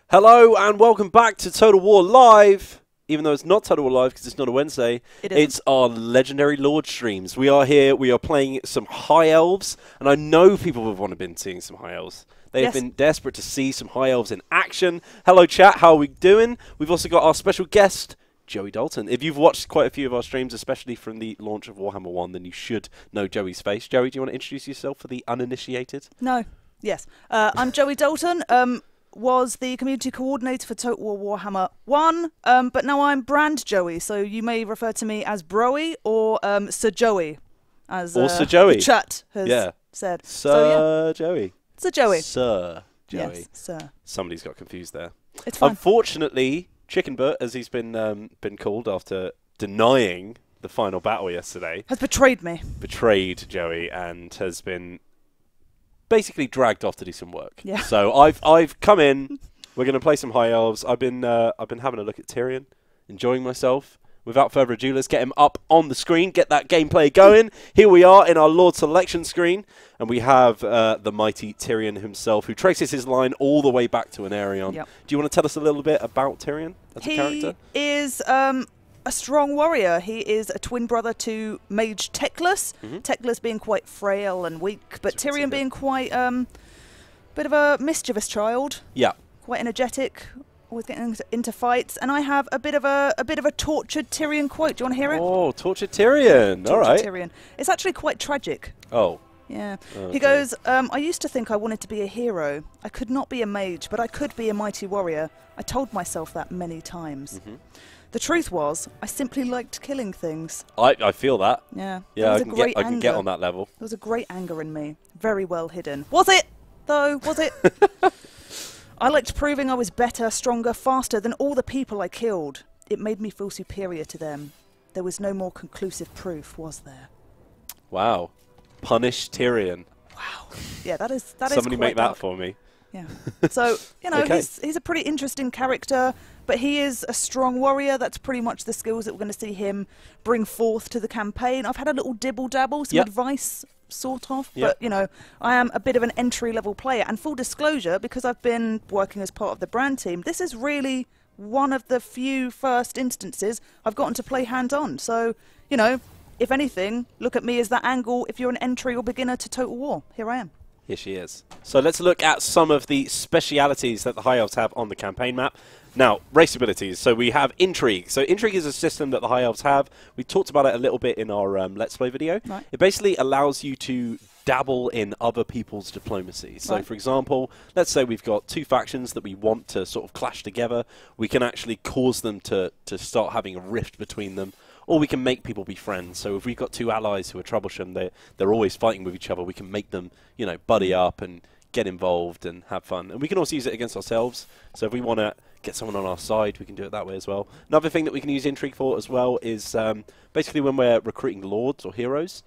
Hello and welcome back to Total War Live. Even though it's not Total War Live because it's not a Wednesday, it's our Legendary Lord streams. We are here, we are playing some High Elves, and I know people have wanted been seeing some High Elves. They have been desperate to see some High Elves in action. Hello chat, how are we doing? We've also got our special guest, Joey Dalton. If you've watched quite a few of our streams, especially from the launch of Warhammer 1, then you should know Joey's face. Joey, do you want to introduce yourself for the uninitiated? No. Yes. I'm Joey Dalton. Was the community coordinator for Total War Warhammer 1, but now I'm Brand Joey, so you may refer to me as Broey or Sir Joey, as Sir Joey. the chat has said. Sir Joey. Sir Joey. Sir Joey. Yes, sir. Somebody's got confused there. It's fine. Unfortunately, Chicken Butt, as he's been called after denying the final battle yesterday, has betrayed me. Betrayed Joey and has been basically dragged off to do some work. Yeah. So I've come in. We're going to play some High Elves. I've been having a look at Tyrion, enjoying myself. Without further ado, let's get him up on the screen, get that gameplay going. Here we are in our Lord selection screen, and we have the mighty Tyrion himself, who traces his line all the way back to an Arion. Yep. Do you want to tell us a little bit about Tyrion as a character? He is a strong warrior. He is a twin brother to Mage Teclis. Teclis being quite frail and weak, but Tyrion being quite bit of a mischievous child. Yeah. Quite energetic, always getting into fights, and I have a bit of a tortured Tyrion quote. Do you want to hear it? Oh, tortured Tyrion. All right. Tyrion. It's actually quite tragic. Oh. Yeah. Okay. He goes, I used to think I wanted to be a hero. I could not be a mage, but I could be a mighty warrior. I told myself that many times. The truth was, I simply liked killing things. I feel that. Yeah. Yeah, I can get on that level. There was a great anger in me. Very well hidden. Was it, though? Was it? I liked proving I was better, stronger, faster than all the people I killed. It made me feel superior to them. There was no more conclusive proof, was there? Wow. Punish Tyrion. Wow. Yeah, that is Somebody quite make dark. that for me. Yeah. So, you know, Okay. he's a pretty interesting character, but he is a strong warrior. That's pretty much the skills that we're going to see him bring forth to the campaign. I've had a little dibble-dabble, some advice, sort of, but, you know, I am a bit of an entry-level player. And full disclosure, because I've been working as part of the brand team, this is really one of the few first instances I've gotten to play hands-on. So, you know, if anything, look at me as that angle if you're an entry or beginner to Total War. Here I am. Here she is. So let's look at some of the specialities that the High Elves have on the campaign map. Now, race abilities. So we have Intrigue. So Intrigue is a system that the High Elves have. We talked about it a little bit in our Let's Play video. Right. It basically allows you to dabble in other people's diplomacy. So, for example, let's say we've got two factions that we want to sort of clash together. We can actually cause them to start having a rift between them. Or we can make people be friends. So if we've got two allies who are troublesome, they're always fighting with each other, we can make them, you know, buddy up and get involved and have fun. And we can also use it against ourselves. So if we want to get someone on our side, we can do it that way as well. Another thing that we can use Intrigue for as well is basically when we're recruiting lords or heroes,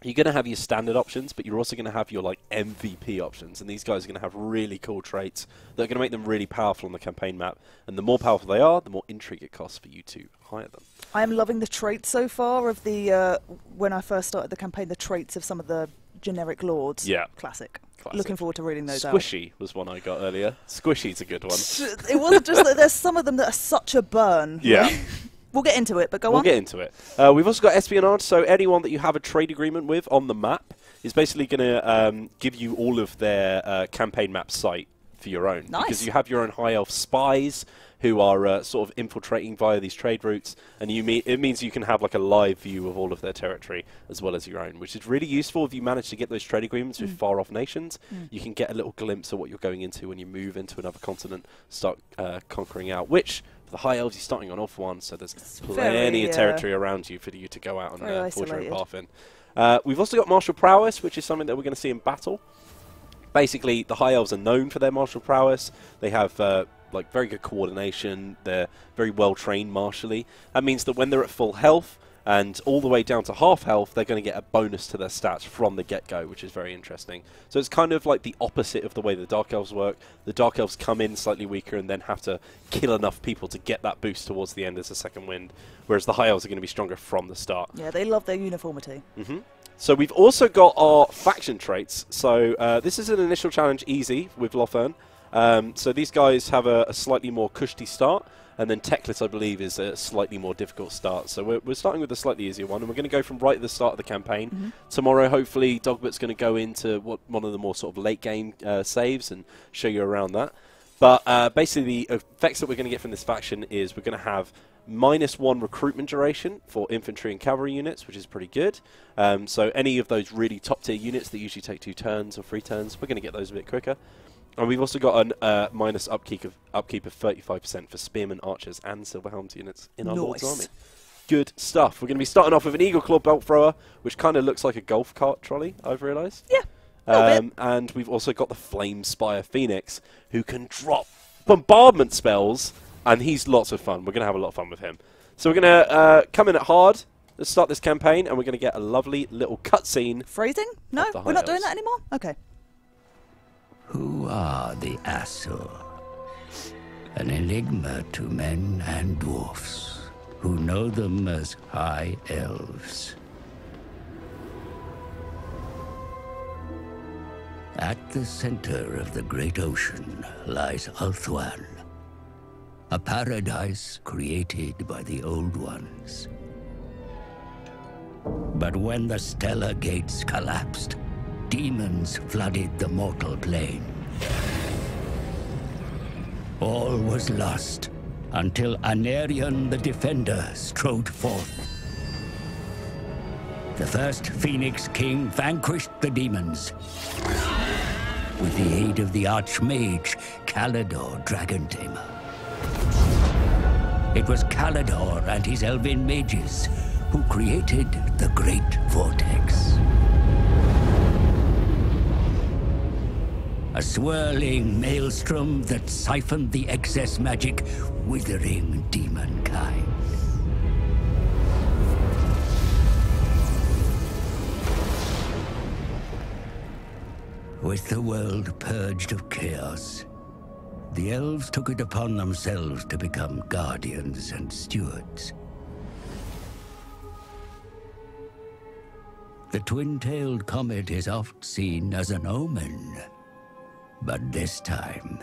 you're going to have your standard options, but you're also going to have your like MVP options, and these guys are going to have really cool traits that are going to make them really powerful on the campaign map. And the more powerful they are, the more intrigue it costs for you to hire them. I am loving the traits so far of the, when I first started the campaign, the traits of some of the generic lords. Yeah. Classic. Looking forward to reading those out. Squishy was one I got earlier. Squishy's a good one. It wasn't just that there's some of them that are such a burn. Yeah. We'll get into it, but go on. We'll get into it. We've also got Espionage, so anyone that you have a trade agreement with on the map is basically going to give you all of their campaign map site for your own. Nice. Because you have your own High Elf spies who are sort of infiltrating via these trade routes, and it means you can have like a live view of all of their territory as well as your own, which is really useful if you manage to get those trade agreements with far-off nations. You can get a little glimpse of what you're going into when you move into another continent, start conquering out, which the High Elves, you're starting on off one, so there's plenty of territory around you for you to go out and forge your own path in. We've also got martial prowess, which is something that we're going to see in battle. Basically, the High Elves are known for their martial prowess. They have like very good coordination. They're very well trained martially. That means that when they're at full health and all the way down to half health, they're going to get a bonus to their stats from the get-go, which is very interesting. So it's kind of like the opposite of the way the Dark Elves work. The Dark Elves come in slightly weaker and then have to kill enough people to get that boost towards the end as a second wind, whereas the High Elves are going to be stronger from the start. Yeah, they love their uniformity. So we've also got our faction traits. So this is an initial challenge easy with Lothern. So these guys have a slightly more cushy start, and then Techless, I believe, is a slightly more difficult start. So we're starting with a slightly easier one, and we're going to go from right at the start of the campaign. Tomorrow, hopefully, Dogbut's going to go into one of the more sort of late-game saves and show you around that. But basically, the effects that we're going to get from this faction is we're going to have -1 recruitment duration for infantry and cavalry units, which is pretty good. So any of those really top-tier units that usually take 2 turns or 3 turns, we're going to get those a bit quicker. And we've also got a minus upkeep of 35% for spearmen, archers, and silver helmed units in our Lord's army. Good stuff. We're going to be starting off with an Eagle Claw belt thrower, which kind of looks like a golf cart trolley, I've realised. Yeah. And we've also got the Flame Spire Phoenix, who can drop bombardment spells, and he's lots of fun. We're going to have a lot of fun with him. So we're going to come in at hard. Let's start this campaign, and we're going to get a lovely little cutscene. Phrasing? No, we're not doing that anymore? Okay. Who are the Asur? An enigma to men and dwarfs, who know them as High Elves. At the center of the great ocean lies Ulthuan, a paradise created by the Old Ones. But when the stellar gates collapsed, demons flooded the mortal plane. All was lost until Anarion the Defender strode forth. The first Phoenix King vanquished the demons with the aid of the Archmage Calador Dragontamer. It was Calador and his elven mages who created the Great Vortex. A swirling maelstrom that siphoned the excess magic, withering demonkind. With the world purged of chaos, the elves took it upon themselves to become guardians and stewards. The twin-tailed comet is oft seen as an omen. But this time,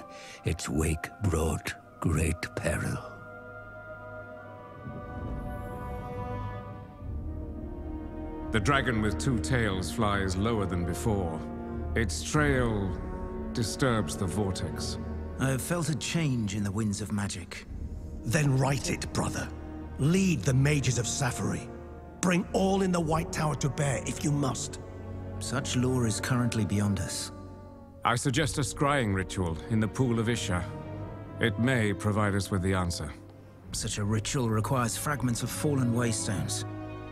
its wake brought great peril. The dragon with 2 tails flies lower than before. Its trail disturbs the vortex. I have felt a change in the winds of magic. Then write it, brother. Lead the mages of Safari. Bring all in the White Tower to bear if you must. Such lore is currently beyond us. I suggest a scrying ritual in the Pool of Isha. It may provide us with the answer. Such a ritual requires fragments of fallen waystones.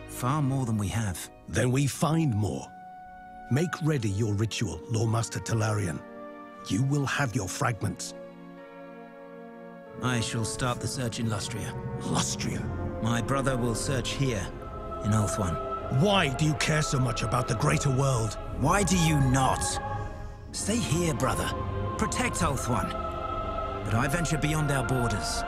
Far more than we have. Then we find more. Make ready your ritual, Lawmaster Talarian. You will have your fragments. I shall start the search in Lustria. Lustria? My brother will search here, in Ulthuan. Why do you care so much about the greater world? Why do you not? Stay here, brother. Protect Ulthuan. But I venture beyond our borders.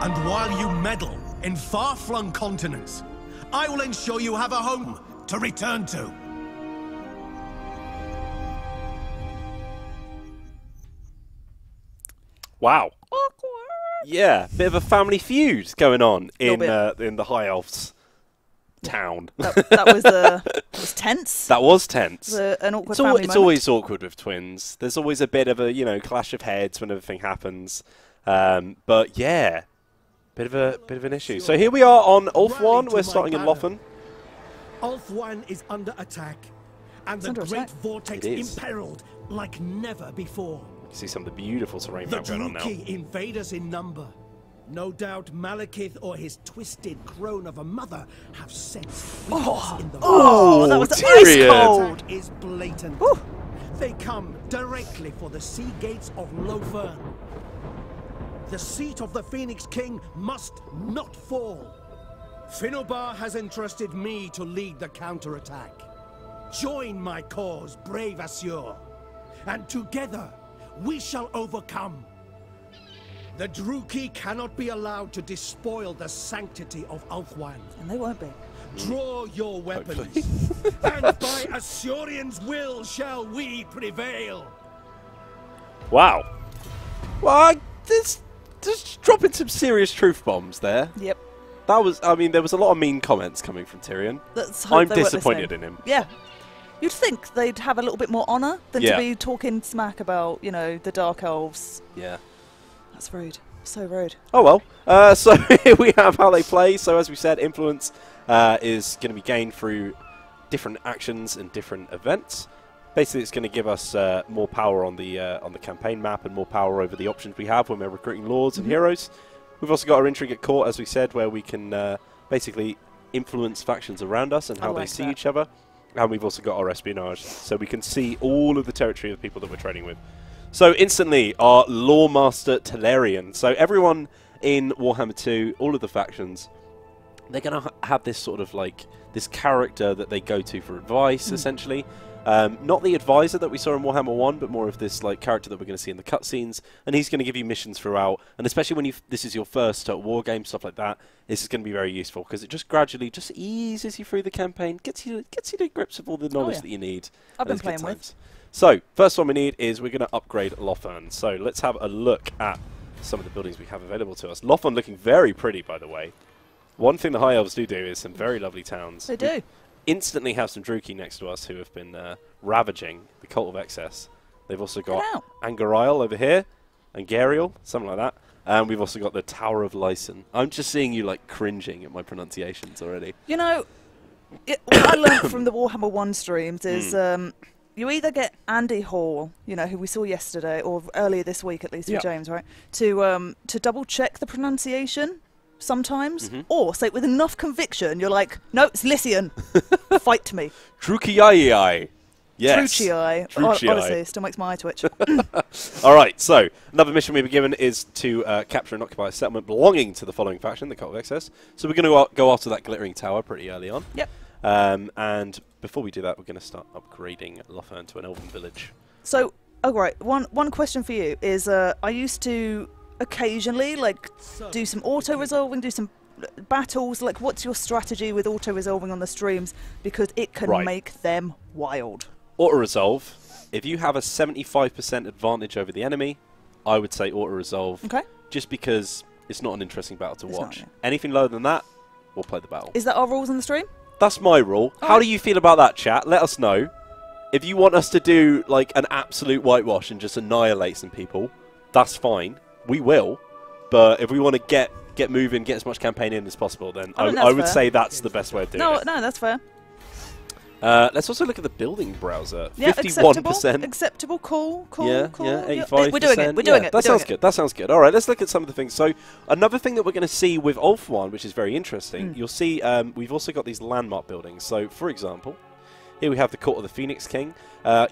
And while you meddle in far-flung continents, I will ensure you have a home to return to. Wow. Awkward. Yeah, bit of a family feud going on in the High Elves town. That was tense. That was tense. An awkward family moment. It's always awkward with twins. There's always a bit of a clash of heads when everything happens. But yeah, bit of an issue. So here we are on Ulthuan. We're starting in Lothern. Ulthuan is under attack, and the Great Vortex imperiled like never before. You can see some of the beautiful terrain map going on now. The invade us in number. No doubt Malekith or his twisted crone of a mother have sensed weakness in the that was ice cold. Attack is blatant. They come directly for the sea gates of Lothern. The seat of the Phoenix King must not fall. Finnobar has entrusted me to lead the counterattack. Join my cause, brave Asur, and together we shall overcome. The Druki cannot be allowed to despoil the sanctity of Ulthuan. And they won't be. Draw your weapons, and by Azorian's will shall we prevail. Wow. Well, just dropping some serious truth bombs there. Yep. That was, I mean, there was a lot of mean comments coming from Tyrion. I'm disappointed in him. Yeah. You'd think they'd have a little bit more honour than to be talking smack about, you know, the Dark Elves. Yeah. That's rude. So rude. Oh well. So here we have how they play. So as we said, influence is going to be gained through different actions and different events. Basically, it's going to give us more power on the campaign map and more power over the options we have when we're recruiting lords and heroes. We've also got our intricate court, as we said, where we can basically influence factions around us and how they see each other. And we've also got our espionage, so we can see all of the territory of the people that we're trading with. So instantly, our Lore Master Tyrion. So everyone in Warhammer 2, all of the factions, they're going to have this sort of like, this character that they go to for advice, essentially. Not the advisor that we saw in Warhammer 1, but more of this like character that we're going to see in the cutscenes. And he's going to give you missions throughout. And especially when this is your first war game, stuff like that, this is going to be very useful because it just gradually just eases you through the campaign, gets you to grips with all the knowledge that you need. I've been playing with. So, first one we need is we're going to upgrade Lothern. So, let's have a look at some of the buildings we have available to us. Lothern looking very pretty, by the way. One thing the High Elves do is some very lovely towns. They do. Instantly have some Druki next to us who have been ravaging the Cult of Excess. They've also got Angariel over here, Angariel, something like that. And we've also got the Tower of Lyson. I'm just seeing you like cringing at my pronunciations already. You know, what I learned from the Warhammer 1 streams is you either get Andy Hall, you know, who we saw yesterday, or earlier this week at least with James, right, to double check the pronunciation sometimes, or say it with enough conviction, you're like, no, it's Lycian. Fight me. Drukiai. Yes. Druchii. Druchii. Honestly, it still makes my eye twitch. Alright, so another mission we've been given is to capture and occupy a settlement belonging to the following faction, the Cult of Excess. So we're going to go after that glittering tower pretty early on. Yep. And before we do that, we're going to start upgrading Lothern to an elven village. So, right, one question for you is, I used to occasionally like do some auto-resolving, do some battles. Like, what's your strategy with auto-resolving on the streams? Because it can make them wild. Auto-resolve. If you have a 75% advantage over the enemy, I would say auto-resolve. Okay. Just because it's not an interesting battle to watch. Not, Anything lower than that, we'll play the battle. Is that our rules on the stream? That's my rule. How do you feel about that, chat? Let us know. If you want us to do like an absolute whitewash and just annihilate some people, that's fine. We will. But if we want to get moving, get as much campaign in as possible, then I would say that's the best way of doing it. No, that's fair. Let's also look at the building browser. Yeah, 51%. Acceptable, cool. Yeah, 85%. We're doing it. We're doing it. That sounds good. That sounds good. All right, let's look at some of the things. So another thing that we're going to see with Ulthuan, which is very interesting, you'll see we've also got these landmark buildings. So, for example, here we have the Court of the Phoenix King.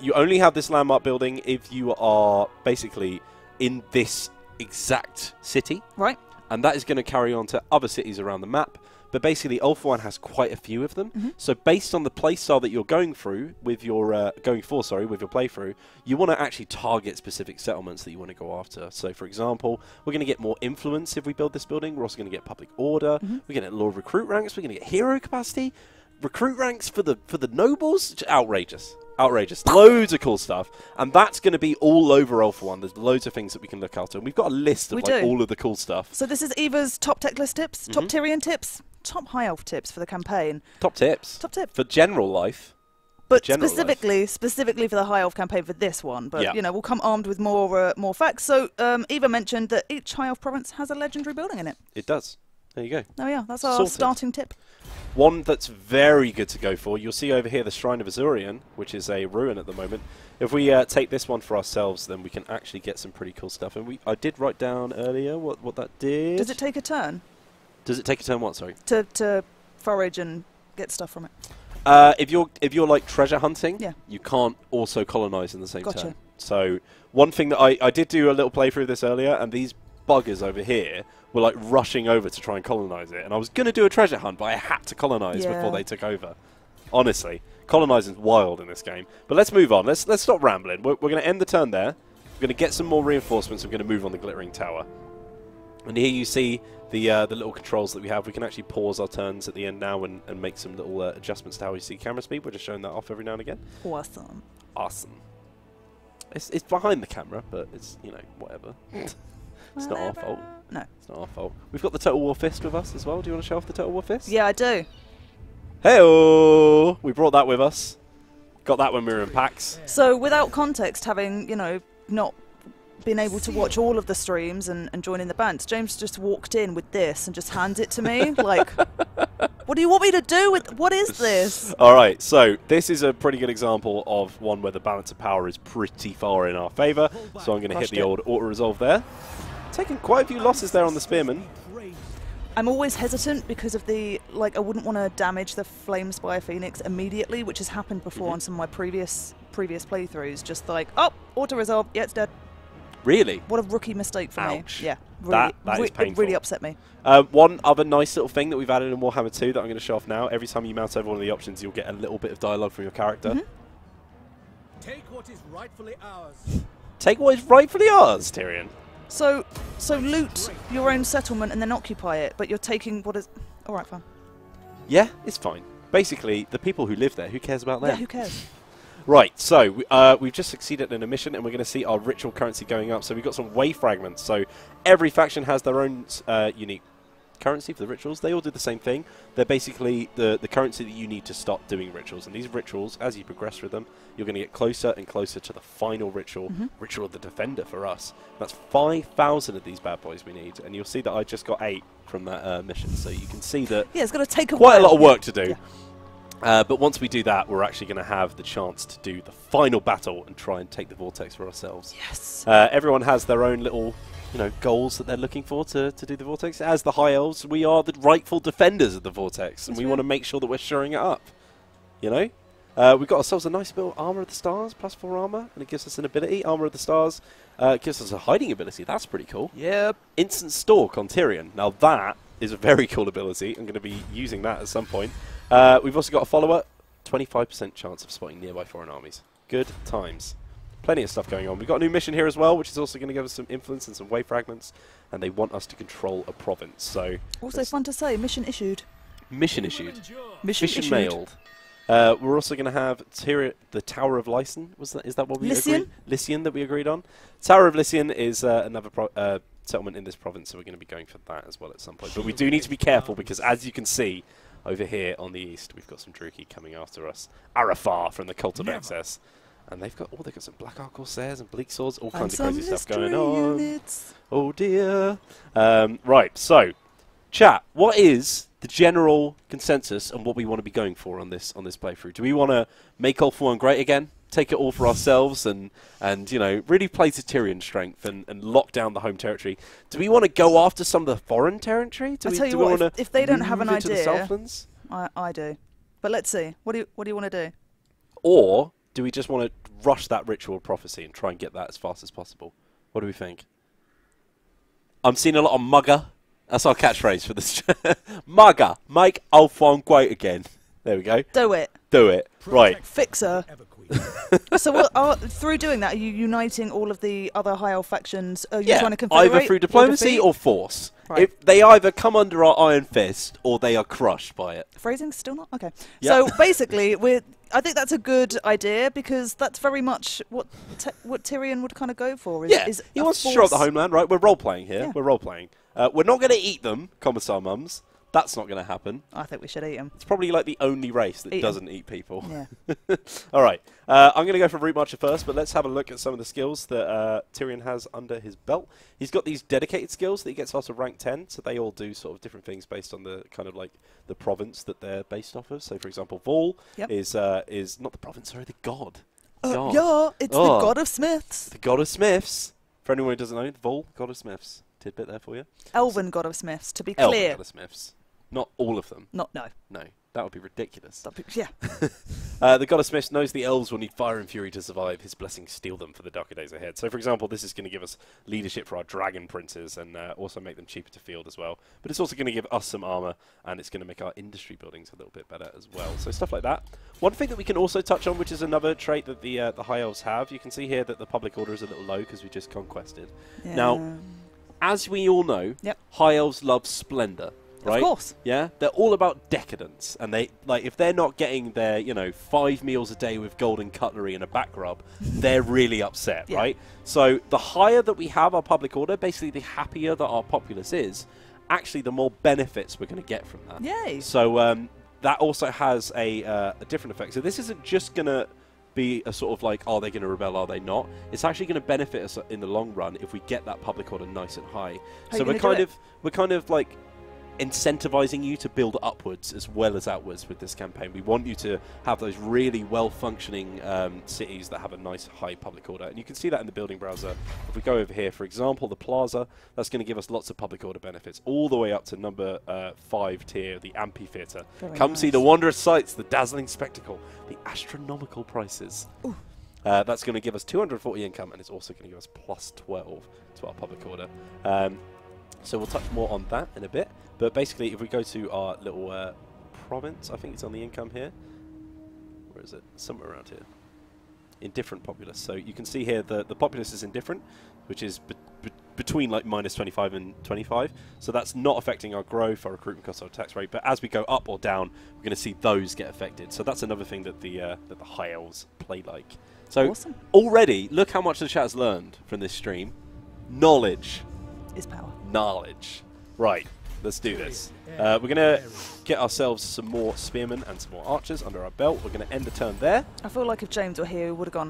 You only have this landmark building if you are basically in this exact city. Right. And that is going to carry on to other cities around the map. But basically, Ulthuan has quite a few of them. So based on the playstyle that you're going through with your with your playthrough, you want to actually target specific settlements that you want to go after. So, for example, we're going to get more influence if we build this building. We're also going to get public order. We're going to get Lord recruit ranks. We're going to get hero capacity, recruit ranks for the nobles. Outrageous. Outrageous. Loads of cool stuff. And that's going to be all over Ulthuan. There's loads of things that we can look after. And we've got a list of all of the cool stuff. So this is Eva's top tech list tips, top Tyrion tips, top High Elf tips for the campaign. Top tips. Top tip. For general life. But specifically for the High Elf campaign for this one. But, you know, we'll come armed with more facts. So Eva mentioned that each High Elf province has a legendary building in it. It does. There you go. Oh, yeah. That's our starting tip. One that's very good to go for, you'll see over here the Shrine of Azorian, which is a ruin at the moment. If we take this one for ourselves, then we can actually get some pretty cool stuff. And I did write down earlier what that did. Does it take a turn? Does it take a turn what, sorry? To forage and get stuff from it. If you're like treasure hunting, you can't also colonize in the same turn. So one thing that I did do a little playthrough of this earlier, and these buggers over here were like rushing over to try and colonize it. And I was going to do a treasure hunt, but I had to colonize before they took over. Honestly, colonizing's wild in this game. But let's move on. Let's stop rambling. We're going to end the turn there. We're going to get some more reinforcements. We're going to move on the glittering tower. And here you see the little controls that we have. We can actually pause our turns at the end now and make some little adjustments to how we see camera speed. We're just showing that off every now and again. Awesome. Awesome. It's behind the camera, but it's, you know, whatever. It's not our fault. No. It's not our fault. We've got the Total War Fist with us as well. Do you want to show off the Total War Fist? Yeah, I do. Hey-oh! We brought that with us. Got that when we were in PAX. So, without context, having, you know, not been able to watch all of the streams and join in the bands, James just walked in with this and just hands it to me. Like, what do you want me to do with... What is this? Alright, so this is a pretty good example of one where the balance of power is pretty far in our favour. So I'm going to hit the old auto-resolve there. Taking quite a few losses there on the Spearman. I'm always hesitant because of the, like, I wouldn't want to damage the Flamespire Phoenix immediately, which has happened before on some of my previous playthroughs. Just like, oh, auto-resolve, yeah, it's dead. Really? What a rookie mistake for me. Ouch. Yeah, really, that is painful. It really upset me. One other nice little thing that we've added in Warhammer 2 that I'm going to show off now. Every time you mouse over one of the options, you'll get a little bit of dialogue from your character. Take what is rightfully ours. Take what is rightfully ours, Tyrion. So loot your own settlement and then occupy it, but you're taking what is... Alright, fine. Yeah, it's fine. Basically, the people who live there, who cares about them? Yeah, who cares? Right, so we've just succeeded in a mission, and we're going to see our ritual currency going up. So we've got some way fragments. So every faction has their own unique currency for the rituals. They all do the same thing. They're basically the currency that you need to start doing rituals. And these rituals, as you progress through them, you're going to get closer and closer to the final ritual, Ritual of the Defender for us. That's 5,000 of these bad boys we need. And you'll see that I just got 8 from that mission. So you can see that yeah, it's going to take quite a lot of work to do. Yeah. But once we do that, we're actually going to have the chance to do the final battle and try and take the Vortex for ourselves. Yes. Everyone has their own little, you know, goals that they're looking for to do the Vortex. As the High Elves, we are the rightful defenders of the Vortex, and we want to make sure that we're shoring it up. You know? We've got ourselves a nice built Armour of the Stars, +4 armour, and it gives us an ability. Armour of the Stars gives us a hiding ability. That's pretty cool. Yep. Instant Stalk on Tyrion. Now that is a very cool ability. I'm going to be using that at some point. We've also got a follower, 25% chance of spotting nearby foreign armies. Good times. Plenty of stuff going on. We've got a new mission here as well, which is also going to give us some influence and some wave fragments, and they want us to control a province. So also fun to say, mission issued. Mission issued. Mission issued. Mailed. We're also going to have the Tower of Lycian. Is that what we agreed? Lycian that we agreed on. Tower of Lycian is another settlement in this province, so we're going to be going for that as well at some point. But we do need to be careful because, as you can see, over here on the east, we've got some Druki coming after us. Arafar from the Cult of Excess. And they've got some Black Ark Corsairs and Bleak Swords, all kinds of crazy stuff going on. Units. Oh dear. Right, so, chat, what is the general consensus on what we want to be going for on this playthrough? Do we want to make Ulster 1 great again? Take it all for ourselves and you know, really play to Tyrion's strength and lock down the home territory? Do we want to go after some of the foreign territory? I'll tell you what, if they don't have an idea, the Southlands? I do. But let's see. What do you want to do? Or do we just want to rush that ritual of prophecy and try and get that as fast as possible? What do we think? I'm seeing a lot of mugger. That's our catchphrase for this. Mugger, make Ultron great again. There we go. Do it. Do it. Right. Fixer. So through doing that, are you uniting all of the other High Elf factions? Are you trying to confederate? Either through diplomacy or force. Right. If they either come under our iron fist or they are crushed by it. Phrasing's still not? Okay. Yep. So basically, I think that's a good idea because that's very much what Tyrion would kind of go for. He wants to shore up the homeland, right? We're role-playing here. Yeah. We're role-playing. We're not going to eat them, Commissar Mums. That's not going to happen. I think we should eat them. It's probably like the only race that doesn't eat people. Yeah. All right. I'm going to go for Route Marcher first, but let's have a look at some of the skills that Tyrion has under his belt. He's got these dedicated skills that he gets after rank 10, so they all do sort of different things based on the kind of like the province that they're based off of. So, for example, Vol is not the province, sorry, the god. Yeah, it's the god of smiths. The god of smiths. For anyone who doesn't know, Vol, god of smiths. Tidbit there for you. Elven god of smiths, to be clear. Elven god of smiths. Not all of them. No, that would be ridiculous. Yeah. The God of Smiths knows the elves will need fire and fury to survive. His blessings steel them for the darker days ahead. So, for example, this is going to give us leadership for our dragon princes and also make them cheaper to field as well. But it's also going to give us some armor, and it's going to make our industry buildings a little bit better as well. So stuff like that. One thing that we can also touch on, which is another trait that the High Elves have, you can see here that the public order is a little low because we just conquested. Yeah. Now, as we all know, High Elves love splendor. right? Of course. Yeah, they're all about decadence, and they like if they're not getting their 5 meals a day with golden cutlery and a back rub, they're really upset, Yeah. right? So the higher that we have our public order, basically the happier that our populace is. Actually, the more benefits we're going to get from that. Yay. So that also has a different effect. So this isn't just going to be a sort of like, are they going to rebel, are they not? It's actually going to benefit us in the long run if we get that public order nice and high. How So are you gonna we're kind of like incentivizing you to build upwards as well as outwards with this campaign. We want you to have those really well-functioning cities that have a nice high public order, and you can see that in the building browser. If we go over here, for example, the plaza, that's going to give us lots of public order benefits, all the way up to number 5 tier, the amphitheatre. Come see the wondrous sights, the dazzling spectacle, the astronomical prices. That's going to give us 240 income, and it's also going to give us plus 12 to our public order. So we'll touch more on that in a bit. But basically, if we go to our little province, I think it's on the income here. Where is it? Somewhere around here. Indifferent populace. So you can see here the populace is indifferent, which is between like minus 25 and 25. So that's not affecting our growth, our recruitment cost, our tax rate. But as we go up or down, we're going to see those get affected. So that's another thing that the High Elves play like. So Awesome. Already, look how much the chat has learned from this stream. Knowledge. Is power. Knowledge. Right. Let's do this. We're going to get ourselves some more spearmen and some more archers under our belt. We're going to end the turn there. I feel like if James were here, he would have gone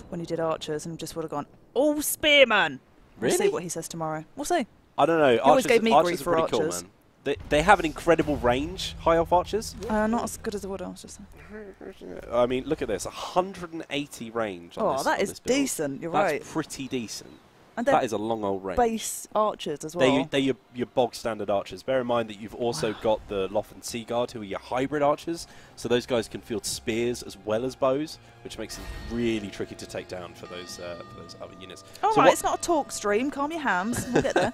when he did archers and just would have gone, all spearmen. Really? We'll see what he says tomorrow. We'll see. I don't know. always gave me grief are for pretty archers. cool, man. They have an incredible range, high elf archers. Not as good as the wood archers. I mean, look at this. 180 range on this, that on is this build. decent. You're That's right. pretty decent. And That is a long old range. base archers as well. They're your bog standard archers. Bear in mind that you've also got the Loth and Sea Guard, who are your hybrid archers. So those guys can field spears as well as bows, which makes it really tricky to take down for those other units. All so right, it's not a talk stream. Calm your hams. We'll get there.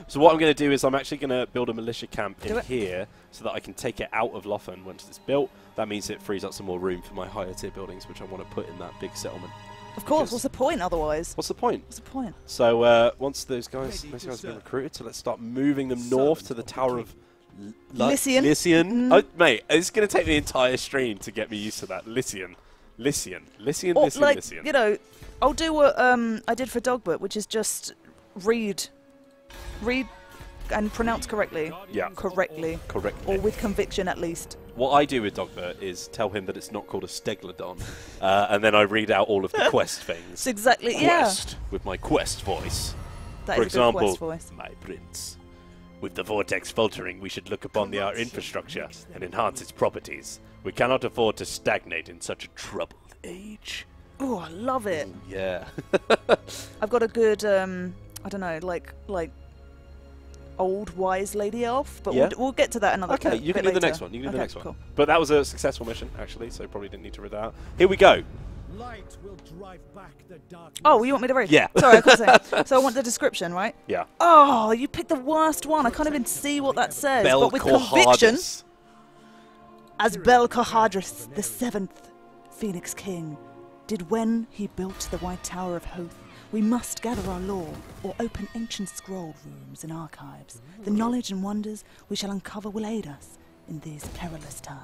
So what I'm going to do is I'm actually going to build a militia camp in Do it. here so that I can take it out of Lothan once it's built. That means it frees up some more room for my higher tier buildings, which I want to put in that big settlement. Of course. Because- What's the point otherwise? What's the point? What's the point? So once those guys have been recruited, so let's start moving them north to the Tower of Lycian. Lycian. Oh, mate, it's going to take the entire stream to get me used to that. Lycian. Or, like, you know, I'll do what I did for Dogbook, which is just read and pronounce correctly. Yeah. Correctly. Correctly. Or with conviction at least. What I do with Dogbert is tell him that it's not called a Steglodon, and then I read out all of the quest things. It's exactly, Quest, with my quest voice. That For is a good example, quest voice. my prince. With the Vortex faltering, we should look upon our infrastructure and enhance its properties. We cannot afford to stagnate in such a troubled age. Oh, I love it. Yeah. I've got a good, I don't know, like old wise lady elf, but Yeah. we'll get to that another Okay, you can bit do the later. next one. You can do the Okay, next one. cool. But that was a successful mission, actually, so probably didn't need to read that out. Here we go. Light will drive back the darkness. Oh, you want me to read? Yeah. Sorry, I couldn't say. So I want the description, right? Yeah. Oh, you picked the worst one. I can't even see what that says. But with conviction, Belcorhardus. as Belcorhardus, the 7th Phoenix King, did when he built the White Tower of Hoth. We must gather our lore, or open ancient scroll rooms and archives. The knowledge and wonders we shall uncover will aid us in these perilous times.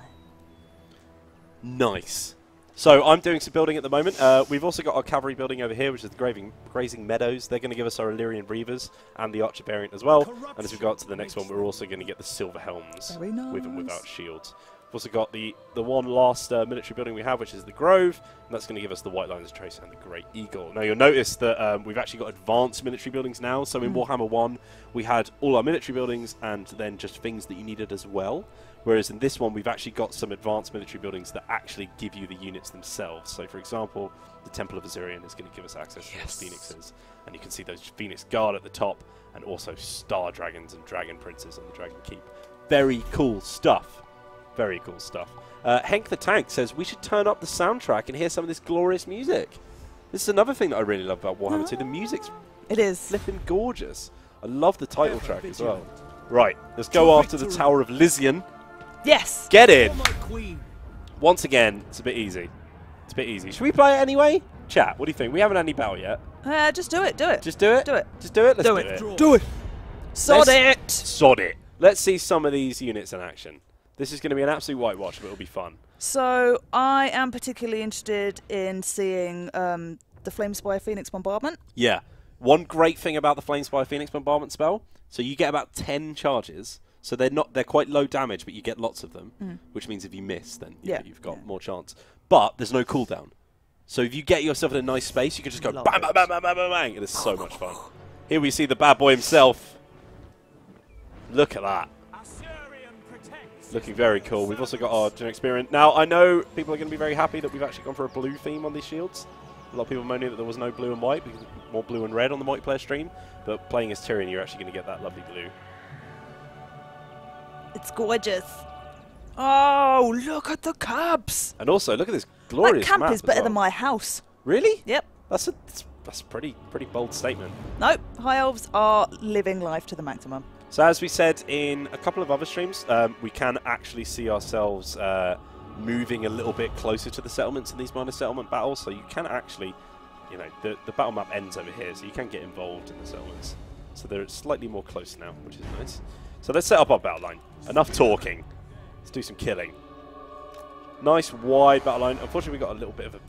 Nice. So I'm doing some building at the moment. We've also got our cavalry building over here, which is the Grazing Meadows. They're going to give us our Illyrian Reavers and the Archer Variant as well. And as we go up to the next one, we're also going to get the Silver Helms Very nice. with and without shields. We've also got the one last military building we have, which is the Grove, and that's going to give us the White Lion's Trace and the Great Eagle. Now you'll notice that we've actually got advanced military buildings now. So in Warhammer 1, we had all our military buildings and then just things that you needed as well. Whereas in this one, we've actually got some advanced military buildings that actually give you the units themselves. So for example, the Temple of Azorian is going to give us access to those phoenixes. And you can see those Phoenix Guard at the top, and also Star Dragons and Dragon Princes on the Dragon Keep. Very cool stuff. Very cool stuff. Henk the Tank says we should turn up the soundtrack and hear some of this glorious music. This is another thing that I really love about Warhammer 2. The music's It is. flipping gorgeous. I love the title track as well. Right, let's go after the Tower of Lycian. Yes. Get in! For my queen. Once again, it's a bit easy. It's a bit easy. Should we play it anyway? Chat, what do you think? We haven't had any battle yet. Just do it. Do it. Just do it? Do it. Just do it? Let's Do do it. it. Do it. Sod Let's it. Sod it. let's see some of these units in action. This is going to be an absolute whitewash, but it'll be fun. So I am particularly interested in seeing the Flamespire Phoenix Bombardment. Yeah. One great thing about the Flamespire Phoenix Bombardment spell, so you get about 10 charges. So they're quite low damage, but you get lots of them, which means if you miss, then you've got more chance. But there's no cooldown. So if you get yourself in a nice space, you can just go bang, bang, bang, bang, bang, bang, bang. It is so much fun. Here we see the bad boy himself. Look at that. Looking very cool. We've also got our generic Espionage. Now, I know people are going to be very happy that we've actually gone for a blue theme on these shields. A lot of people moaning that there was no blue and white, because more blue and red on the multiplayer stream. But playing as Tyrion, you're actually going to get that lovely blue. It's gorgeous. Oh, look at the cabs. And also, look at this glorious map. That map camp is better than my house. Really? Yep. That's a pretty bold statement. Nope. High Elves are living life to the maximum. So as we said in a couple of other streams, we can actually see ourselves moving a little bit closer to the settlements in these minor settlement battles. So you can actually, you know, the battle map ends over here, so you can get involved in the settlements. So they're slightly more close now, which is nice. So let's set up our battle line. Enough talking. Let's do some killing. Nice wide battle line. Unfortunately, we got a little bit of a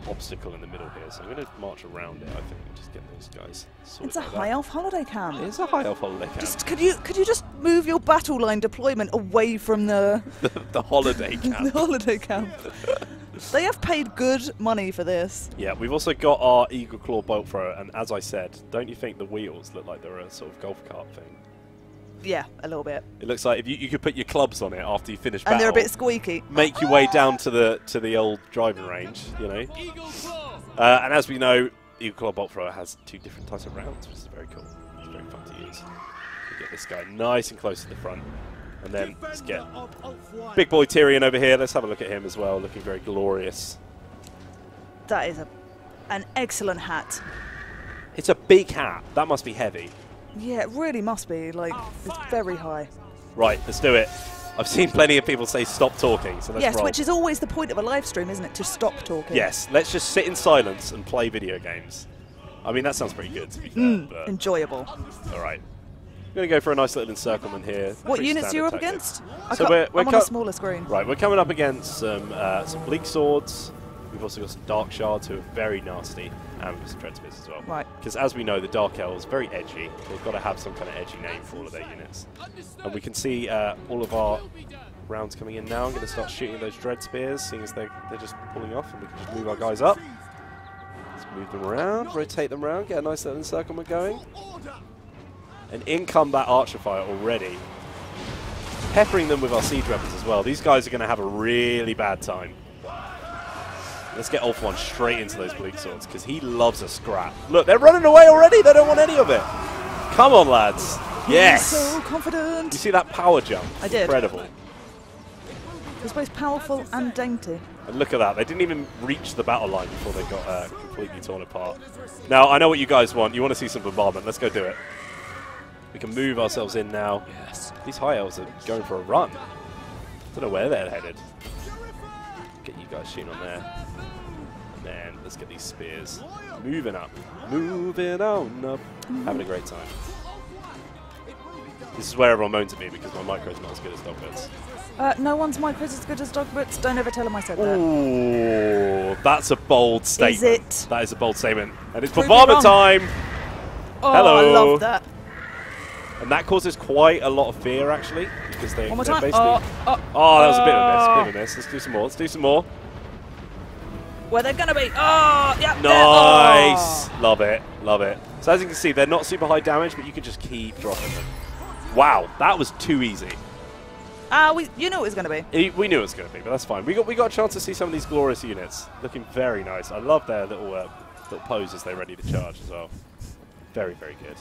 obstacle in the middle here, so I'm going to march around it, I think, and just get those guys sorted. It's a high elf holiday camp. It is a high elf holiday camp. Just could you just move your battle line deployment away from the the holiday camp? The holiday camp. They have paid good money for this. Yeah, we've also got our Eagle Claw bolt thrower, and as I said, don't you think the wheels look like they're a sort of golf cart thing? Yeah, a little bit. It looks like if you could put your clubs on it after you finish battle. And they're a bit squeaky. Make your way down to the old driving range, you know. And as we know, Eagle Claw bolt thrower has 2 different types of rounds, which is very cool. It's very fun to use. We get this guy nice and close to the front, and then let's get big boy Tyrion over here. Let's have a look at him as well, looking very glorious. That is an excellent hat. It's a big hat. That must be heavy. Yeah, it really must be. Like, it's very high. Right, let's do it. I've seen plenty of people say stop talking, so let's roll. Which is always the point of a live stream, isn't it? To stop talking. Yes, let's just sit in silence and play video games. I mean, that sounds pretty good, to be fair. But enjoyable. All right. I'm going to go for a nice little encirclement here. What units are you up against? So we're on a smaller screen. Right, we're coming up against some bleak swords. We've also got some dark shards who are very nasty, and we've got some dread spears as well. Right. Because as we know, the dark elves very edgy. They've got to have some kind of edgy name for all of their units. And we can see all of our rounds coming in now. I'm going to start shooting those dread spears, seeing as they're just pulling off, and we can just move our guys up. Let's move them around, rotate them around, get a nice little encirclement going. And in come that archer fire already. Peppering them with our siege weapons as well. These guys are going to have a really bad time. Let's get Ulf one straight into those bleak swords, because he loves a scrap. Look, they're running away already. They don't want any of it. Come on, lads. Yes. He's so confident. You see that power jump? I did. Incredible. It was both powerful and dainty. And look at that. They didn't even reach the battle line before they got completely torn apart. Now, I know what you guys want. You want to see some bombardment. Let's go do it. We can move ourselves in now. Yes. These high elves are going for a run. Don't know where they're headed. Get you guys shooting on there. And then let's get these spears moving up. Moving on up. Having a great time. This is where everyone moans at me because my micro is not as good as Dogbits. No one's micro is as good as Dogbits. Don't ever tell him I said that. Ooh, that's a bold statement. Is it? That is a bold statement. And it's bombardment time. Oh, hello. I love that. And that causes quite a lot of fear, actually, because they're basically... Oh, that was a bit of a miss. Let's do some more. Let's do some more. Where they're going to be. Oh, yeah. Nice. Oh. Love it. Love it. So as you can see, they're not super high damage, but you can just keep dropping them. Wow, that was too easy. You knew it was going to be. We knew it was going to be, but that's fine. We got a chance to see some of these glorious units. Looking very nice. I love their little pose as they're ready to charge as well. Very, very good.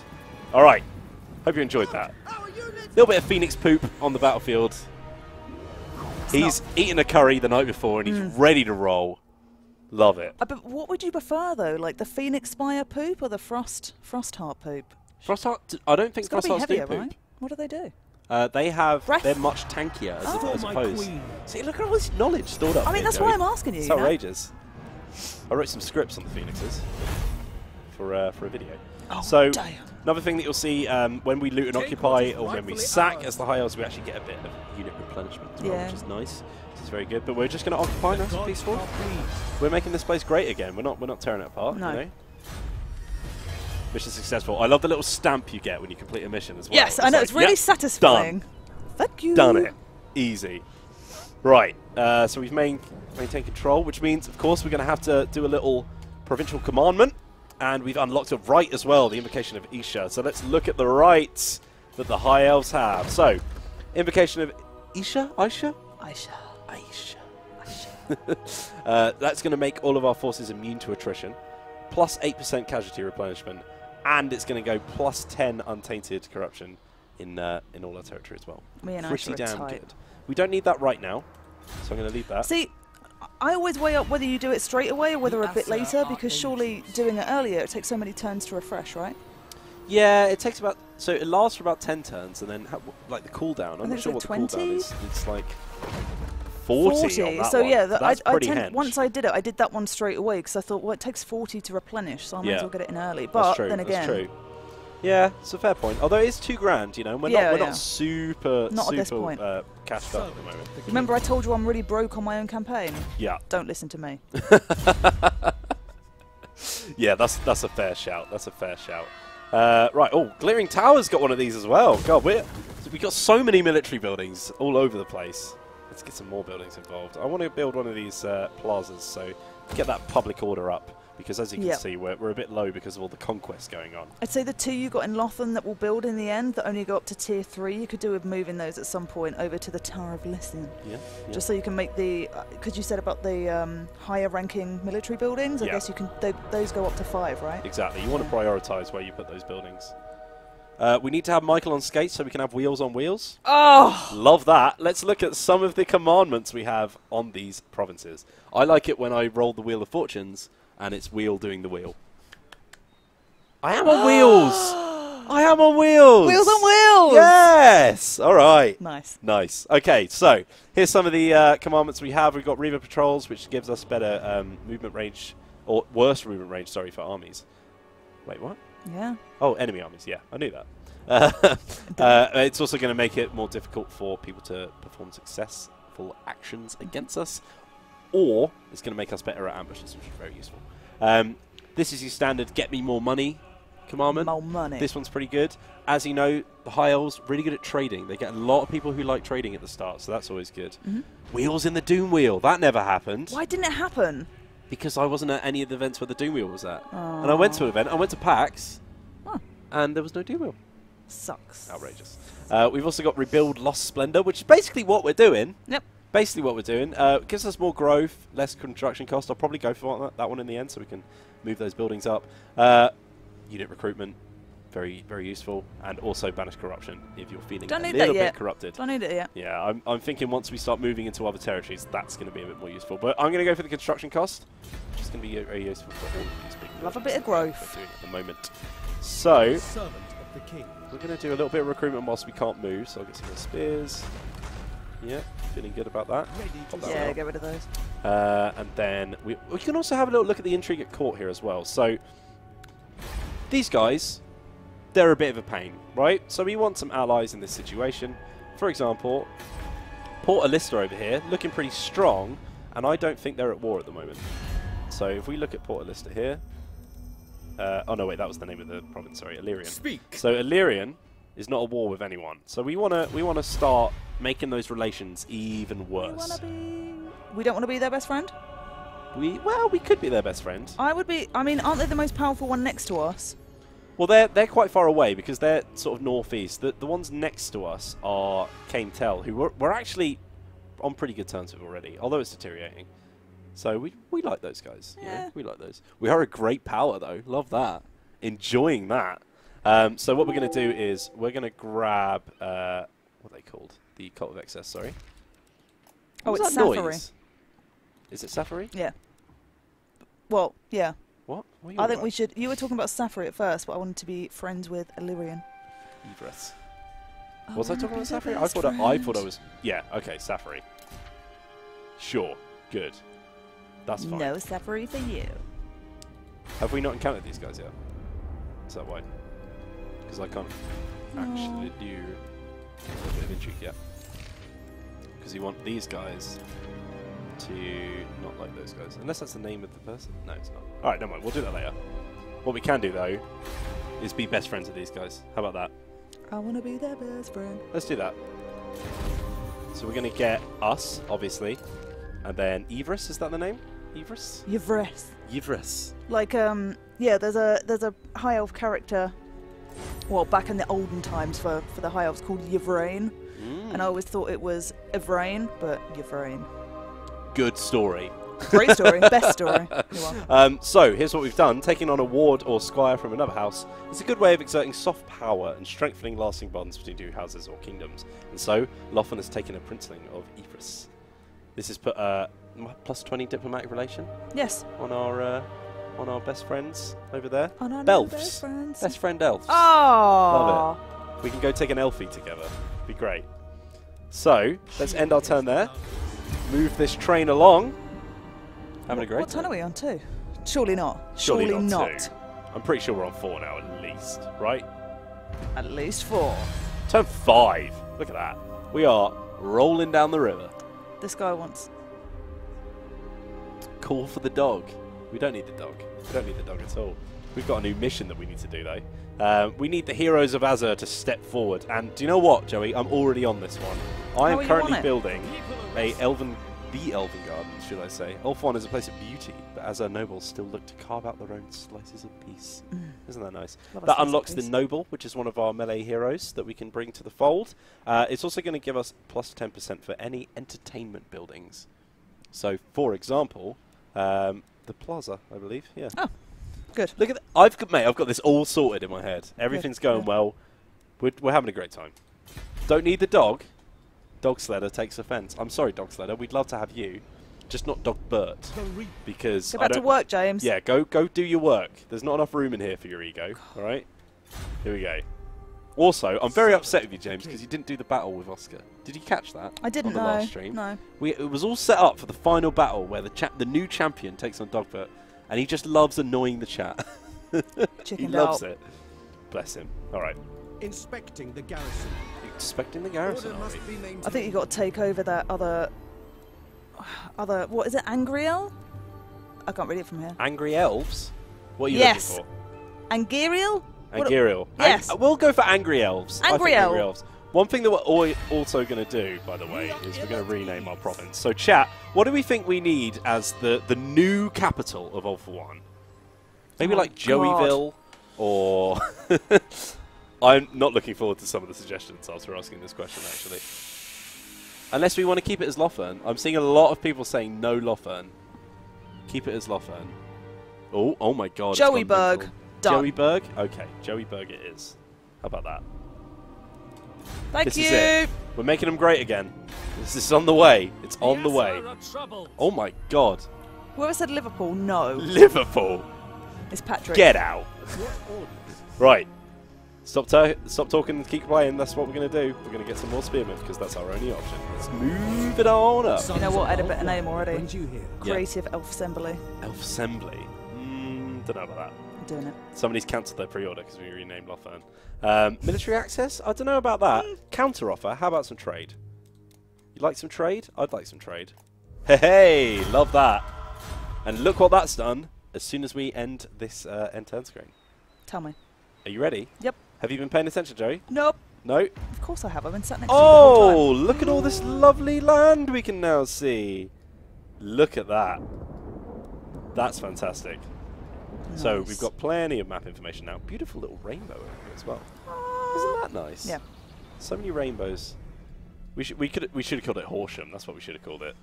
All right. Hope you enjoyed that. A little bit of Phoenix poop on the battlefield. He's eaten a curry the night before and he's ready to roll. Love it. But what would you prefer though, like the Phoenix Spire poop or the Frostheart poop? Frostheart? I don't think it's Frosthearts heavier, do poop. Right? What do they do? They're much tankier as opposed. See, look at all this knowledge stored up. I mean, that's why I'm asking you. It's outrageous. I wrote some scripts on the Phoenixes. for a video. Oh, so damn. another thing that you'll see when we loot and Take occupy, what is or when we rightfully sack ours. as the High Elves, we actually get a bit of unit replenishment as well, Yeah. which is nice. This is very good. But we're just going to occupy nice and Gods peaceful. are pleased. We're making this place great again. We're not tearing it apart. No. You know? Mission successful. I love the little stamp you get when you complete a mission as well. Yes, I know. like, It's really yep, satisfying. Thank you. Done it. Easy. Right. So we've maintained control, which means, of course, we're going to have to do a little provincial commandment. And we've unlocked a right as well, the invocation of Isha. So let's look at the rights that the High Elves have. So, invocation of Isha? Aisha? Aisha. That's going to make all of our forces immune to attrition, plus 8% casualty replenishment, and it's going to go plus 10 untainted corruption in all our territory as well. Me and Pretty Aisha are damn tight. good. We don't need that right now, so I'm going to leave that. See, I always weigh up whether you do it straight away or whether a bit Asa later, are because ancient. surely doing it earlier, it takes so many turns to refresh, right? Yeah, it takes about, so it lasts for about 10 turns, and then like the cooldown. I'm think not it's sure like what the 20? cooldown is. It's like 40 on that So one. yeah, That's I pretty tend, hench. once I did it, I did that one straight away because I thought, well, it takes 40 to replenish, so I might Yeah. as well get it in early. That's But true. then again, That's true. Yeah, it's a fair point. Although it is $2,000, you know, we're Yeah, not yeah. super Not at this point. cashed up at the moment. remember I told you I'm really broke on my own campaign? Yeah, Don't listen to me. yeah, that's a fair shout. That's a fair shout. Right. Oh, Glittering Tower's got one of these as well. God, we got so many military buildings all over the place. Let's get some more buildings involved. I want to build one of these plazas, so get that public order up. Because as you can Yep. see, we're a bit low because of all the conquest going on. I'd say the two you got in Lothan that will build in the end, that only go up to tier 3, you could do with moving those at some point over to the Tower of Lycian. Yeah. Just so you can make the, because you said about the higher ranking military buildings, I Yeah. guess you can, those go up to 5, right? Exactly. You want to prioritise where you put those buildings. We need to have Michael on skates so we can have wheels on wheels. Oh! Love that. Let's look at some of the commandments we have on these provinces. I like it when I roll the Wheel of Fortunes and it's wheel doing the wheel. I am on wheels! I am on wheels! Wheels on wheels! Yes! All right. Nice. Nice. Okay, so here's some of the commandments we have. We've got Reaver Patrols, which gives us better movement range, or worse movement range, sorry, for armies. Wait, what? Yeah. Oh, enemy armies, yeah, I knew that. It's also going to make it more difficult for people to perform successful actions against us, or it's going to make us better at ambushes, which is very useful. This is your standard get me more money commandment. More money. This one's pretty good. As you know, the High Elves really good at trading. They get a lot of people who like trading at the start, so that's always good. Wheels in the Doom Wheel. That never happened. Why didn't it happen? Because I wasn't at any of the events where the Doom Wheel was at. And I went to an event, I went to PAX, and there was no Doom Wheel. Sucks. Outrageous. We've also got Rebuild Lost Splendor, which is basically what we're doing. Yep. Basically what we're doing. It gives us more growth, less construction cost. I'll probably go for that one in the end so we can move those buildings up. Unit recruitment, very, very useful. And also banish corruption if you're feeling Don't a need little that bit yet. corrupted. Don't need it yet. Yeah, I'm thinking once we start moving into other territories, that's going to be a bit more useful. But I'm going to go for the construction cost, which is going to be very useful for all of these big Love a buildings bit of that we're growth. doing at the moment. So, Servant of the king. we're going to do a little bit of recruitment whilst we can't move. So I'll get some more spears. Yeah, feeling good about that. Ready to Pop that Yeah, out. get rid of those. And then we can also have a little look at the intrigue at court here as well. So, these guys, they're a bit of a pain, right? So we want some allies in this situation. For example, Port Alista over here, looking pretty strong, and I don't think they're at war at the moment. So if we look at Port Alista here... oh no, wait, that was the name of the province, sorry, Illyrian. Speak. So Illyrian is not at war with anyone. So we want to start making those relations even worse. We don't want to be their best friend? We could be their best friend. I would be. I mean, aren't they the most powerful one next to us? Well, they're quite far away because they're sort of northeast. The ones next to us are Cain Tell, who we're actually on pretty good terms with already, although it's deteriorating. So we like those guys. You know, Yeah. we like those. We are a great power, though. Love that. Enjoying that. So what we're going to do is we're going to grab... what are they called? The Cult of Excess, sorry. Oh, What was it's that Safari. noise? Is it Safari? Yeah. Well, yeah. What? What are you I on think about? we should. You were talking about Safari at first, but I wanted to be friends with Illyrian. Evrith. Was I talking about Safari? I thought I was... Yeah, okay, Safari. Sure. Good. That's fine. No Safari for you. Have we not encountered these guys yet? Is that why? Because I can't actually do a bit of intrigue yet. Because you want these guys to not like those guys. Unless that's the name of the person. No, it's not. Alright, never mind. We'll do that later. What we can do, though, is be best friends with these guys. How about that? I want to be their best friend. Let's do that. So we're going to get us, obviously. And then Ivris, is that the name? Ivris? Yvres. Ivris. Like, yeah, there's a high elf character, well, back in the olden times for the high elves called Yvrain. And I always thought it was Yvrain, but Yvrain. Good story. Great story. Best story. So, here's what we've done. Taking on a ward or squire from another house is a good way of exerting soft power and strengthening lasting bonds between two houses or kingdoms. And so, Lothern has taken a princeling of Ivris. This has put plus 20 diplomatic relation. Yes. On our best friends over there. On our Belfs. best friends. Best friend elves. Oh. Love it. We can go take an elfie together. Be great. So, let's end our turn there. Move this train along. Having a great What turn time. are we on? 2? Surely not. Surely not not. 2. I'm pretty sure we're on 4 now, at least. Right? At least 4. Turn 5. Look at that. We are rolling down the river. This guy wants... Call for the dog. We don't need the dog. We don't need the dog at all. We've got a new mission that we need to do, though. We need the heroes of Azor to step forward. And do you know what, Joey? I'm already on this one. I am currently building the Elven Garden, should I say. Ulthuan is a place of beauty, but Azor nobles still look to carve out their own slices of peace. Isn't that nice? That unlocks the noble, which is one of our melee heroes that we can bring to the fold. It's also going to give us plus 10% for any entertainment buildings. So, for example, the plaza, I believe. Yeah. Oh, good. Look at that. I've got this all sorted in my head. Everything's going well. We're having a great time. Don't need the dog. Dog Sledder takes offence. I'm sorry, Dog Sledder. We'd love to have you, just not Dog Bert, because go back to work, James. Yeah, go do your work. There's not enough room in here for your ego. All right. Here we go. Also, I'm very upset with you, James, because you didn't do the battle with Oscar. Did you catch that? I didn't on the last stream? No. It was all set up for the final battle where the new champion takes on Dogbert, and he just loves annoying the chat. He loves it. Bless him. All right. Inspecting the garrison. Inspecting the garrison. I think you got to take over that other. What is it? Angriel? I can't read it from here. Angry elves. What are you looking for? Angriel? Angriel. Yes. We'll go for angry elves. Angry elves. One thing that we're also going to do, by the way, is we're going to rename our province. So, chat, what do we think we need as the new capital of Ulthuan? Maybe like Joeyville, or... I'm not looking forward to some of the suggestions after asking this question, actually. Unless we want to keep it as Lothern. I'm seeing a lot of people saying no Lothern. Keep it as Lothern. Oh my god. Joeyburg. Joeyburg? Okay, Joeyburg it is. How about that? Thank you. This is it. We're making them great again. This is on the way. It's on the way. Oh my god. Whoever said Liverpool, no. Liverpool? It's Patrick. Get out. Right. Stop talking and keep playing. That's what we're going to do. We're going to get some more spearmen because that's our only option. Let's move it on up. You know what? I had a better name already. You Creative Elf Assembly. Elf Assembly? Don't know about that. I'm doing it. Somebody's cancelled their pre-order because we renamed Lothern. Military access? I don't know about that. Counter offer? How about some trade? You like some trade? I'd like some trade. Hey, love that. And look what that's done as soon as we end this end turn screen. Tell me. Are you ready? Yep. Have you been paying attention, Joey? Nope. No? Of course I have. I've been sat next to you the whole time. Look at all this lovely land we can now see. Look at that. That's fantastic. Nice. So we've got plenty of map information now. Beautiful little rainbow over here as well. Isn't that nice? Yeah. So many rainbows. We should have called it Horsham. That's what we should have called it.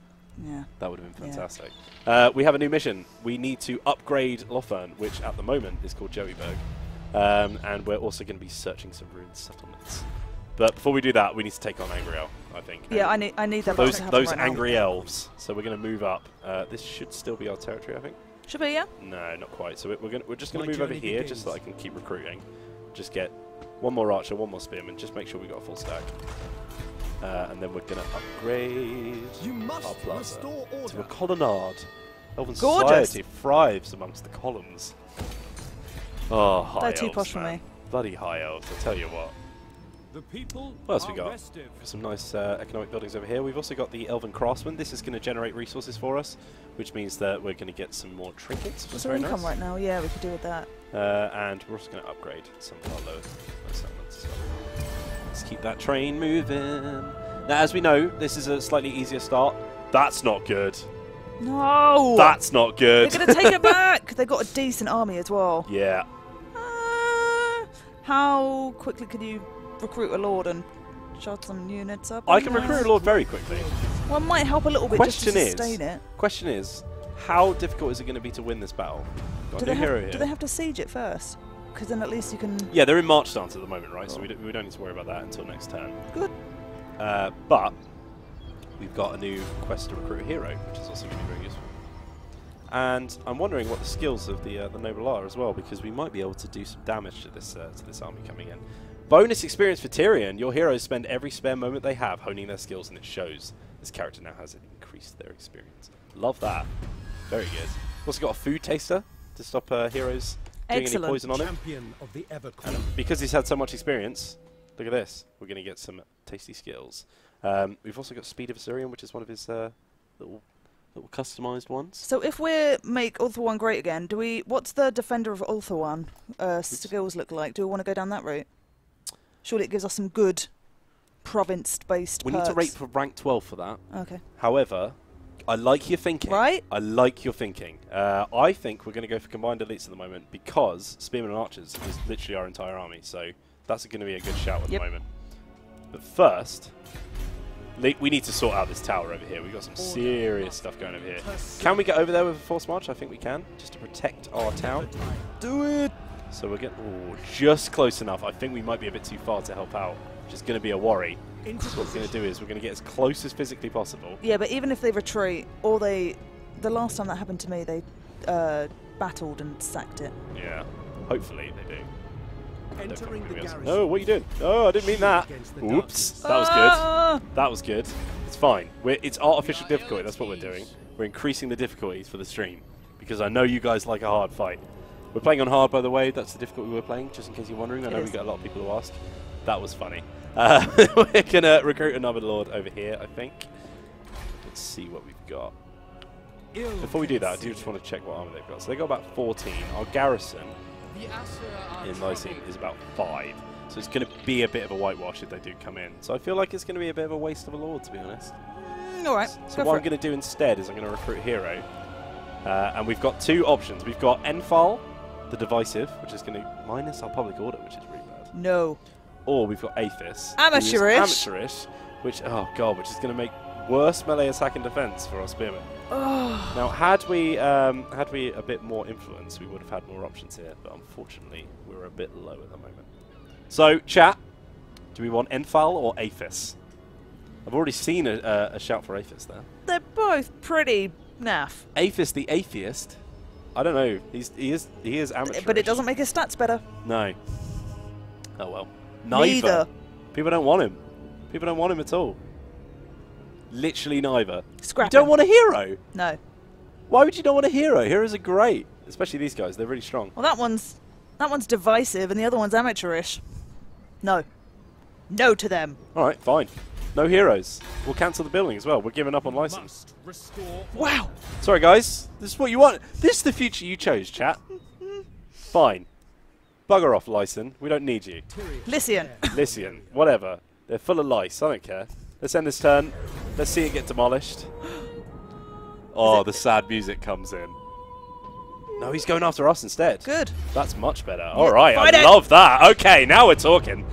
Yeah. That would have been fantastic. Yeah. We have a new mission. We need to upgrade Lothern, which at the moment is called Joeyburg. And we're also going to be searching some ruined settlements. But before we do that, we need to take on Angriel, I think. Yeah, I need that. Those angry elves. So we're going to move up. This should still be our territory, I think. Should be, yeah. No, not quite. So we're just going to move over here, just so I can keep recruiting. Just get one more archer, one more spearman. Just make sure we got a full stack. And then we're going to upgrade our plaza to a colonnade. Elven society thrives amongst the columns. Oh, high They're elves, too posh for man. me. Bloody high elves, I tell you what. The people What else we are got? restive. Some nice economic buildings over here. We've also got the Elven Craftsman. This is going to generate resources for us, which means that we're going to get some more trinkets. What's our income right now? Yeah, we could do with that. And we're also going to upgrade some of our lower settlements. So let's keep that train moving. Now, as we know, this is a slightly easier start. That's not good. No! That's not good. They're going to take it back! They've got a decent army as well. Yeah. How quickly could you recruit a lord and shot some units up? I can recruit a lord very quickly. Well, it might help a little bit just to sustain it. Question is, how difficult is it going to be to win this battle? Got a new hero here. Do they have to siege it first? Because then at least you can... Yeah, they're in march stance at the moment, right? So we don't need to worry about that until next turn. Good. But we've got a new quest to recruit a hero, which is also going to be very useful. And I'm wondering what the skills of the noble are as well, because we might be able to do some damage to this army coming in. Bonus experience for Tyrion. Your heroes spend every spare moment they have honing their skills, and it shows. This character now has increased their experience. Love that. Very good. Also got a food taster to stop heroes doing any poison on him. Champion of the And because he's had so much experience, look at this. We're going to get some tasty skills. We've also got Speed of Azorian, which is one of his little customized ones. So if we make Ulthuan great again, what's the Defender of Ulthuan skills look like? Do we want to go down that route? Surely it gives us some good province-based We perks. need to rate for rank 12 for that. Okay. However, I like your thinking. Right? I like your thinking. I think we're going to go for combined elites at the moment because Spearmen and Archers is literally our entire army. So that's going to be a good shout at the moment. But first, we need to sort out this tower over here. We've got some serious stuff going over here. Can we get over there with a forced march? I think we can, just to protect our town. Do it! So we're getting just close enough. I think we might be a bit too far to help out, which is going to be a worry. So what we're going to do is we're going to get as close as physically possible. Yeah, but even if they retreat, or the last time that happened to me, they battled and sacked it. Yeah, hopefully they do. Entering the garrison. No, what are you doing? Oh, I didn't mean that. Oops, that was good. That was good. It's fine. It's artificial difficulty. That's what we're doing. We're increasing the difficulties for the stream because I know you guys like a hard fight. We're playing on hard, by the way. That's the difficulty we're playing, just in case you're wondering. I know we get a lot of people who ask. That was funny. We're going to recruit another lord over here, I think. Let's see what we've got. Before we do that, I do just want to check what armor they've got. So they've got about 14. Our garrison in Lycine is about 5. So it's going to be a bit of a whitewash if they do come in. So I feel like it's going to be a bit of a waste of a lord, to be honest. Alright, so what I'm going to do instead is I'm going to recruit a hero. And we've got 2 options. We've got Enfal, the divisive, which is going to minus our public order, which is really bad. No. Or we've got Aethys. Amateurish. Amateurish, which, oh god, which is going to make worse melee attack and defense for our spearmen. Oh. Now, had we a bit more influence, we would have had more options here, but unfortunately, we're a bit low at the moment. So, chat, do we want Enfal or Aethys? I've already seen a shout for Aethys there. They're both pretty naff. Aethys the Atheist? I don't know. He is amateurish. But it doesn't make his stats better. No. Oh well. Neither. People don't want him. People don't want him at all. Literally neither. Scrap You don't him. want a hero? No. Why would you not want a hero? Heroes are great. Especially these guys. They're really strong. Well, that one's divisive and the other one's amateurish. No. No to them. Alright, fine. No heroes. We'll cancel the building as well. We're giving up on license. Wow. Sorry guys. This is what you want. This is the future you chose, chat. Fine. Bugger off, Lyson. We don't need you. Lycian. Lycian. Whatever. They're full of lice. I don't care. Let's end this turn. Let's see it get demolished. Oh, the sad music comes in. No, he's going after us instead. Good. That's much better. All right, fight I it. love that. Okay, now we're talking.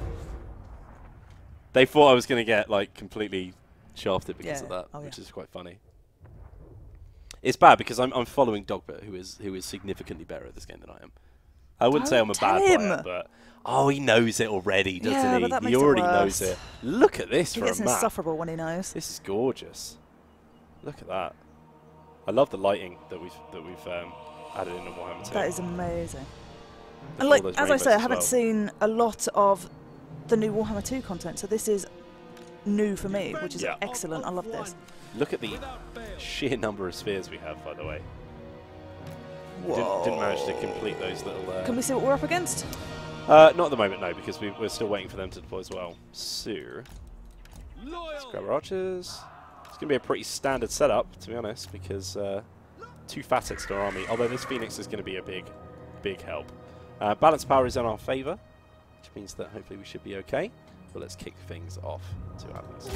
They thought I was going to get like completely shafted because of that, which is quite funny. It's bad because I'm following Dogbert, who is significantly better at this game than I am. I wouldn't say I'm a bad player, but he knows it already, doesn't he? But that He makes it already worse. knows it. Look at this He for gets a map. insufferable when he knows. This is gorgeous. Look at that. I love the lighting that we've added in on Warhammer 2. That is amazing. Look And at like all those as I rainbows say, I as haven't well. seen a lot of the new Warhammer 2 content, so this is new for me, which is excellent. I love this. Look at the sheer number of spheres we have, by the way. Didn't manage to complete those little... Can we see what we're up against? not at the moment, no, because we're still waiting for them to deploy as well. So, let's grab our archers. It's going to be a pretty standard setup, to be honest, because 2 facets to our army, although this Phoenix is going to be a big help. Balance power is in our favour, which means that hopefully we should be okay. But let's kick things off. See what happens.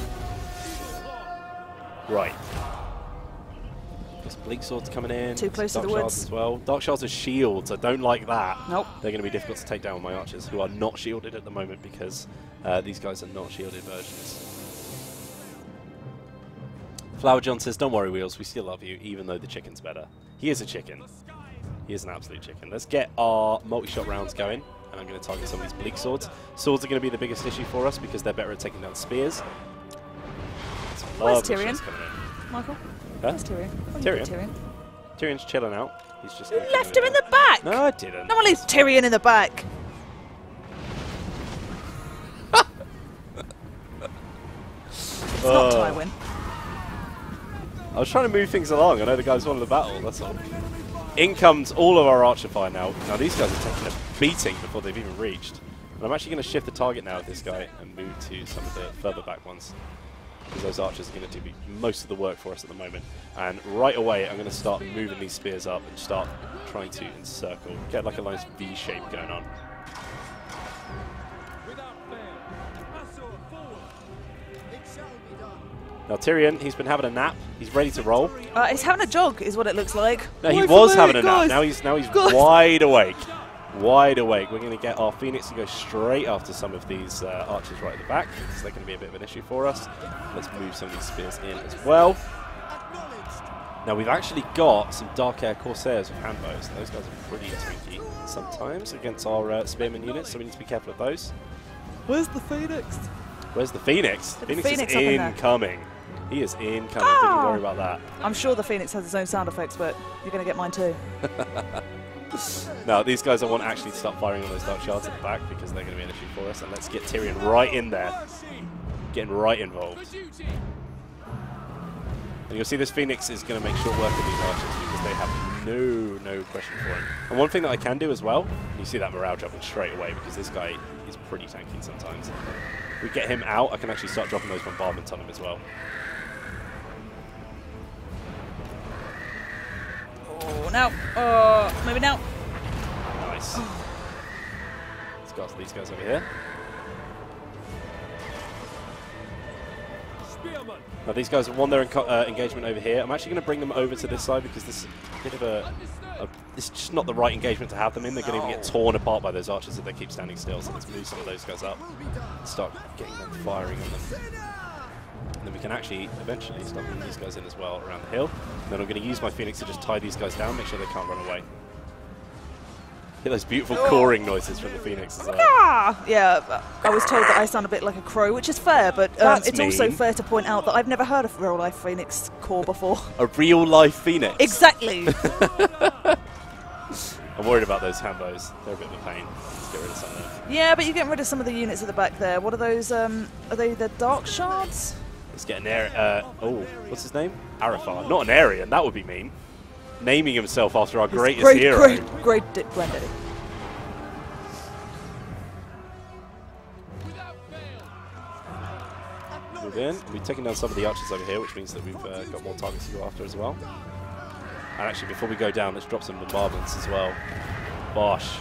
Right. There's Bleak Swords coming in. Too close to the Dark woods. Shards as well. Dark Shards are shields. I don't like that. Nope. They're going to be difficult to take down with my archers, who are not shielded at the moment because these guys are not shielded versions. Flower John says, don't worry, Wheels, we still love you, even though the chicken's better. He is a chicken. He is an absolute chicken. Let's get our multi-shot rounds going, and I'm going to target some of these Bleak Swords. Swords are going to be the biggest issue for us because they're better at taking down spears. Where's Tyrion? Michael? Huh? Where's Tyrion? Tyrion? Tyrion's chilling out. He's just... You left him in the back! No, I didn't. No one leaves Tyrion in the back! It's not Tywin. I was trying to move things along. I know the guys won the battle, that's all. In comes all of our archer fire now. Now these guys are taking a beating before they've even reached. And I'm actually going to shift the target now with this guy and move to some of the further back ones. Because those archers are going to do most of the work for us at the moment. And right away I'm going to start moving these spears up and start trying to encircle. Get like a nice V shape going on. Now Tyrion, he's been having a nap. He's ready to roll. He's having a jog, is what it looks like. No, he was having a nap. Now he's wide awake. Wide awake. We're going to get our Phoenix to go straight after some of these archers right at the back, because they're going to be a bit of an issue for us. Let's move some of these spears in as well. Now we've actually got some Dark Air Corsairs with hand bows. Those guys are pretty twinky sometimes against our spearman units, so we need to be careful of those. Where's the Phoenix? Where's the Phoenix? Phoenix is incoming. He is incoming. Don't worry about that. I'm sure the Phoenix has its own sound effects, but you're going to get mine too. Now, these guys I want actually to start firing on those Dark Shards at the back because they're going to be an issue for us. And let's get Tyrion right in there. Getting right involved. And you'll see this Phoenix is going to make short work of these archers because they have no question for him. And one thing that I can do as well, you see that morale dropping straight away because this guy is pretty tanky sometimes. If we get him out, I can actually start dropping those bombardments on him as well. Oh, no. Maybe now. Nice. Let's go after these guys over here. Now these guys have won their engagement over here. I'm actually going to bring them over to this side because this is a bit of it's just not the right engagement to have them in. They're going to get torn apart by those archers if they keep standing still. So let's move some of those guys up and start getting them firing on them. And then we can actually eventually start moving these guys in as well around the hill. And then I'm going to use my Phoenix to just tie these guys down, make sure they can't run away. Hear those beautiful cawing noises from the Phoenix as well. Yeah, I was told that I sound a bit like a crow, which is fair, but it's also fair to point out that I've never heard of real-life Phoenix caw before. A real-life Phoenix? Exactly! I'm worried about those hambos. They're a bit of a pain. Let's get rid of some of them. Yeah, but you're getting rid of some of the units at the back there. What are those? Are they the Dark Shards? Let's get an Aryan. What's his name? Arafar. Not an Aryan. That would be mean. Naming himself after our greatest hero. Great granddaddy. Move in. We've taken down some of the archers over here, which means that we've got more targets to go after as well. And actually, before we go down, let's drop some bombardments as well. Bosh.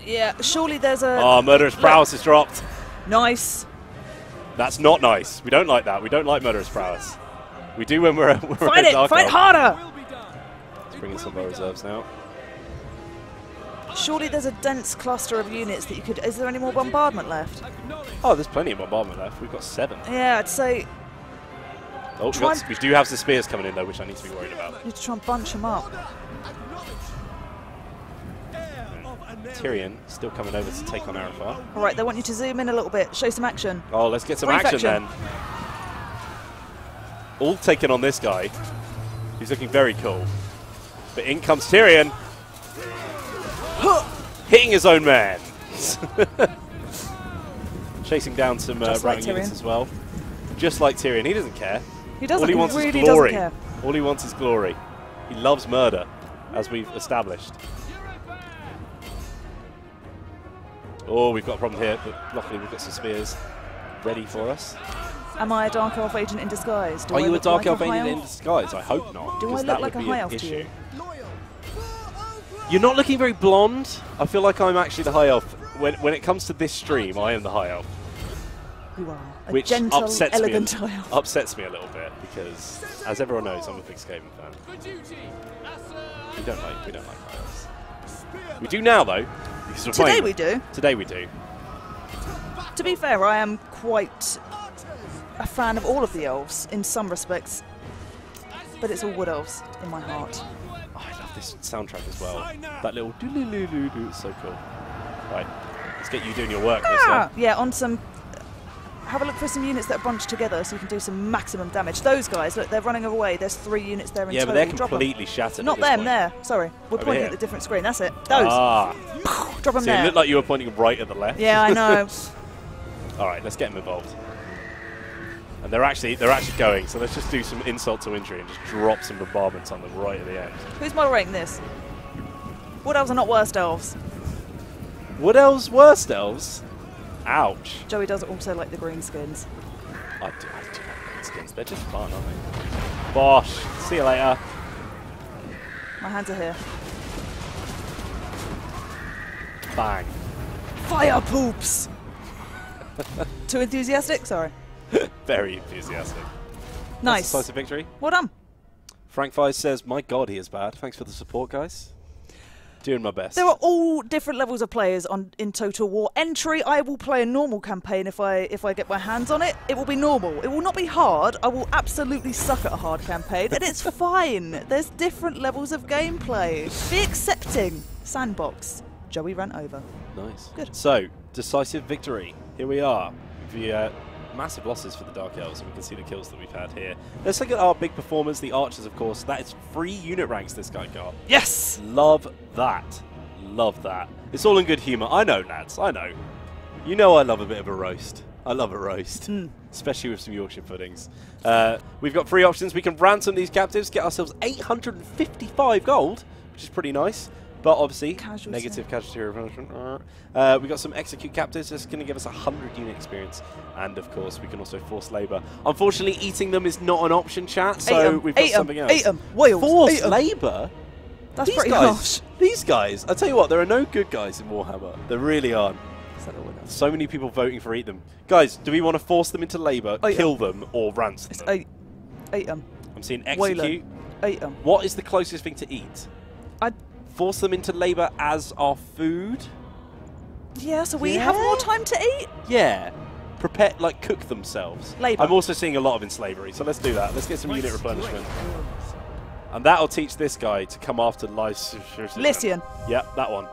Yeah, surely there's a... Oh, Murderous Prowess is dropped. Nice. That's not nice. We don't like that. We don't like Murderous Prowess. We do when we're Fight it! Fight harder! Let's bring in some of our reserves now. Surely there's a dense cluster of units that you could... Is there any more bombardment left? Oh, there's plenty of bombardment left. We've got 7. Yeah, I'd say... Oh, we do have some spears coming in, though, which I need to be worried about. You need to try and bunch them up. Tyrion still coming over to take on Arafar. All right, they want you to zoom in a little bit, show some action. Oh, let's get some action then. All taken on this guy, who's looking very cool. But in comes Tyrion, hitting his own man. Chasing down some routing units as well. Just like Tyrion, he doesn't care. He doesn't. All he wants is glory. All he wants is glory. He loves murder. as we've established. Oh, we've got a problem here, but luckily we've got some spears ready for us. Am I a Dark Elf agent in disguise? Are you a Dark Elf agent in disguise? I hope not. Do I look like a high elf to you? You're not looking very blonde. I feel like I'm actually the high elf. When it comes to this stream, I am the high elf. You are. A Which gentle, upsets elegant me, high elf. upsets me a little bit because, as everyone knows, I'm a big Skaven fan. We don't like high elves. We do now though. Because we're Today playing. we do. Today we do. To be fair, I am quite a fan of all of the elves in some respects, but it's all wood elves in my heart. Oh, I love this soundtrack as well. That little doo-doo-doo-doo-doo, it's so cool. Right, let's get you doing your work. Yeah, on some. Have a look for some units that are bunched together so you can do some maximum damage. Those guys, look, they're running away. There's 3 units there in Yeah, total. but they're Drop completely shattered. Not at this them, point. there. Sorry, we're Over pointing here. at the different screen. That's it. Those. Ah, Drop them so there. it looked like you were pointing right at the left. Yeah, I know. All right, let's get them involved. And they're actually going. So let's just do some insult to injury and just drop some bombardments on them right at the end. Who's moderating this? Wood elves are not worst elves. Wood elves, worst elves. Ouch. Joey does also like the green skins. I do like green skins. They're just fun, aren't they? Bosh. See you later. My hands are here. Bang. Fire poops! Too enthusiastic? Sorry. Very enthusiastic. Nice. That's a decisive victory. Well done. Frank Fires says, "My God, he is bad." Thanks for the support, guys. Doing my best. There are all different levels of players in Total War. Entry, I will play a normal campaign if I get my hands on it. It will be normal. It will not be hard. I will absolutely suck at a hard campaign, and it's fine. There's different levels of gameplay. Be accepting. Sandbox. Joey ran over. Nice. Good. So, decisive victory. Here we are. The massive losses for the Dark Elves, and we can see the kills that we've had here. Let's look at our big performers, the Archers, of course. That is 3 unit ranks this guy got. Yes! Love that. Love that. It's all in good humour. I know, lads. I know. You know I love a bit of a roast. I love a roast. Especially with some Yorkshire puddings. We've got 3 options. We can ransom these captives, get ourselves 855 gold, which is pretty nice. But obviously, negative casualty replenishment. We've got some execute captives. That's going to give us 100 unit experience. And of course, we can also force labour. Unfortunately, eating them is not an option, chat. So we've got something else. Eat them. Wales. Force labour? That's pretty harsh. These guys, I tell you what, there are no good guys in Warhammer. There really aren't. So many people voting for eat them. Guys, do we want to force them into labour, kill them, or ransom them? Eat them. I'm seeing execute. Eat them. What is the closest thing to eat? Force them into labour as our food? Yeah, so we have more time to eat? Yeah. Prepare, like, cook themselves. Labour. I'm also seeing a lot of enslavery, so let's do that. Let's get some unit replenishment. And that'll teach this guy to come after Lycian. Yep, that one.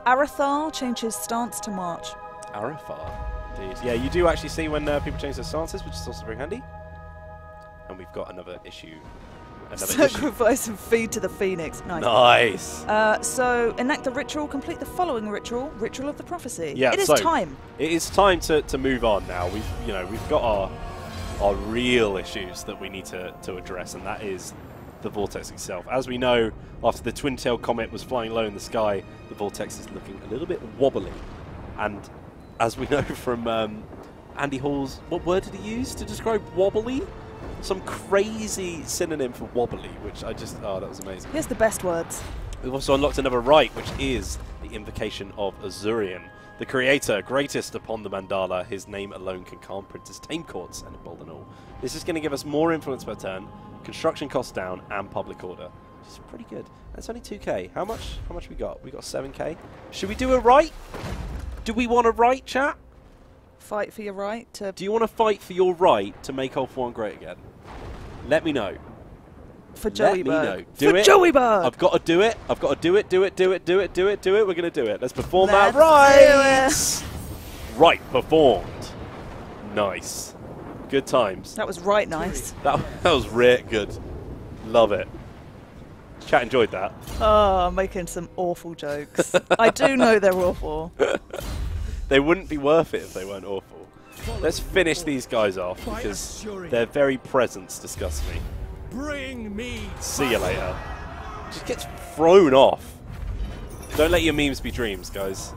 Arathar changes stance to march. Arathar, indeed. Yeah, you do actually see when people change their stances, which is also very handy. And we've got another issue. Sacrifice and feed to the phoenix. Nice. So enact the ritual. Complete the following ritual. Ritual of the prophecy. Yeah, it is time. It is time to move on now. We've got our real issues that we need to address, and that is the Vortex itself. As we know, after the twin-tailed comet was flying low in the sky, the Vortex is looking a little bit wobbly. And as we know from Andy Hall's, what word did he use to describe wobbly? Some crazy synonym for wobbly, which that was amazing. Here's the best words. We've also unlocked another right, which is the invocation of Azorian. The creator, greatest upon the Mandala, his name alone can calm Princess Tame Courts and embolden all. This is going to give us more influence per turn, construction costs down, and public order, which is pretty good. That's only 2k. How much we got? We got 7k. Should we do a right? Do we want a right, chat? Fight for your right to... Do you want to fight for your right to make Ulf 1 great again? Let me know. For Joey Let me know. Do Do it. Joey Bird! I've got to do it. I've got to do it. Do it. We're going to do it. Let's perform that Let's right. Right performed. Nice. Good times. That was right nice. That was really good. Love it. Chat enjoyed that. Oh, I'm making some awful jokes. I do know they're awful. They wouldn't be worth it if they weren't awful. Let's finish these guys off because their very presence disgusts me. Bring me. See you later. Just gets thrown off. Don't let your memes be dreams, guys.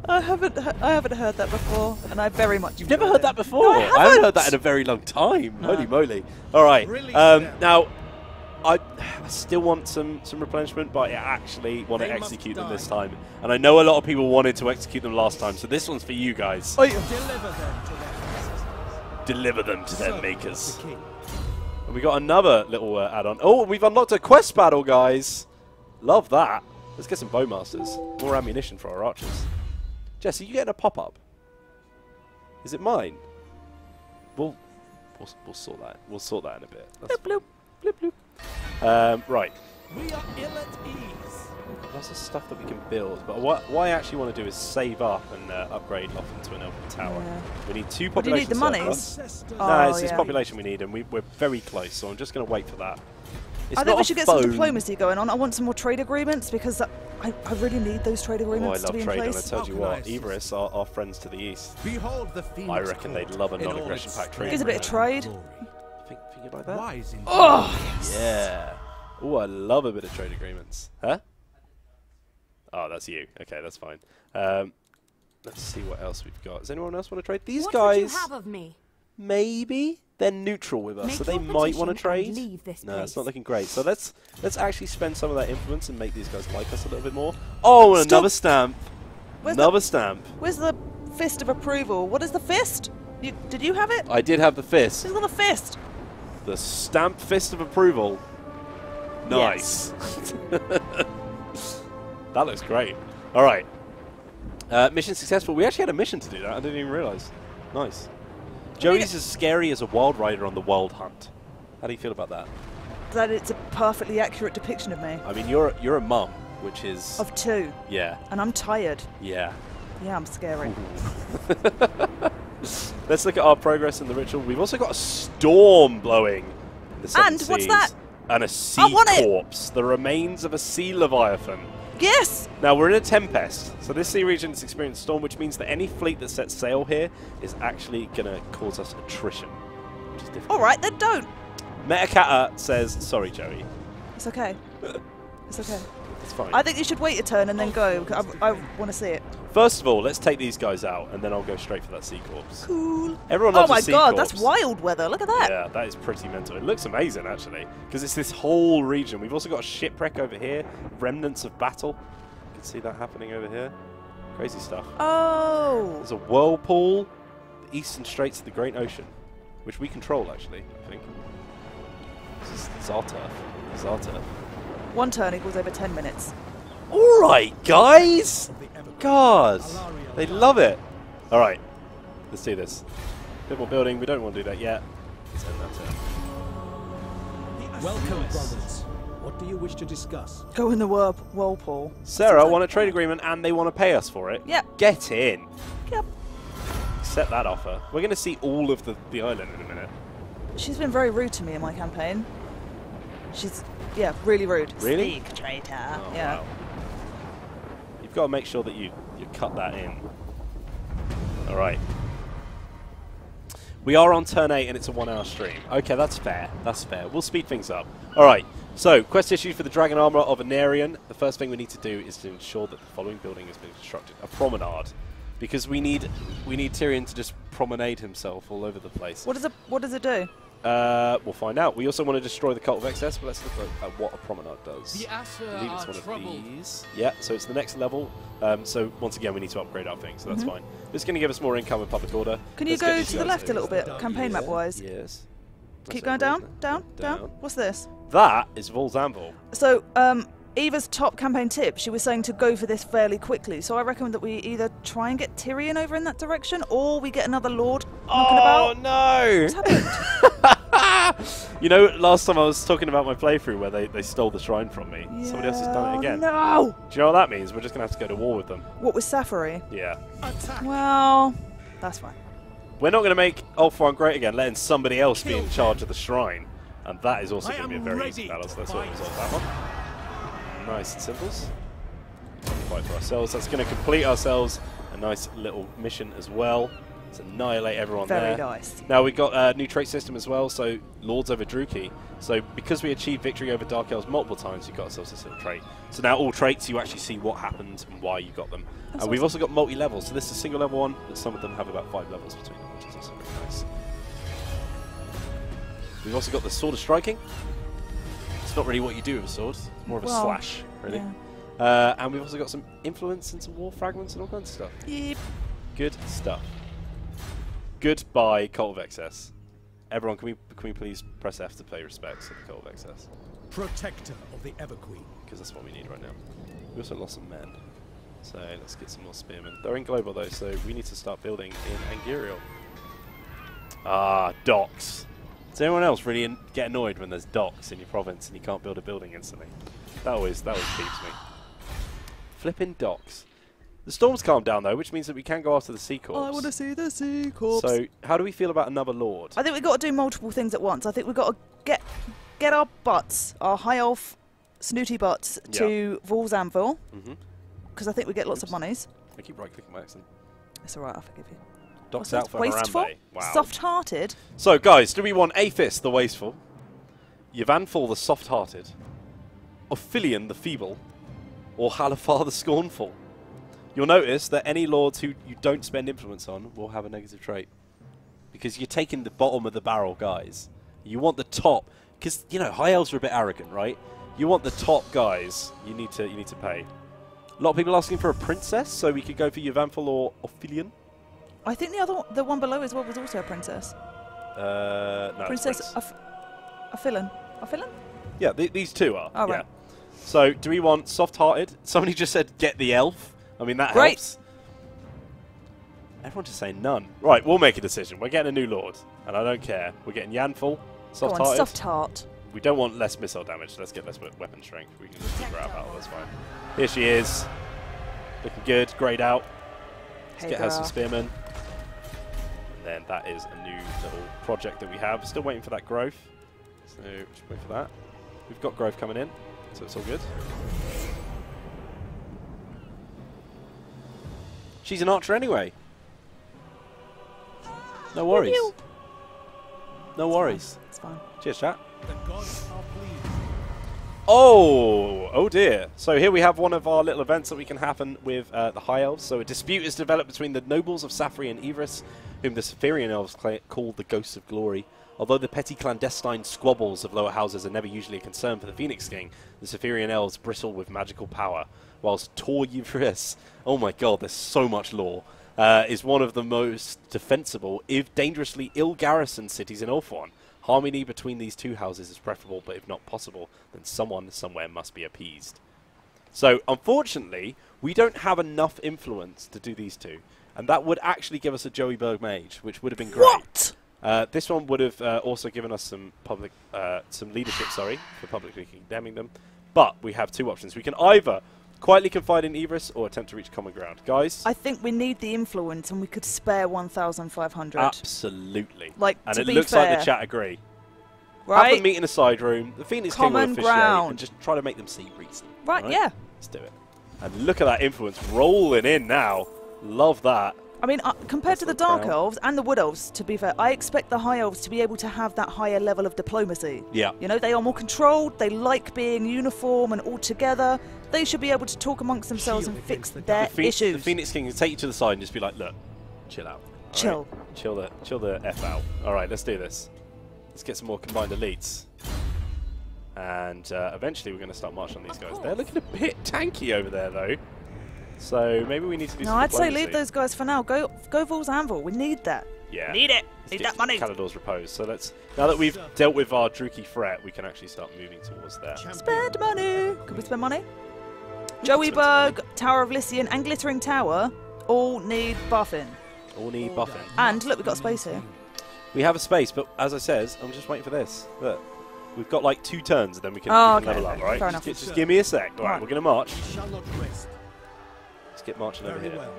I haven't heard that before, and I very much. You've never heard that before? No, I haven't heard that in a very long time. No. Holy moly! All right. Release Now, I still want some replenishment, but I actually want to They must execute them die. this time. And I know a lot of people wanted to execute them last time, so this one's for you guys. Deliver them to their ancestors. Deliver them to their Serve makers. the king. And we got another little add-on. Oh, we've unlocked a quest battle, guys. Love that. Let's get some bowmasters. More ammunition for our archers. Jess, are you getting a pop-up? Is it mine? We'll sort that. We'll sort that in a bit. That's Bloop, bloop. bloop, bloop. Right. We are ill at ease. Lots of stuff that we can build, but what I actually want to do is save up and upgrade Lotham to an elven tower. Yeah. We need 2 What, do you population need the money? surplus. Ancestors. No, it's yeah. population we need, and we're very close, so I'm just going to wait for that. It's I not think we a should get some phone. diplomacy going on. I want some more trade agreements because I really need those trade Oh, I agreements to love be in trade, and I place. told you How can what, I Everus are our friends to the east. Behold the Phoenix I reckon they'd Court love a in all non-aggression its pact trade Gives a bit of splendor trade. and glory. Think you like that? Wise in Yeah. Oh, I love a bit of trade agreements. Huh? Oh, that's you. Okay, that's fine. Let's see what else we've got. Does anyone else want to trade? These What guys, would you have of me? maybe they're neutral with us, Make so they your might want to petition trade. and leave this No, it's place. not looking great. So let's actually spend some of that influence and make these guys like us a little bit more. Oh, and Stop. another stamp. Where's Another stamp. Where's the fist of approval? What is the fist? Did you have it? I did have the fist. Who's got the fist? The stamp fist of approval. Nice. That looks great. All right. Mission successful. We actually had a mission to do that. I didn't even realize. Nice. Joey's as scary as a wild rider on the wild hunt. How do you feel about that? That it's a perfectly accurate depiction of me. I mean, you're a mum, which is Of 2. yeah, And I'm tired. yeah. Yeah, I'm scary. Let's look at our progress in the ritual. We've also got a storm blowing. In the seven And what's seas. that? And a sea I want it! corpse. The remains of a sea leviathan. Yes! Now, we're in a tempest, so this sea region has experienced storm, which means that any fleet that sets sail here is actually going to cause us attrition, which is difficult. Alright, then don't. Metacata says, sorry, Joey. It's okay. It's okay. It's fine. I think you should wait your turn and then go. I want to see it. First of all, let's take these guys out, and then I'll go straight for that sea corpse. Cool. Everyone Oh loves a my sea god, corpse. that's wild weather. Look at that. Yeah, that is pretty mental. It looks amazing, actually, because it's this whole region. We've also got a shipwreck over here, remnants of battle. You can see that happening over here. Crazy stuff. Oh. There's a whirlpool, the eastern straits of the Great Ocean, which we control, actually, I think. This is our turf. This is our turf. 1 turn equals over 10 minutes. All right, guys! God, they love it. All right, let's do this. Bit more building. We don't want to do that yet. Let's end that turn. Welcome, brothers. What do you wish to discuss? Go in the whirlpool. Sarah want a trade agreement and they want to pay us for it. Yep. Get in. Yep. Accept that offer. We're going to see all of the island in a minute. She's been very rude to me in my campaign. She's, yeah, really rude. Really? Speak, traitor. Oh, yeah. wow. You've got to make sure that you cut that in. All right. We are on turn 8 and it's a 1-hour stream. Okay, that's fair. That's fair. We'll speed things up. All right. So, quest issued for the Dragon Armor of Anarion. The first thing we need to do is to ensure that the following building has been constructed. A promenade. Because we need Tyrion to just promenade himself all over the place. What does it do? We'll find out. We also want to destroy the Cult of Excess, but let's look at what a promenade does. The Asher I believe it's are one of troubled. these. Yeah, so it's the next level. So once again, we need to upgrade our things, so that's fine. It's going to give us more income and public order. Can you Let's get go these to the guys left a little over. bit, campaign map wise? Yes. Keep That's going it, down, isn't it? down. What's this? That is Vol's Anvil. So, Eva's top campaign tip, she was saying to go for this fairly quickly. So I recommend that we either try and get Tyrion over in that direction, or we get another Lord knocking Oh about. no! What's happened? You know, last time I was talking about my playthrough where they stole the shrine from me. Somebody else has done it again. No! Do you know what that means? We're just going to have to go to war with them. What with Safari? Yeah. Attack! Well, that's fine. We're not going to make Ultron great again, letting somebody else be in charge of the shrine. And that is also I going to be a am very ready easy battle, so to let's fight. resolve that one. Nice symbols. Fight for ourselves. That's going to complete ourselves a nice little mission as well. Let's annihilate everyone Very there. nice. Now we've got a new trait system as well, so Lords over Druki. So because we achieved victory over Dark Elves multiple times, we got ourselves this little trait. So now all traits, you actually see what happened and why you got them. That's And we've awesome. also got multi-level, so this is a single level one, but some of them have about 5 levels between them, which is also very nice. We've also got the Sword of Striking. It's not really what you do with a sword, it's more of a Well, slash, really. Yeah. And we've also got some influence and some war fragments and all kinds of stuff. Yep. Good stuff. Goodbye, Cult of Excess. Everyone, can we please press F to pay respects to the Cult of Excess? Protector of the Everqueen. Because that's what we need right now. We also lost some men. So let's get some more spearmen. They're in global though, so we need to start building in Angirial. Ah, docks. Does anyone else really get annoyed when there's docks in your province and you can't build a building instantly? That always keeps me. Flipping docks. The storm's calmed down though, which means that we can go after the Sea Corps. I want to see the Sea Corps. So how do we feel about another Lord? I think we've got to do multiple things at once. I think we've got to get our butts, our high elf snooty butts, to Vol's Anvil, because I think we get lots of monies. I keep right-clicking by accident. It's alright, I'll forgive you. Docks What's out for that? Wasteful? Harambe. Wow. Soft-hearted? So guys, do we want Aethys the Wasteful, Yvanful the Soft-hearted, Ophilion the Feeble, or Halifar the Scornful? You'll notice that any lords who you don't spend influence on will have a negative trait. Because you're taking the bottom of the barrel, guys. You want the top, because, you know, high elves are a bit arrogant, right? You want the top guys, you need to pay. A lot of people asking for a princess, so we could go for Yvanful or Ophilion. I think the one below as well was also a princess. No, Princess Ophilion. Ophilion? Yeah, these two are. Oh, yeah. right. So, do we want soft-hearted? Somebody just said, get the elf. I mean, that Great. helps. Everyone just saying none. Right, we'll make a decision. We're getting a new lord, and I don't care. We're getting Yanful, Go on, soft-hearted. soft-heart. We don't want less missile damage. Let's get less weapon strength. We can just figure out battle. That's fine. Here she is. Looking good. Grayed out. Let's Hey get her some girl. spearmen. And then that is a new little project that we have. Still waiting for that growth. So just wait for that. We've got growth coming in, so it's all good. She's an archer anyway. No worries. No worries. It's fine. Cheers, chat. The gods are pleased. Oh dear. So here we have one of our little events that we can happen with the High Elves. So a dispute is developed between the nobles of Safri and Ivris, whom the Saphirian Elves call the Ghosts of Glory. Although the petty clandestine squabbles of lower houses are never usually a concern for the Phoenix King, the Saphirian Elves bristle with magical power, whilst Tor Ivris, oh my god, there's so much lore, is one of the most defensible, if dangerously ill-garrisoned cities in Ulthuan. Harmony between these two houses is preferable, but if not possible, then someone somewhere must be appeased. So, unfortunately, we don't have enough influence to do these two, and that would actually give us a Joey Berg Mage, which would have been great. What? This one would have also given us some leadership, for publicly condemning them. But we have two options. We can either quietly confide in Ivris or attempt to reach common ground. Guys? I think we need the influence, and we could spare 1,500. Absolutely. Like, and to it be looks like fair, the chat agree. Have right? them meet in a side room. The Phoenix King will Common officiate ground. and just try to make them see reason. Right, yeah. Let's do it. And look at that influence rolling in now. Love that. I mean, compared to the That's the Dark crown. Elves and the Wood Elves, to be fair, I expect the High Elves to be able to have that higher level of diplomacy. Yeah. You know, they are more controlled, they like being uniform and all together. They should be able to talk amongst themselves and fix their The issues. Phoenix King can take you to the side and just be like, look, chill out. All Chill. Right? Chill the F out. All right, let's do this. Let's get some more combined elites. And eventually we're going to start marching on these guys. They're looking a bit tanky over there, though. So maybe we need to do No, some I'd say diplomacy. leave those guys for now. Go Vol's Anvil. We need that. Yeah. Need it. Let's Need get that money. Calador's Repose. So let's, now that we've dealt with our Druki threat, we can actually start moving towards there. Spend money. Could we spend money? Joey Berg, Tower of Lycian, and Glittering Tower all need buffing. All need buffing. And look, we've got space here. We have a space, but as I says, I'm just waiting for this. Look, we've got like 2 turns, and then we can, Oh, we can okay, level up, right? fair Just, enough. just give me a sec. All right, Right. we're going to march. We shall not rest. Let's get marching over Very here. well.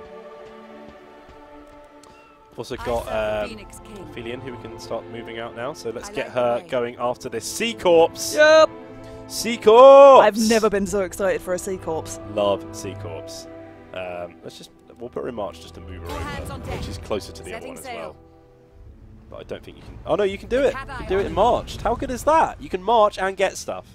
We've also I got serve the Phoenix King. Ophilion, who we can start moving out now. So let's I get like the her way. going after this Sea Corpse. Yep. Sea Corpse! I've never been so excited for a Sea Corps. Love Sea Corpse. Let's just... we'll put her in march just to move her over, which is closer to the other one as well. But I don't think you can. Oh no, you can do it. You can do it in march. How good is that? You can march and get stuff.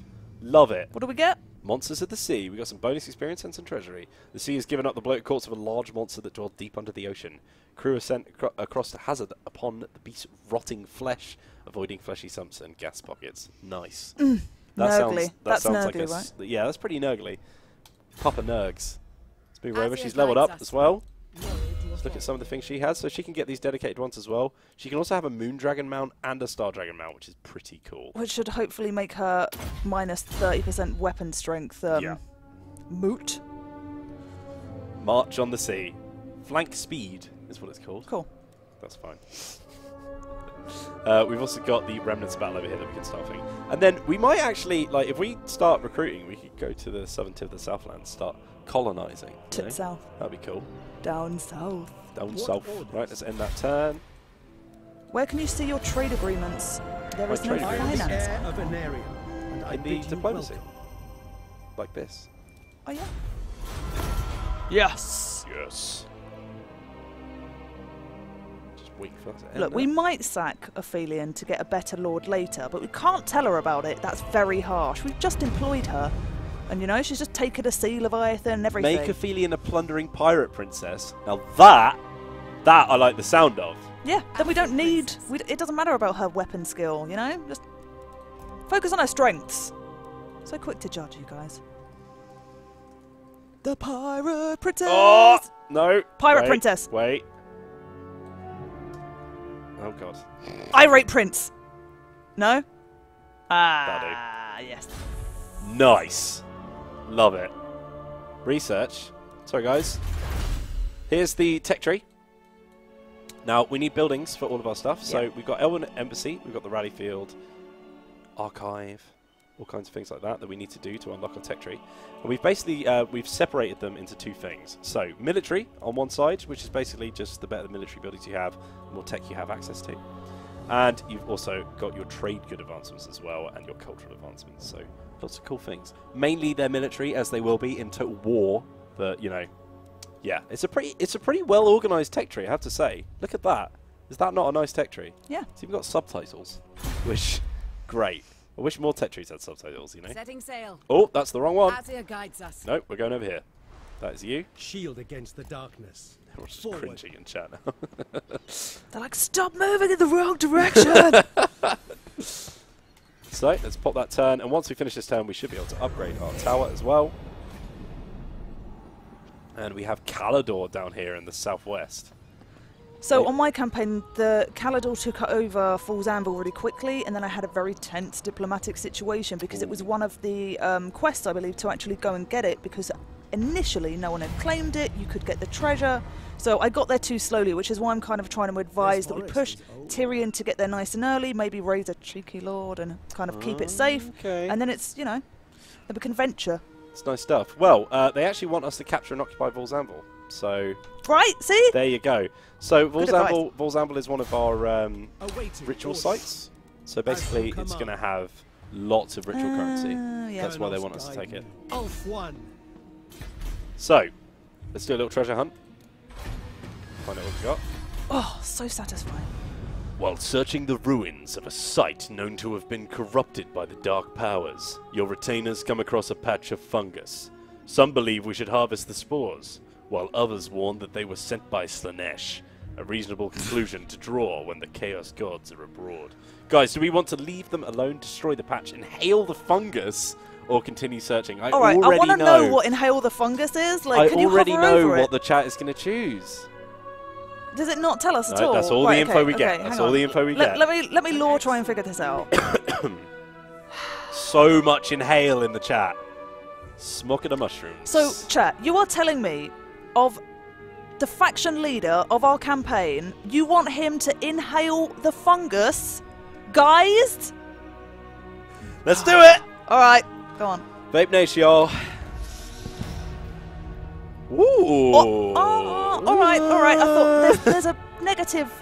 Love it. What do we get? Monsters of the sea. We got some bonus experience and some treasury. The sea has given up the bloated corpse of a large monster that dwelled deep under the ocean. Crew are sent across to hazard upon the beast's rotting flesh, avoiding fleshy sumps and gas pockets. Nice. Nurgly. That's sounds nurgly, like right? Yeah, that's pretty nurgly. Papa Nergs. Let's move her over. She's leveled up as well. Let's look at some of the things she has. So she can get these dedicated ones as well. She can also have a Moon Dragon mount and a Star Dragon mount, which is pretty cool. Which should hopefully make her minus 30% weapon strength moot. March on the sea. Flank speed is what it's called. Cool. That's fine. We've also got the Remnants battle over here that we can start thinking. And then we might actually, like, if we start recruiting, we could go to the southern tip of the Southlands, start colonising. Tip south. That'd be cool. Down south. Down south. Right, let's end that turn. Where can you see your trade agreements? There is no finance. In the diplomacy. Like this. Oh, yeah. Yes. Yes. Just wait for that to end. Look, we might sack Ophelion to get a better lord later, but we can't tell her about it. That's very harsh. We've just employed her. And, you know, she's just taken a sea Leviathan and everything. Make Ophelion a plundering pirate princess. Now that I like the sound of. Yeah, then we don't need... it doesn't matter about her weapon skill, you know? Just focus on her strengths. So quick to judge, you guys. The pirate princess! Oh! No. Pirate princess. Wait. Oh, God. Irate prince. No? That'll Yes. Nice. Love it. Research. Sorry, guys. Here's the tech tree. Now, we need buildings for all of our stuff. So we've got Elven Embassy, we've got the Rally Field, Archive, all kinds of things like that we need to do to unlock our tech tree. And we've basically we've separated them into two things. So military on one side, which is basically just the better military buildings you have, the more tech you have access to. And you've also got your trade good advancements as well, and your cultural advancements. So lots of cool things. Mainly they're military, as they will be in total war. But you know, yeah, it's a pretty well organised tech tree, I have to say. Look at that. Is that not a nice tech tree? Yeah. It's even got subtitles, which great. I wish more tech trees had subtitles. You know. Setting sail. Oh, that's the wrong one. Azir guides us. No, we're going over here. That is you. Shield against the darkness. We're just Forward. cringing in chat now. They're like, stop moving in the wrong direction! So, let's pop that turn, and once we finish this turn, we should be able to upgrade our tower as well. And we have Calador down here in the southwest. So on my campaign, the Calador took over Fool's Anvil really quickly, and then I had a very tense diplomatic situation because it was one of the quests, I believe, to actually go and get it, because initially no one had claimed it. You could get the treasure. So I got there too slowly, which is why I'm kind of trying to advise that we push Tyrion to get there nice and early, maybe raise a cheeky lord and kind of keep it safe. Okay. And then it's, you know, then we can venture. It's nice stuff. Well, they actually want us to capture and occupy Fool's Anvil. So Right, see? there you go. So Fool's advice. Anvil is one of our ritual sites. So basically it's going to have lots of ritual currency. Yeah. That's why they want us to take it. Ulf one. So, let's do a little treasure hunt. Find out what we've got. Oh, so satisfying. While searching the ruins of a site known to have been corrupted by the dark powers, your retainers come across a patch of fungus. Some believe we should harvest the spores, while others warn that they were sent by Slaanesh. A reasonable conclusion to draw when the Chaos Gods are abroad. Guys, do we want to leave them alone, destroy the patch, inhale the fungus, or continue searching? All right, I want to know what inhale the fungus is. Like, can you already hover know over what it? the chat is going to choose. Does it not tell us at No, all? that's all Right, the info okay, we get. okay, That's hang all on. the info we get. Let me lore try and figure this out. So much inhale in the chat. Smoking the mushrooms. So, chat, you are telling me of the faction leader of our campaign, you want him to inhale the fungus? Guys? Let's do it! All right, go on. Vape Nation, y'all. Ooh. All right. I thought there's a negative.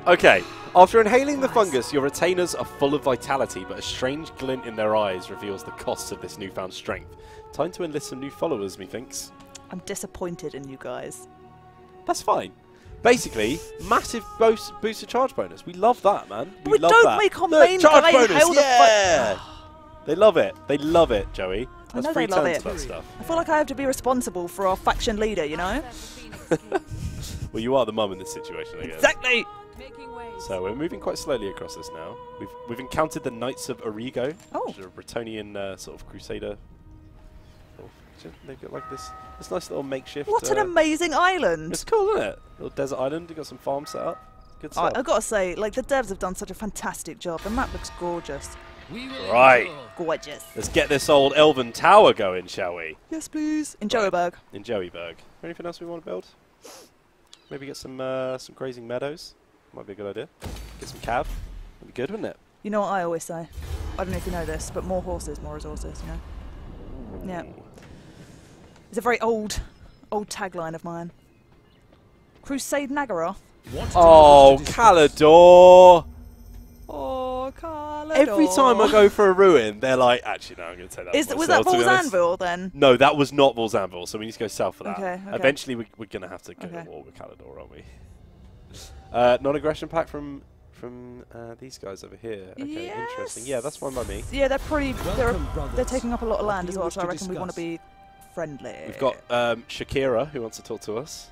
Okay. After inhaling the fungus, your retainers are full of vitality, but a strange glint in their eyes reveals the cost of this newfound strength. Time to enlist some new followers, methinks. I'm disappointed in you guys. That's fine. Basically, massive boost of charge bonus. We love that, man. But we love don't that. make our Look, main charge guy bonus. hail the Yeah. They love it. They love it, Joey. I That's know free they love turns it. to that stuff. I feel like I have to be responsible for our faction leader, you know? Well, you are the mum in this situation, I guess. Exactly! So we're moving quite slowly across this now. We've encountered the Knights of Origo, which are a Bretonnian sort of crusader. They've got like this nice little makeshift. What an amazing island! It's cool, isn't it? Little desert island. You've got some farms set up. Good stuff. I've got to say, like, the devs have done such a fantastic job. The map looks gorgeous. Right. Gorgeous. Let's get this old elven tower going, shall we? Yes, please. In Joeyburg. In Joeyburg. Anything else we want to build? Maybe get some grazing meadows. Might be a good idea. Get some cav. That'd be good, wouldn't it? You know what I always say? I don't know if you know this, but more horses, more resources, you know? Yeah. It's a very old tagline of mine. Crusade Nagaroth. Oh, Calador! Oh, Calador. Every time I go for a ruin, they're like, actually, no, I'm going to take that. Was that Vol's Anvil then? No, that was not Vol's Anvil, so we need to go south for that. Okay. Eventually, we're going to have to go to war with Calador, aren't we? Non-aggression pack from these guys over here. Okay, yes. Interesting. Yeah, that's fine by me. Yeah, they're taking up a lot of land as well, so I reckon we want to be friendly. We've got Shakira, who wants to talk to us.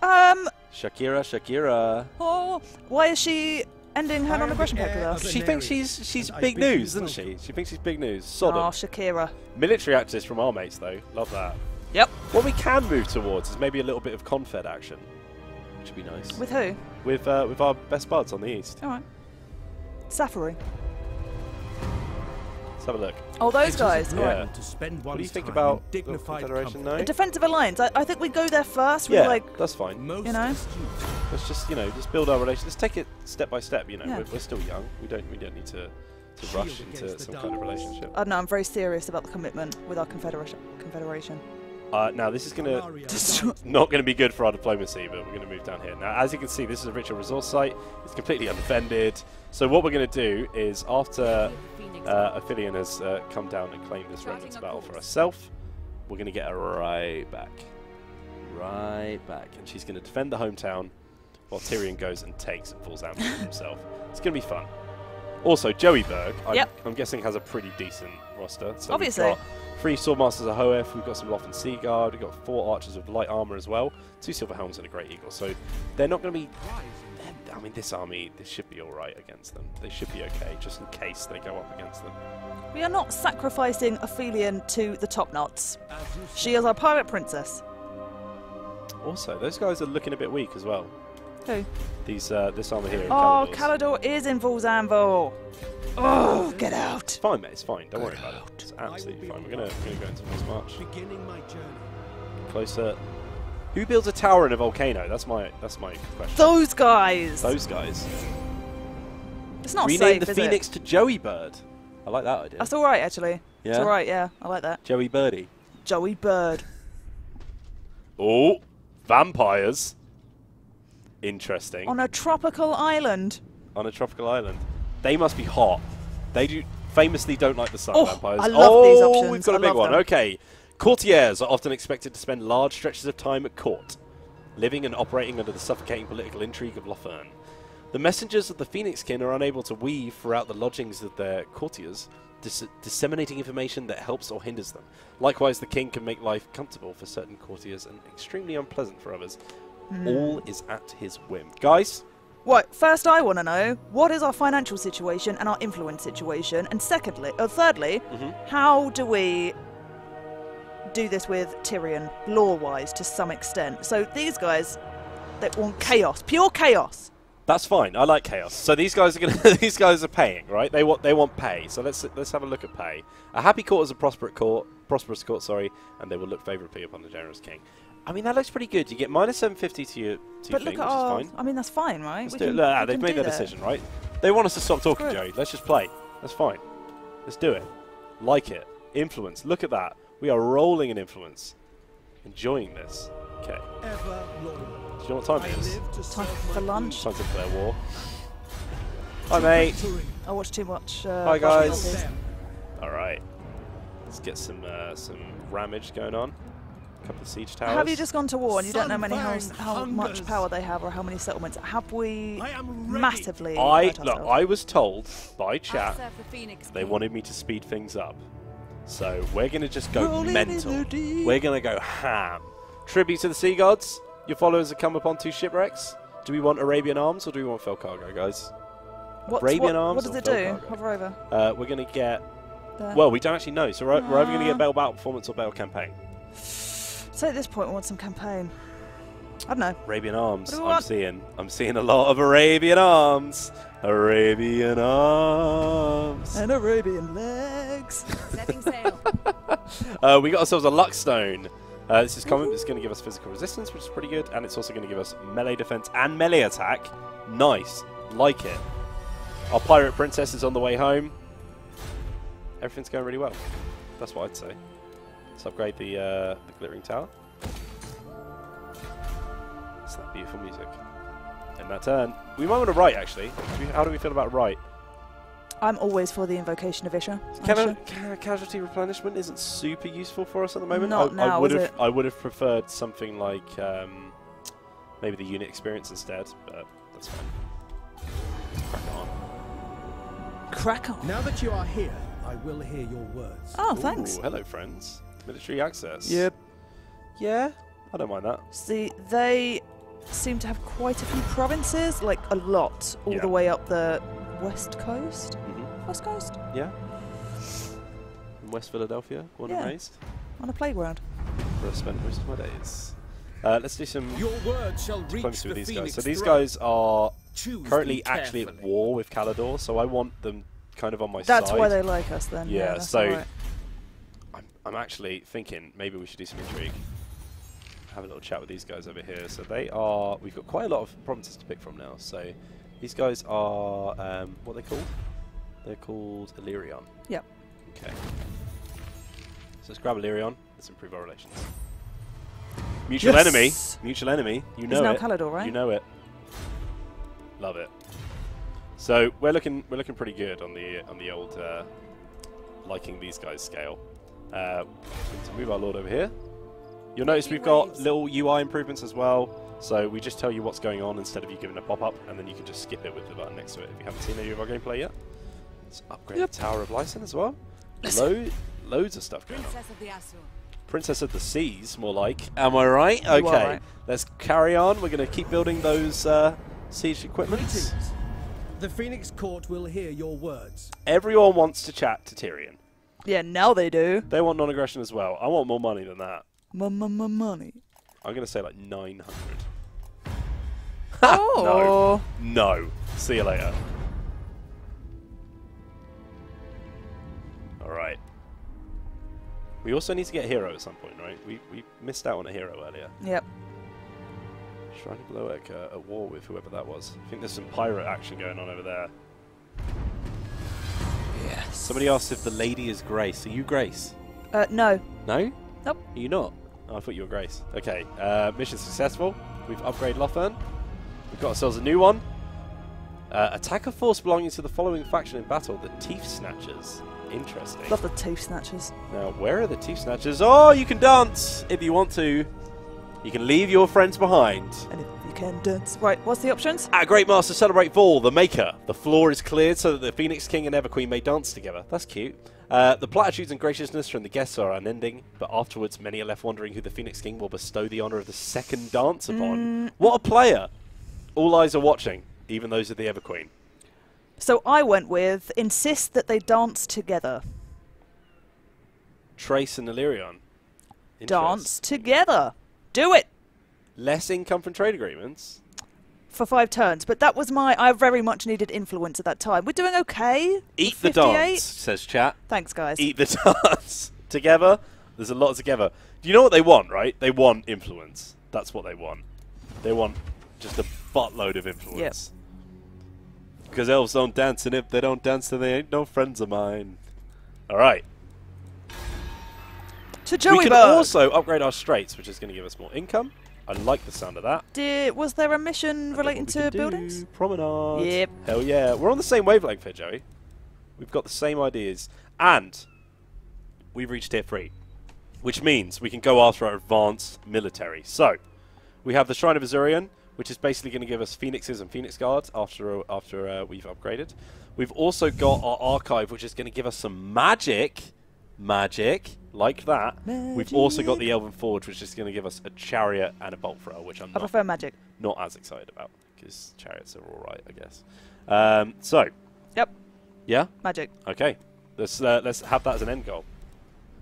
Shakira. Oh, why is she ending her non-aggression pact with us? She thinks she's big news, doesn't she? She thinks she's big news. Sodom. Oh, Shakira. Military access from our mates, though. Love that. Yep. What we can move towards is maybe a little bit of Confed action, which would be nice. With who? With our best buds on the east. All right. Safari. Let's have a look. Oh, those guys. Yeah. To spend What do you one's think time about in the dignified Confederation now? A defensive alliance. I think we go there first. Yeah, Like, that's fine. you know. Let's just just build our relations. Let's take it step by step. You know, Yeah. we're still young. We don't need to rush into some kind of relationship. I don't know. I'm very serious about the commitment with our confederation. Now this is not going to be good for our diplomacy, but we're going to move down here. Now, as you can see, this is a ritual resource site. It's completely undefended. So what we're going to do is, after Aphelion has come down and claimed this remnants battle for herself, we're going to get her right back. Right back. And she's going to defend the hometown while Tyrion goes and takes and falls out for himself. It's going to be fun. Also, Joeyburg, I'm guessing, has a pretty decent roster. So obviously. We've got 3 Swordmasters of Hoeth, we've got some Loth and Seaguard, we've got 4 Archers with light armour as well, 2 Silver Helms and a Great Eagle. So they're not going to be... I mean, this army, this should be alright against them. They should be okay, just in case they go up against them. We are not sacrificing Aphelion to the top knots. She is our pirate princess. Also, those guys are looking a bit weak as well. Who? These, this army here. Oh, Calador is in Vol's Anvil. Oh, get out! It's fine, mate. It's fine. Don't worry about it. It's absolutely fine. We're gonna go into this march. Beginning my journey. Closer. Who builds a tower in a volcano? That's my question. Those guys. Those guys. It's not Rename safe, the is Phoenix it? to Joey Bird. I like that idea. That's all right, actually. Yeah? It's all right. Yeah, I like that. Joey Birdie. Joey Bird. Oh, vampires. Interesting. On a tropical island. On a tropical island. They must be hot. They famously don't like the sun, Oh, vampires. I love these options. We've got a I big love one. them. Okay. Courtiers are often expected to spend large stretches of time at court, living and operating under the suffocating political intrigue of Lothern. The messengers of the Phoenixkin are unable to weave throughout the lodgings of their courtiers, disseminating information that helps or hinders them. Likewise, the king can make life comfortable for certain courtiers and extremely unpleasant for others. All is at his whim. Guys? What? First, I want to know, what is our financial situation and our influence situation? And thirdly, how do we do this with Tyrion, lore-wise, to some extent? So these guys, they want chaos, pure chaos. That's fine. I like chaos. So these guys are these guys are paying, right? They want pay. So let's have a look at pay. A happy court is a prosperous court, sorry, and they will look favourably upon the generous king. I mean, that looks pretty good. You get minus 750 to your But thing, look at which our... is fine. I mean, that's fine, right? Let's do it. Look, they've made their decision, right? They want us to stop talking, good. Joey. Let's just play. That's fine. Let's do it. Like it. Influence. Look at that. We are rolling in influence. Enjoying this. Okay. Ever loyal. Do you know what time it is? Time for lunch. Time to declare war. Hi, mate. I watched too much... Hi, guys. Alright. Let's get some ramage going on. couple of siege towers. Have you just gone to war and you don't know Sunfang how much hungers. power they have or how many settlements? Have we I am ready. massively hurt Look, ourselves? I was told by chat serve the Phoenix they King. wanted me to speed things up. So we're going to just go Rolling in mental. the deep. We're going to go ham. Tribute to the sea gods. Your followers have come upon 2 shipwrecks. Do we want Arabian arms or do we want fell cargo, guys? Arabian arms What does or it fell do? cargo? Hover over. We're going to get... There. Well, we don't actually know. So we're either going to get battle performance or battle campaign. So at this point, we want some campaign. I don't know. Arabian arms. What do we want? I'm seeing a lot of Arabian arms. Arabian arms. And Arabian legs. Setting sail. We got ourselves a luck stone. This is common. It's going to give us physical resistance, which is pretty good, and it's also going to give us melee defense and melee attack. Nice, like it. Our pirate princess is on the way home. Everything's going really well. That's what I'd say. Let's upgrade the glittering tower. It's that beautiful music. And that turn, we might want to write actually. How do we feel about write? I'm always for the invocation of Isha. Casualty replenishment isn't super useful for us at the moment. Not now, is it? I would have preferred something like maybe the unit experience instead, but that's fine. Crack on. Crack on. Now that you are here, I will hear your words. Oh, thanks. Ooh, hello, friends. Military access. Yep. Yeah, I don't mind that. See, they seem to have quite a few provinces, like a lot, all Yeah. the way up the west coast. Mm-hmm. West coast? Yeah. In West Philadelphia, born and Yeah. raised. On a playground. Where I spent most of my days. Let's do some Your words shall reach diplomacy the with these guys. Phoenix So these throne. guys are Choose currently them actually at carefully. war with Calador, so I want them kind of on my That's side. why they like us then. Yeah, that's so alright. I'm actually thinking maybe we should do some intrigue. Have a little chat with these guys over here. So they are... We've got quite a lot of provinces to pick from now. So these guys are... what are they called? They're called Illyrion. Yep. Okay. So let's grab Illyrion. Let's improve our relations. Mutual Yes! enemy. Mutual enemy. You know now it. Calador, right? You know it. Love it. So we're looking pretty good on the old liking these guys scale. To move our lord over here. You'll notice we've got little UI improvements as well. So we just tell you what's going on instead of you giving a pop-up, and then you can just skip it with the button next to it if you haven't seen any of our gameplay yet. Let's upgrade the Tower of Lyson as well. Loads of stuff going on. Princess of the Azure. Princess of the Seas, more like. Am I right? You are Okay. right. Let's carry on. We're going to keep building those siege equipments. Greetings. The Phoenix Court will hear your words. Everyone wants to chat to Tyrion. Yeah, now they do. They want non-aggression as well. I want more money than that. Money. I'm going to say like 900. Oh. No. See you later. Alright. We also need to get a hero at some point, right? We missed out on a hero earlier. Yep. Shrine of Azorian at war with whoever that was. I think there's some pirate action going on over there. Yes. Somebody asked if the lady is Grace. Are you Grace? No. No? Nope. Are you not? Oh, I thought you were Grace. Okay. Mission successful. We've upgraded Lothern. We've got ourselves a new one. Attack a force belonging to the following faction in battle, the Teeth Snatchers. Interesting. Love the teeth snatchers. Now, where are the Teeth Snatchers? Oh, you can dance if you want to. You can leave your friends behind. And if you can dance. Right, what's the options? At Great Master celebrate Vol, the Maker. The floor is cleared so that the Phoenix King and Everqueen may dance together. That's cute. The platitudes and graciousness from the guests are unending, but afterwards many are left wondering who the Phoenix King will bestow the honour of the second dance upon. What a player! All eyes are watching, even those of the Everqueen. So I went with insist that they dance together. Trace and Illyrion. Dance together. Do it. Less income from trade agreements. For 5 turns, but that was I very much needed influence at that time. We're doing okay. Eat with the 58. dance, says chat. Thanks, guys. Eat the dance. Together. There's a lot together. Do you know what they want, right? They want influence. That's what they want. They want just a buttload of influence. Yep. Because elves don't dance, and if they don't dance, then they ain't no friends of mine. All right. To Joey We can Bird. also upgrade our straits, which is going to give us more income. I like the sound of that. Was there a mission relating What we to can buildings? do. Promenade. Yep. Hell yeah. We're on the same wavelength here, Joey. We've got the same ideas. And we've reached tier 3. which means we can go after our advanced military. So, we have the Shrine of Azorian, which is basically going to give us Phoenixes and Phoenix Guards after we've upgraded. We've also got our Archive, which is going to give us some magic, like that. We've also got the Elven Forge, which is going to give us a Chariot and a Bolt Thrower, which I prefer magic. Not as excited about, because Chariots are alright, I guess. So. Yep. Yeah? Magic. Okay. Let's have that as an end goal.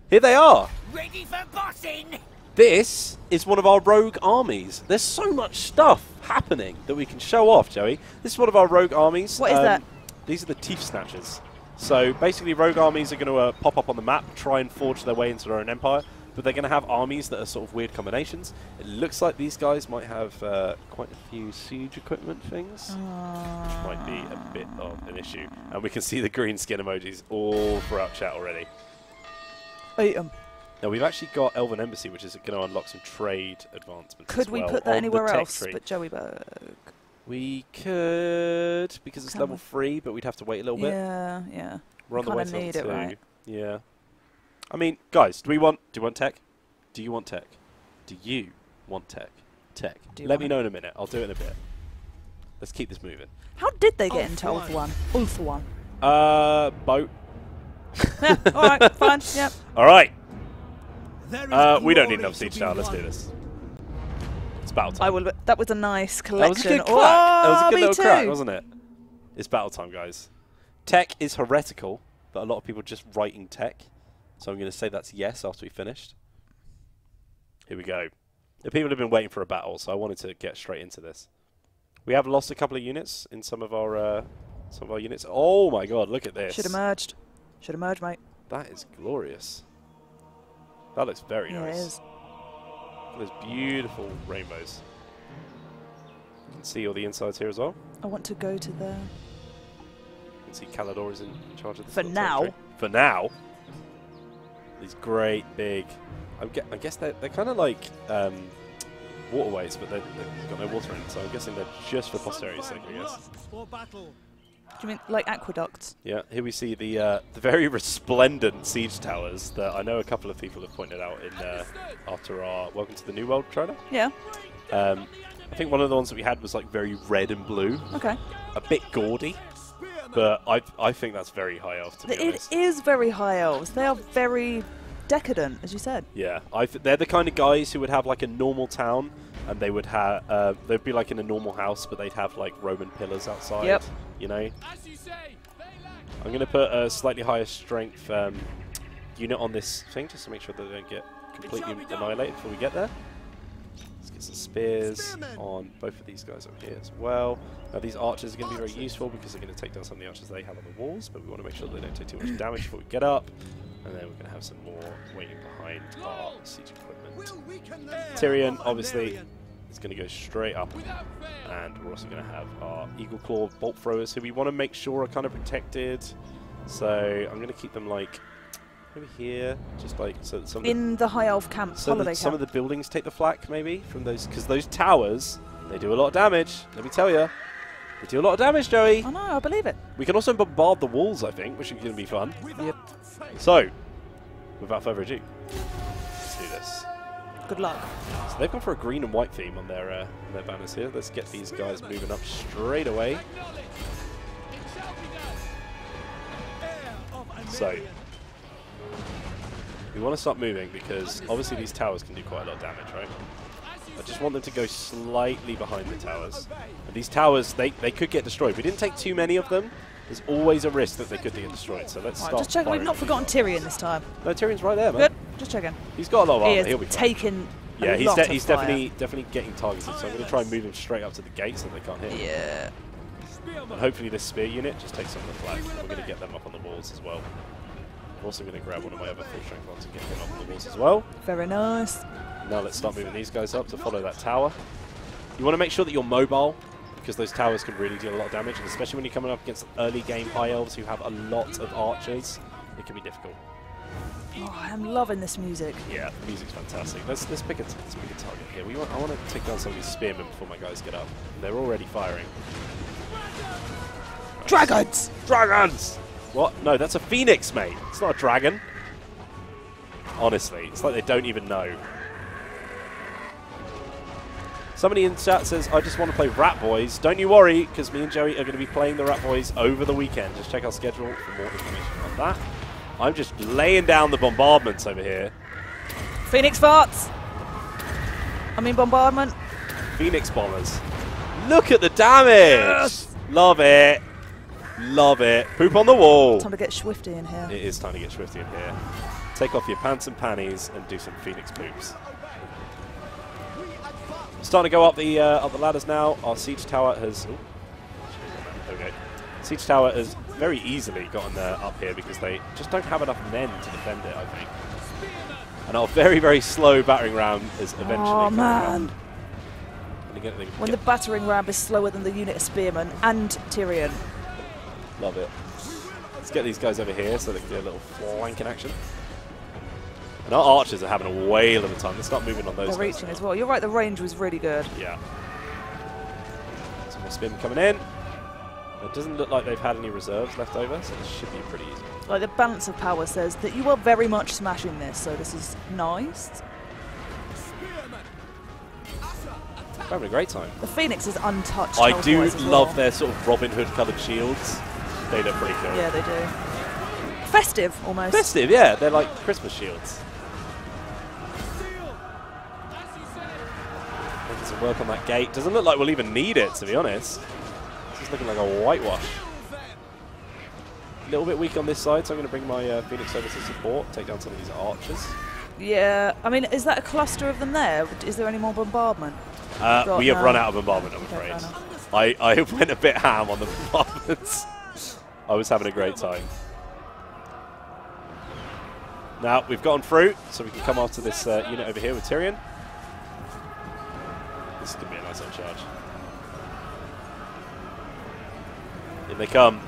Here they are! Ready for bossing! This is one of our rogue armies. There's so much stuff happening that we can show off, Joey. This is one of our rogue armies. What is that? These are the Teeth Snatchers. So basically rogue armies are going to pop up on the map, try and forge their way into their own empire, but they're going to have armies that are sort of weird combinations. It looks like these guys might have quite a few siege equipment things, which might be a bit of an issue. And we can see the green skin emojis all throughout chat already. Eat 'em. Now we've actually got Elven Embassy, which is going to unlock some trade advancements. Could as we well put that on the anywhere tech else tree. but Joeyburg? We could, because it's level 3, but we'd have to wait a little bit. Yeah. We're on the way to need level 2. it, right? Yeah. I mean, guys, do you want tech? Do you want tech? Do you want tech? Tech. Let me know in a minute. I'll do it in a bit. Let's keep this moving. How did they get into Ulf 1? Ulf 1. Boat. Yeah, alright, fine, yep. Alright. There is We don't need glory another to siege be tower. Let's won. do this. It's battle time. That was a nice That was a collection. good crack. That was a good me little crack, too. wasn't it? It's battle time, guys. Tech is heretical, but a lot of people just writing tech. So I'm going to say that's yes after we finished. Here we go. The people have been waiting for a battle, so I wanted to get straight into this. We have lost a couple of units in some of our units. Oh my god, look at this. Should have merged. Should have merged, mate. That is glorious. That looks very Yeah, nice. it is. Those beautiful rainbows. You can see all the insides here as well. I want to go to there. You can see Calador is in charge of the For now. territory. For now. These great big... I guess they're kind of like waterways, but they've got no water in it, so I'm guessing they're just for posterity's sake, I guess. For battle. Do you mean like aqueducts? Yeah, here we see the very resplendent siege towers that I know a couple of people have pointed out in after our Welcome to the New World trailer. Yeah. I think one of the ones that we had was like very red and blue. Okay. A bit gaudy, but I think that's very high elf, to be honest. It is very high elves. They are very decadent, as you said. Yeah, they're the kind of guys who would have like a normal town, and they would have they'd be like in a normal house, but they'd have like Roman pillars outside. Yep. You know. I'm going to put a slightly higher strength unit on this thing, just to make sure that they don't get completely annihilated before we get there. Let's get some spears on both of these guys over here as well. Now these archers are going to be very useful because they're going to take down some of the archers they have on the walls, but we want to make sure they don't take too much damage before we get up. And then we're going to have some more waiting behind our siege equipment. Tyrion, obviously, is going to go straight up. And we're also going to have our Eagle Claw Bolt Throwers, who we want to make sure are kind of protected. So I'm going to keep them like over here, just like so that some in the high elf camp, so holiday that some camp. of the buildings take the flak maybe from those, because those towers, they do a lot of damage. Let me tell you, they do a lot of damage, Joey. I know, I believe it. We can also bombard the walls, I think, which is going to be fun. Yep. So, without further ado, let's do this. Good luck. So they've gone for a green and white theme on their banners here. Let's get these guys moving up straight away. So, we want to start moving because obviously these towers can do quite a lot of damage, right? I just want them to go slightly behind the towers. And these towers, they could get destroyed. We didn't take too many of them. There's always a risk that they could get destroyed. So let's start. Just checking we've not forgotten Tyrion this time. No, Tyrion's right there, man. Good. Just checking. He's got a lot of armor. He He'll be is fine. taking. Yeah, he's fire. definitely getting targeted. So I'm going to try and move him straight up to the gate so they can't hit him. Yeah. And hopefully this spear unit just takes some of the flag. And we're going to get them up on the walls as well. I'm also going to grab one of my other full strength ones and get them up on the walls as well. Very nice. Now let's start moving these guys up to follow that tower. You want to make sure that you're mobile, because those towers can really deal a lot of damage, and especially when you're coming up against early game high elves who have a lot of archers, it can be difficult. Oh, I'm loving this music. Yeah, the music's fantastic. Let's pick a target here. I want to take down some of these spearmen before my guys get up. They're already firing. Nice. Dragons! Dragons! What? No, that's a phoenix, mate. It's not a dragon. Honestly, it's like they don't even know. Somebody in chat says, I just want to play Rat Boys. Don't you worry, because me and Joey are going to be playing the Rat Boys over the weekend. Just check our schedule for more information on that. I'm just laying down the bombardments over here. Phoenix farts. I mean bombardment. Phoenix bombers. Look at the damage! Yes. Love it. Love it. Poop on the wall. Time to get Swifty in here. It is time to get Swifty in here. Take off your pants and panties and do some Phoenix poops. Starting to go up the ladders now. Our siege tower has... Okay. Siege tower has very easily gotten up here because they just don't have enough men to defend it, I think. And our very, very slow battering ram is eventually... Oh, man. When the battering ram is slower than the unit of spearmen and Tyrion. Love it. Let's get these guys over here so they can do a little flanking action. And our archers are having a whale of a time. Let's start moving on those. They're reaching as well. You're right, the range was really good. Yeah. Some more spearmen coming in. It doesn't look like they've had any reserves left over, so this should be pretty easy. Like the balance of power says that you are very much smashing this, so this is nice. We're having a great time. The Phoenix is untouched. I do love well. their sort of Robin Hood coloured shields. They look pretty cool. Yeah, they do. Festive, almost. Festive, yeah. They're like Christmas shields. Making some work on that gate. Doesn't look like we'll even need it, to be honest. It's just looking like a whitewash. A little bit weak on this side, so I'm going to bring my Phoenix over to support, take down some of these archers. Yeah, I mean, is that a cluster of them there? Is there any more bombardment? We have run out of bombardment, I'm afraid. I went a bit ham on the bombardments. I was having a great time. Now, we've gone through, so we can come after this unit over here with Tyrion. This is going to be a nice little charge. In they come.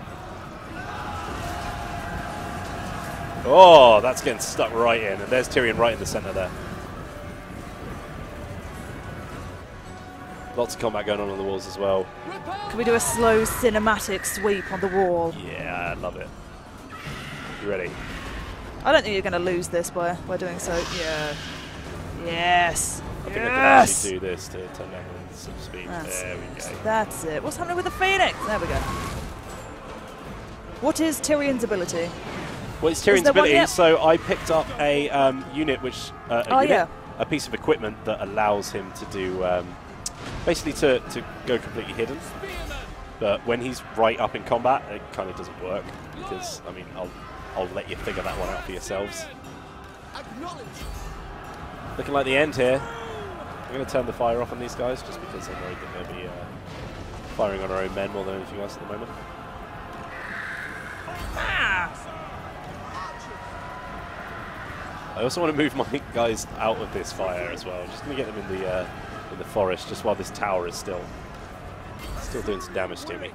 Oh, that's getting stuck right in. And there's Tyrion right in the centre there. Lots of combat going on the walls as well. Can we do a slow cinematic sweep on the wall? Yeah, I love it. You ready? I don't think you're going to lose this by doing so. Yeah. Yes. I think I can actually do this to turn down some speed. There we go. That's it. What's happening with the Phoenix? There we go. What is Tyrion's ability? Well, it's Tyrion's ability. So I picked up a unit, which a piece of equipment that allows him to do basically to go completely hidden. But when he's right up in combat, it kind of doesn't work because I mean I'll let you figure that one out for yourselves. Looking like the end here. I'm going to turn the fire off on these guys just because I'm worried that they'll be firing on our own men more than anything else at the moment. I also want to move my guys out of this fire as well. I'm just going to get them in the forest just while this tower is still doing some damage to me.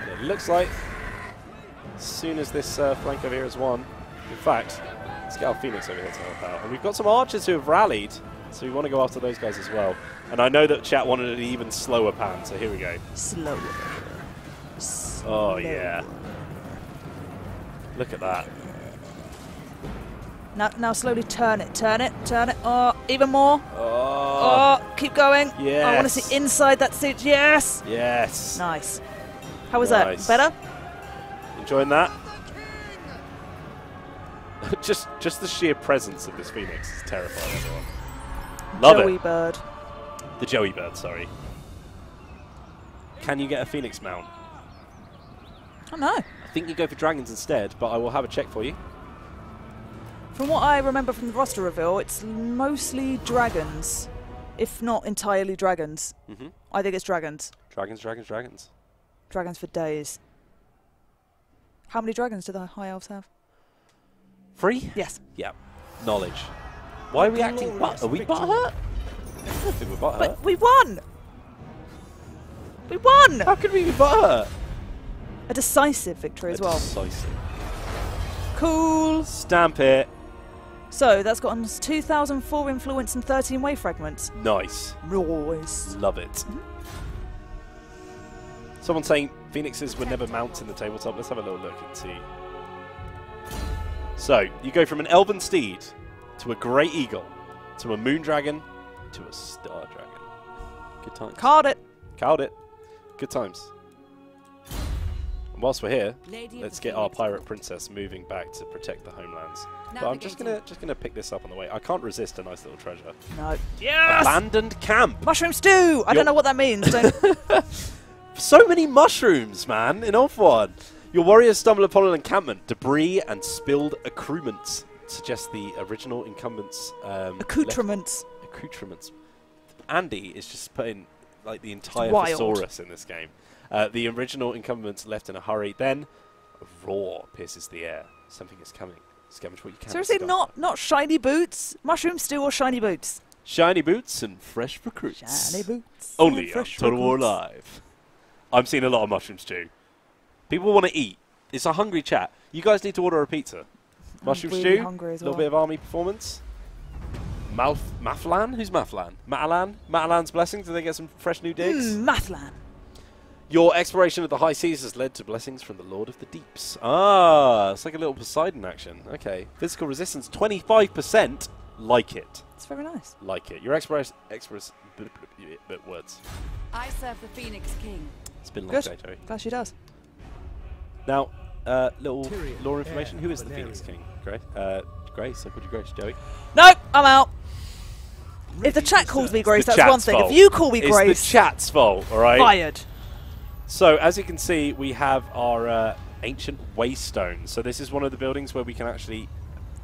And it looks like as soon as this flank over here is won, in fact, let's get our Phoenix over here to help out. And we've got some archers who have rallied, so we want to go after those guys as well. And I know that chat wanted an even slower pan, so here we go. Slower. Oh, yeah. Look at that. Now slowly turn it. Oh, even more. Oh, keep going. Yes. I want to see inside that suit. Yes. Yes. Nice. How was that? Better? Enjoying that? just the sheer presence of this Phoenix is terrifying everyone. Love Joey it. Bird. The Joey Bird, sorry. Can you get a Phoenix mount? Oh no. I think you go for dragons instead, but I will have a check for you. From what I remember from the roster reveal, it's mostly dragons, if not entirely dragons. Mm-hmm. I think it's dragons. Dragons. Dragons for days. How many dragons do the High Elves have? 3? Yes. Yeah. Knowledge. Why are we acting? Are we butthurt? I don't think we're butthurt. But we won! We won! How could we be butthurt? A decisive victory as well. Decisive. Cool. Stamp it. So that's got us 2,004 influence and 13 wave fragments. Nice. Nice. Love it. Someone saying Phoenixes were never mounted in the tabletop. Let's have a little look and see. So, you go from an elven steed to a grey eagle to a moon dragon to a star dragon. Good times. Card it. Called it. Good times. And whilst we're here, let's get our pirate princess moving back to protect the homelands. But I'm just gonna pick this up on the way. I can't resist a nice little treasure. No. Yes! Abandoned camp. Mushroom stew! I don't know what that means. Don't... So many mushrooms, man, in off one. Your warriors stumble upon an encampment. Debris and spilled accoutrements suggest the original incumbents. Accoutrements. Accoutrements. Andy is just putting like the entire Wild. thesaurus in this game. The original incumbents left in a hurry. Then a roar pierces the air. Something is coming. Scavenge what you can. Seriously, not shiny boots? Mushroom stew or shiny boots? Shiny boots and fresh recruits. Shiny boots. Only and on fresh Total War recruits. Live. I'm seeing a lot of mushroom stew. People want to eat. It's a hungry chat. You guys need to order a pizza. Mushroom really stew. hungry as A little well. bit of army performance. Maflan? Who's Maflan? Matalan? Matalan's blessing? Do they get some fresh new digs? Mathlan. Your exploration of the high seas has led to blessings from the Lord of the Deeps. Ah, it's like a little Poseidon action. Okay. Physical resistance, 25%. Like it. It's very nice. Like it. Your words. I serve the Phoenix King. It's been a long Good. day, Joey. Glad she does. Now, little Tyrion, lore information. heir Who is of the Phoenix Valerian. King? Grace. I called you Grace, Joey. Nope, I'm out. If the Ready chat to calls serve. me Grace, The that's one chat's thing. fault. If you call me It's Grace, the chat's fault, all right? fired. So, as you can see, we have our ancient waystone. So this is one of the buildings where we can actually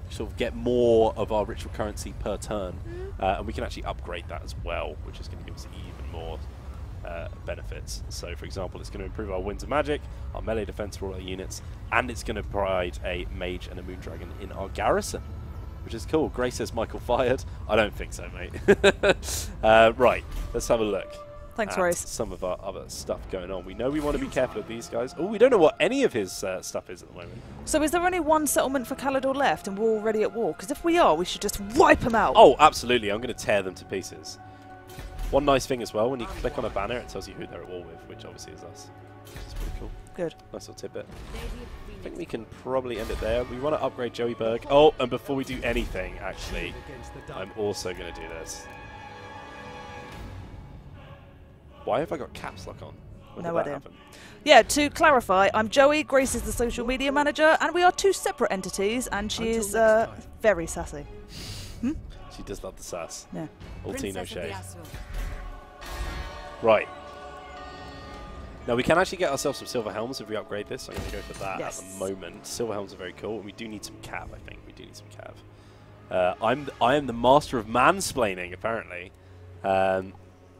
sort of get more of our ritual currency per turn. And we can actually upgrade that as well, which is going to give us even more benefits. So, for example, it's going to improve our winds of magic, our melee defense for all our units, and it's going to provide a mage and a moon dragon in our garrison, which is cool. Grace says Michael fired. I don't think so, mate. Right, let's have a look. Thanks, at Grace. some of our other stuff going on. We know we want to be careful of these guys. Oh, we don't know what any of his stuff is at the moment. So is there only one settlement for Calador left and we're already at war? Because if we are, we should just wipe them out. Oh, absolutely. I'm going to tear them to pieces. One nice thing as well, when you click on a banner, it tells you who they're at war with, which obviously is us. Which is pretty cool. Good. Nice little tidbit. I think we can probably end it there. We want to upgrade Joey Berg. Oh, and before we do anything, actually, I'm also going to do this. Why have I got caps lock on? When No did that idea. happen? Yeah, to clarify, I'm Joey, Grace is the social media manager, and we are two separate entities, and she Until is next time. very sassy. She does love the sass. Yeah. All tea, no Princess of the shade. Azure. Right. Now we can actually get ourselves some silver helms if we upgrade this. So I'm going to go for that Yes. at the moment. Silver helms are very cool, and we do need some cav. I think we do need some cav. I am the master of mansplaining, apparently.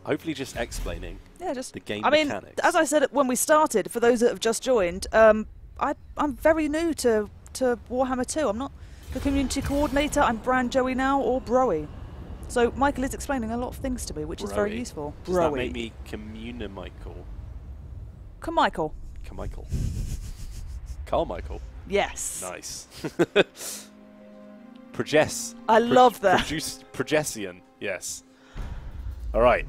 Hopefully, just explaining Yeah, just the game I mean, mechanics. as I said when we started, for those that have just joined, I'm very new to Warhammer 2. I'm not the community coordinator. I'm Brand Joey now, or Broey. So Michael is explaining a lot of things to me, which is very Broey. useful. Does that Broey. make me Communimichael? Michael. Carmichael. Carmichael. Yes. Nice. Progess. I love that. Progessian. Yes. All right.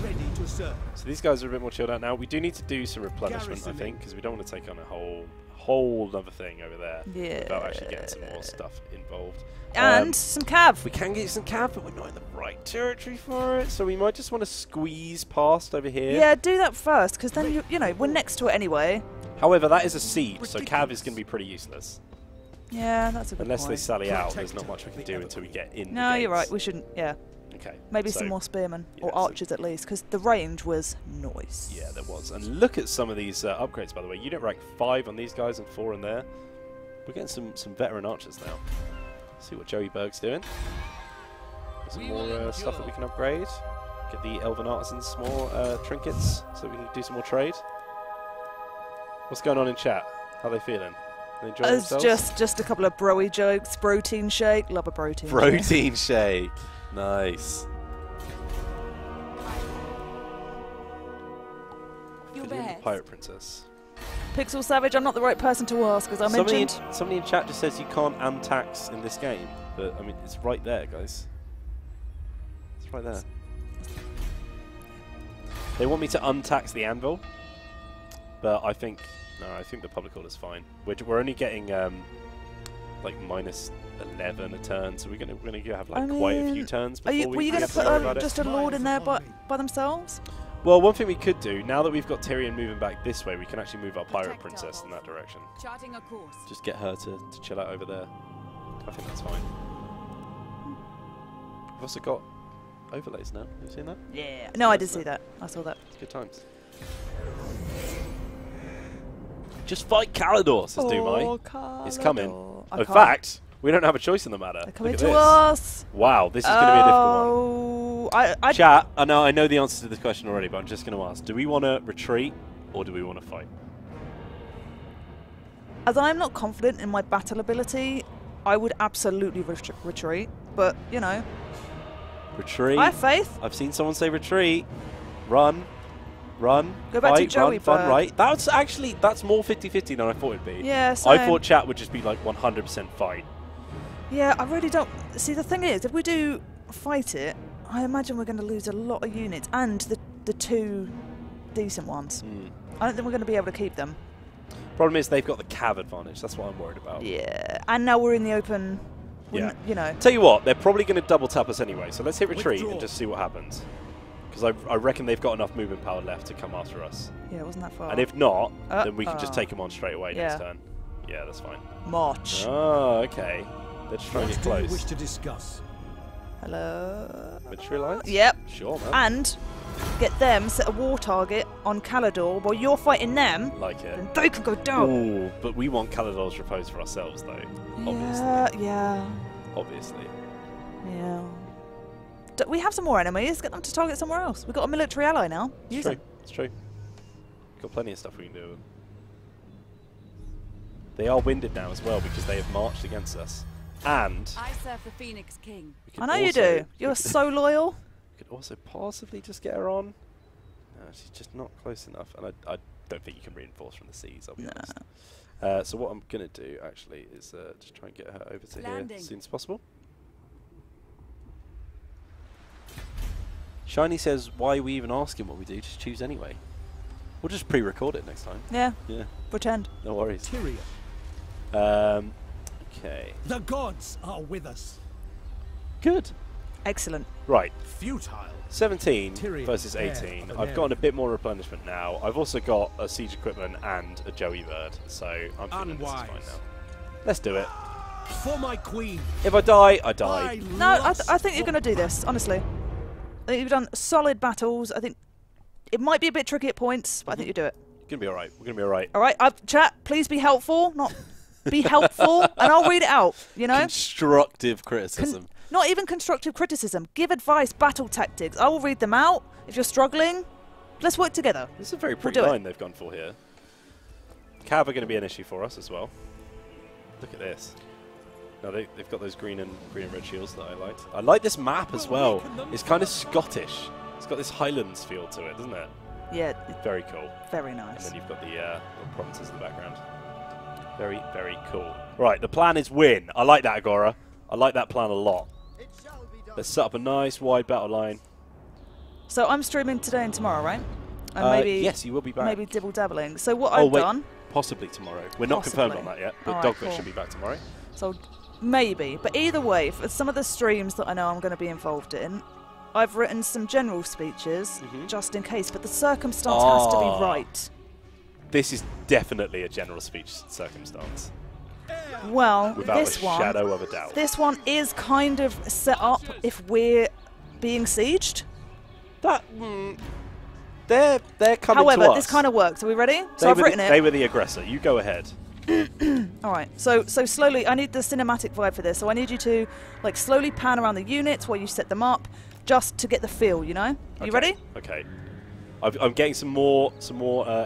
Ready to serve. So these guys are a bit more chilled out now. We do need to do some replenishment, I think, because we don't want to take on a whole other thing over there without actually getting some more stuff involved. And some cav. We can get some cav, but we're not in the right territory for it, so we might just want to squeeze past over here. Yeah, do that first, because then you know we're next to it anyway. However, that is a siege, so cav is going to be pretty useless. Yeah, that's a good Unless they point. sally out, there's not much we can do until we get in. No, the you're gates. right. We shouldn't. Yeah, Okay. maybe so- some more spearmen yeah, or so- archers at least, because the range was nice. Yeah, there was. And look at some of these upgrades, by the way. Unit rank 5 on these guys and 4 in there. We're getting some veteran archers now. See what Joey Berg's doing. Some more stuff that we can upgrade. Get the Elven Artisans some more trinkets so that we can do some more trade. What's going on in chat? How are they feeling? They enjoying It's themselves? just a couple of broy jokes. Protein shake. Love a protein. shake. Protein shake. Nice. Your Feeling the best. Pirate Princess. Pixel Savage. I'm not the right person to ask, as I mentioned. Somebody in chat just says you can't untax in this game, but I mean it's right there, guys. It's right there. They want me to untax the anvil, but I think the public order's fine. We're only getting like like -11 a turn, so we're gonna have like quite a few turns Were before you we going have to to worry put about it. just a lord in there by themselves? Well, one thing we could do, now that we've got Tyrion moving back this way, we can actually move our pirate Protect princess in that Dalton. direction. Charting a course. Just get her to chill out over there. I think that's fine. We've also got overlays now. Have you seen that? Yeah. No, I did see that. I saw that. It's good times. Just fight Calidor, says Dumai. He's coming. In fact, we don't have a choice in the matter. They're coming Look at to this. us. Wow, this is going to be a difficult one. I Chat, I know the answer to this question already, but I'm just going to ask. Do we want to retreat or do we want to fight? As I'm not confident in my battle ability, I would absolutely retreat. But, you know. Retreat. I have faith. I've seen someone say retreat. Run. Run. Go back to fight, Joey run, fun, Bird. right? That's 50-50 than I thought it'd be. Yeah, I same. thought chat would just be like 100% fight. Yeah, I really don't. See, the thing is, if we do fight it, I imagine we're going to lose a lot of units and the two decent ones. I don't think we're going to be able to keep them. Problem is they've got the cav advantage. That's what I'm worried about. Yeah, and now we're in the open. Yeah. You know. Tell you what, they're probably going to double tap us anyway. So let's hit retreat Withdraw. and just see what happens. Because I reckon they've got enough movement power left to come after us. Yeah, it wasn't that far. And if not, then we can just take them on straight away Yeah. next turn. Yeah, that's fine. March. Oh, okay. They're just trying to What get do you wish close. to discuss? Hello. Military alliance? Yep. Sure, man. And get them set a war target on Calidor while you're fighting them. Like it. Then they can go down. Ooh, but we want Calidor's repose for ourselves, though. Obviously. Yeah. Obviously. Yeah. We have some more enemies. Get them to target somewhere else. We've got a military ally now. It's Use true. them. It's true. Got plenty of stuff we can do with them. They are winded now as well because they have marched against us. And I serve the Phoenix King. we could I know you also- do. You're so loyal. We could also possibly just get her on. No, she's just not close enough. And I don't think you can reinforce from the seas, I'll be honest. So what I'm going to do, actually, is just try and get her over to here Landing. as soon as possible. Shiny says, why are we even asking what we do? Just choose anyway. We'll just pre-record it next time. Yeah. Yeah, Pretend. no worries. Tyrion. Okay. The gods are with us. Good. Excellent. Right. Futile. 17 Tyrion, versus heir 18. of I've an gotten a bit more replenishment now. I've also got a siege equipment and a Joey Bird, so I'm feeling this is fine Unwise. now. Let's do it. For my queen. If I die, I die. No, I think you're going to do this, honestly. I think you've done solid battles. I think it might be a bit tricky at points, but I think you do it. Gonna be alright. We're gonna be alright. All right, chat, please be helpful, not be helpful, and I'll read it out, you know? Constructive criticism. Not even constructive criticism. Give advice, battle tactics. I will read them out. If you're struggling, let's work together. This is a very pretty do it. line they've gone for here. Cav are going to be an issue for us as well. Look at this. No, they've got those green and red shields that I liked. I like this map as well. It's kind of Scottish. It's got this Highlands feel to it, doesn't it? Yeah, Very cool. very And nice. then you've got the little provinces in the background. Very, very cool. Right, the plan is win. I like that, Agora. I like that plan a lot. Let's set up a nice wide battle line. So I'm streaming today and tomorrow, right? And maybe yes, you will be back. maybe dibble dabbling. So what Oh, I've wait. done, Possibly tomorrow. We're not confirmed on Possibly. that yet, but Alright, Dogfish cool. should be back tomorrow. so maybe, but either way, for some of the streams that I know I'm going to be involved in, I've written some general speeches just in case, but the circumstance has to Ah. be right. This is definitely a general speech circumstance, Well, without this a one, shadow of a doubt. this one is kind of set up if we're being sieged. That they're coming However, to us. this kind of works. Are we ready? So They I've were written the, it. They were the aggressor. You go ahead. All right. So slowly, I need the cinematic vibe for this. So I need you to like slowly pan around the units while you set them up, just to get the feel. You know? You ready? Okay. I'm getting some more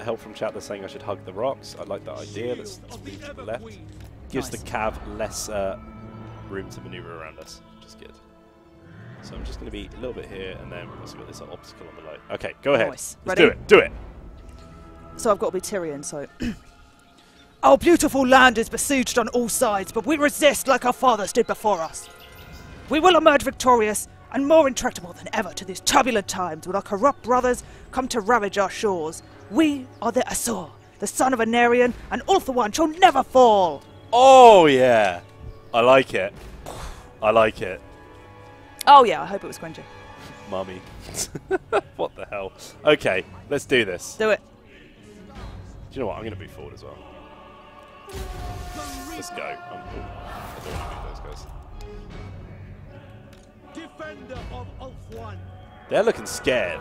help from chat. They're saying I should hug the rocks. I like that idea. Let's move to the left. Gives Nice. the cav less room to maneuver around us, which is good. So I'm just going to be a little bit here, and then we've also got this obstacle on the right. Okay, go ahead. Nice. Let's Ready? do it. So I've got to be Tyrion. So. Our beautiful land is besieged on all sides, but we resist like our fathers did before us. We will emerge victorious and more intractable than ever to these turbulent times when our corrupt brothers come to ravage our shores. We are the Azor, the son of Anarion, and Ulthuan shall never fall. Oh yeah. I like it. I like it. Oh yeah, I hope it was Quencher. Mummy. What the hell? Okay, let's do this. Do it. Do you know what? I'm going to move forward as well. Let's go. I don't want to move those guys. Defender of Ulf-1. They're looking scared.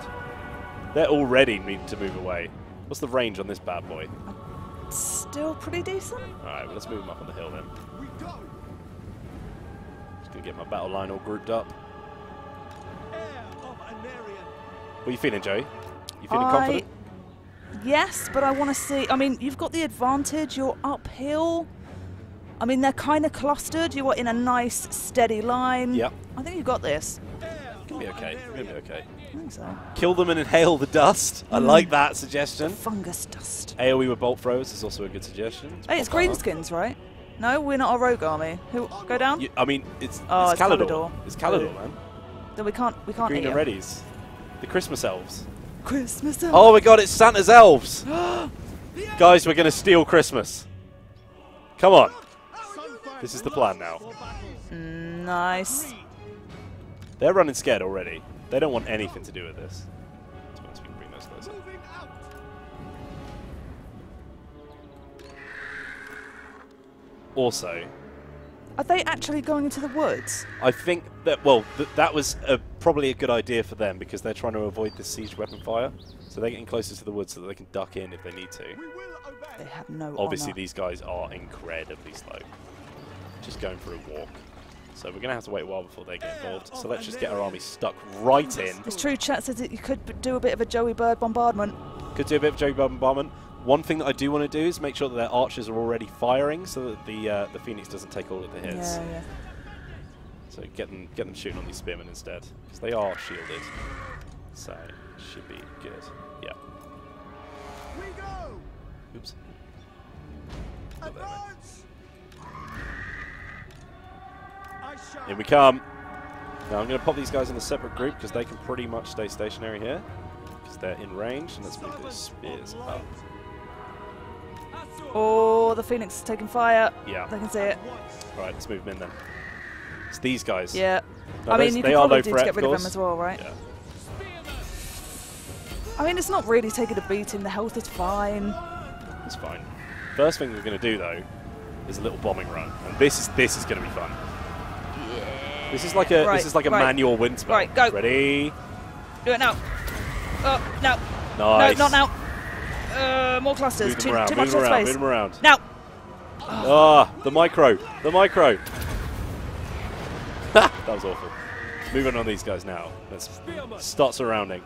They're already needing to move away. What's the range on this bad boy? Still pretty decent. Alright, well, let's move them up on the hill then. We go. Just going to get my battle line all grouped up. Heir of Anarian. What are you feeling, Joey? You feeling confident? Yes, but I want to see. I mean, you've got the advantage. You're uphill. I mean, they're kind of clustered. You are in a nice, steady line. Yep. I think you've got this. Gonna be okay. Gonna be okay. I think so. Kill them and inhale the dust. I like that suggestion. Fungus dust. AoE with bolt throws is also a good suggestion. Hey, it's Greenskins, right? No, we're not a rogue army. Who go down? I mean, it's Oh, it's Calador. Calador. It's Calador, man. Then we can't Green eat and him. Reddies. The Christmas elves. Christmas. Oh my god, it's Santa's elves! Guys, we're going to steal Christmas. Come on. This is the plan now. Nice. They're running scared already. They don't want anything to do with this. So once we can bring those guys up. Also, Are they actually going into the woods? I think that, well, that was probably a good idea for them because they're trying to avoid this siege weapon fire. So they're getting closer to the woods so that they can duck in if they need to. They have no Obviously, honor. these guys are incredibly slow. Just going for a walk. So we're going to have to wait a while before they get involved. So let's just get our army stuck right in. It's true, chat says that you could do a bit of a Joey Bird bombardment. Could do a bit of Joey bombardment. One thing that I do want to do is make sure that their archers are already firing so that the Phoenix doesn't take all of the hits. Yeah, yeah. So get them shooting on these spearmen instead, because they are shielded. So should be good. Yeah. We go. Oops. Advance. I shall. Here we come. Now I'm going to pop these guys in a separate group because they can pretty much stay stationary here because they're in range. And let's move those spears up. Oh, the Phoenix is taking fire. Yeah. They can see it. Right, let's move them in then. It's these guys. Yeah. Now I mean, you they could are probably low do to threat, get rid of them course. as well, right? Yeah. I mean, it's not really taking a beating. The health is fine. It's fine. First thing we're going to do though is a little bombing run, and this is going to be fun. Yeah. This is like a manual wind spell. Right, go. Ready? Do it now. Oh, no. Nice. No, not now. More clusters. Move Too them around. much Move them around. space. Move them around. Now. Ah, the micro. The micro. That was awful. Moving on these guys now. Let's start surrounding.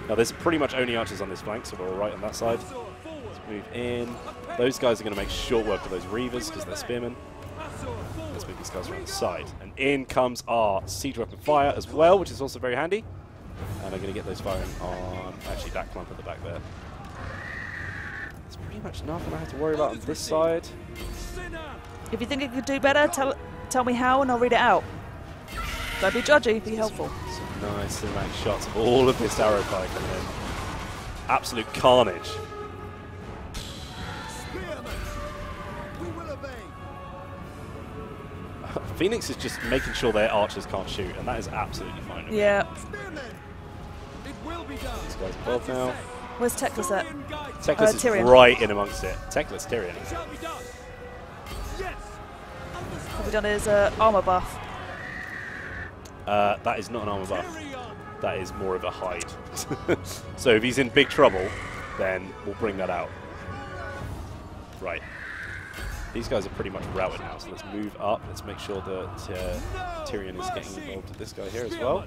Now there's pretty much only archers on this flank, so we're all right on that side. Let's move in. Those guys are going to make short work of those reavers because they're spearmen. Let's move these guys around the side. And in comes our siege weapon fire as well, which is also very handy. And I'm going to get those firing on actually that clump at the back there. There's pretty much nothing I have to worry about on this side. If you think it could do better, tell me how, and I'll read it out. Don't be judgy. Be helpful. Some nice cinematic shots of all of this arrow fire coming in. Absolute carnage. We will obey. Phoenix is just making sure their archers can't shoot, and that is absolutely fine. Yeah. Spearmen. It will be done. These guys above now. Where's Teclis at? Teclis is Tyrion. right in amongst it. Teclis, Tyrion. It shall be done. Yes. What we've done is armor buff. That is not an armor buff. Tyrion. That is more of a hide. So if he's in big trouble, then we'll bring that out. Right. These guys are pretty much routed now, so let's move up. Let's make sure that Tyrion is getting involved with this guy here as well.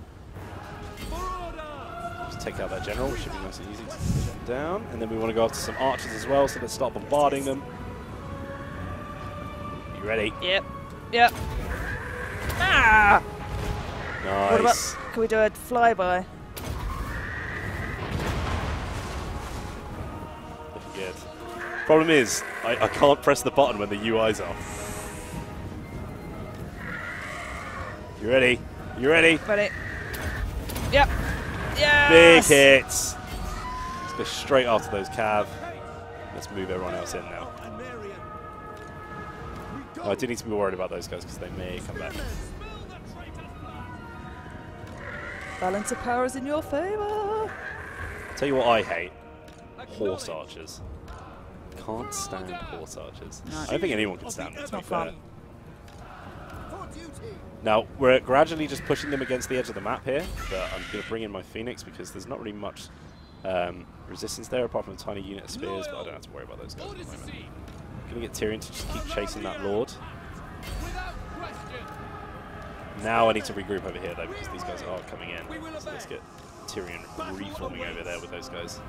Just take out that general, which should be nice and easy to take them down. And then we want to go after some archers as well, so let's start bombarding them. You ready? Yep. Yep. Ah! What about, Nice. can we do a flyby? Looking good. Problem is, I can't press the button when the UI's off. You ready? You ready? Ready? Yep. Big Yes! hits. Let's go straight after those cav. Let's move everyone else in now. Anarian. We Oh, I do need to be worried about those guys because they may come back. Balance of power is in your favour. Tell you what I hate. Horse archers. Can't stand horse archers. No. I don't think anyone can stand them, It's to be not fair. fun. Now, we're gradually just pushing them against the edge of the map here, but I'm going to bring in my Phoenix because there's not really much resistance there apart from a tiny unit of spears, but I don't have to worry about those guys at the moment. I'm going to get Tyrion to just keep chasing that Lord. Now I need to regroup over here, though, because these guys are coming in. So let's get Tyrion reforming over there with those guys.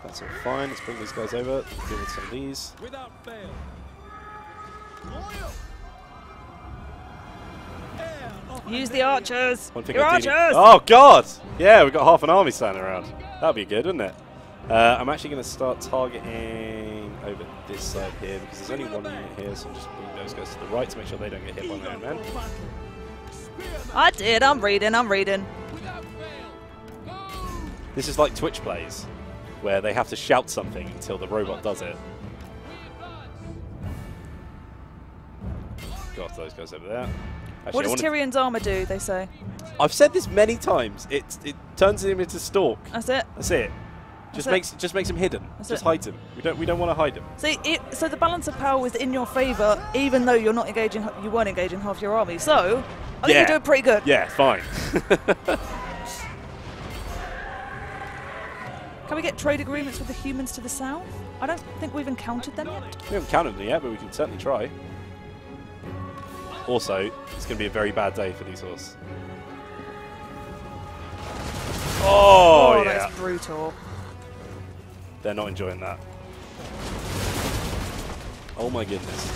That's all fine. Let's bring these guys over. Deal with some of these. Without fail. Use the archers. One thing Your I do need- archers. Oh, God! Yeah, we've got half an army standing around. That'd be good, wouldn't it? I'm actually going to start targeting over this side here because there's only one unit here, so I'll just bring those guys to the right to make sure they don't get hit by my own men. I did. I'm reading. This is like Twitch plays, where they have to shout something until the robot does it. Go after those guys over there. Actually, What does Tyrion's armor do, they say? I've said this many times. It turns him into Stalk. That's it. That's it. Just makes him hidden. That's Just it. hides him. We don't want to hide him. See, so the balance of power was in your favour, even though you weren't engaging half your army. So, I think you're doing pretty good. Yeah, fine. Can we get trade agreements with the humans to the south? I don't think we've encountered them yet. We haven't counted them yet, but we can certainly try. Also, it's going to be a very bad day for these horses. Oh, yeah. That's brutal. They're not enjoying that. Oh my goodness.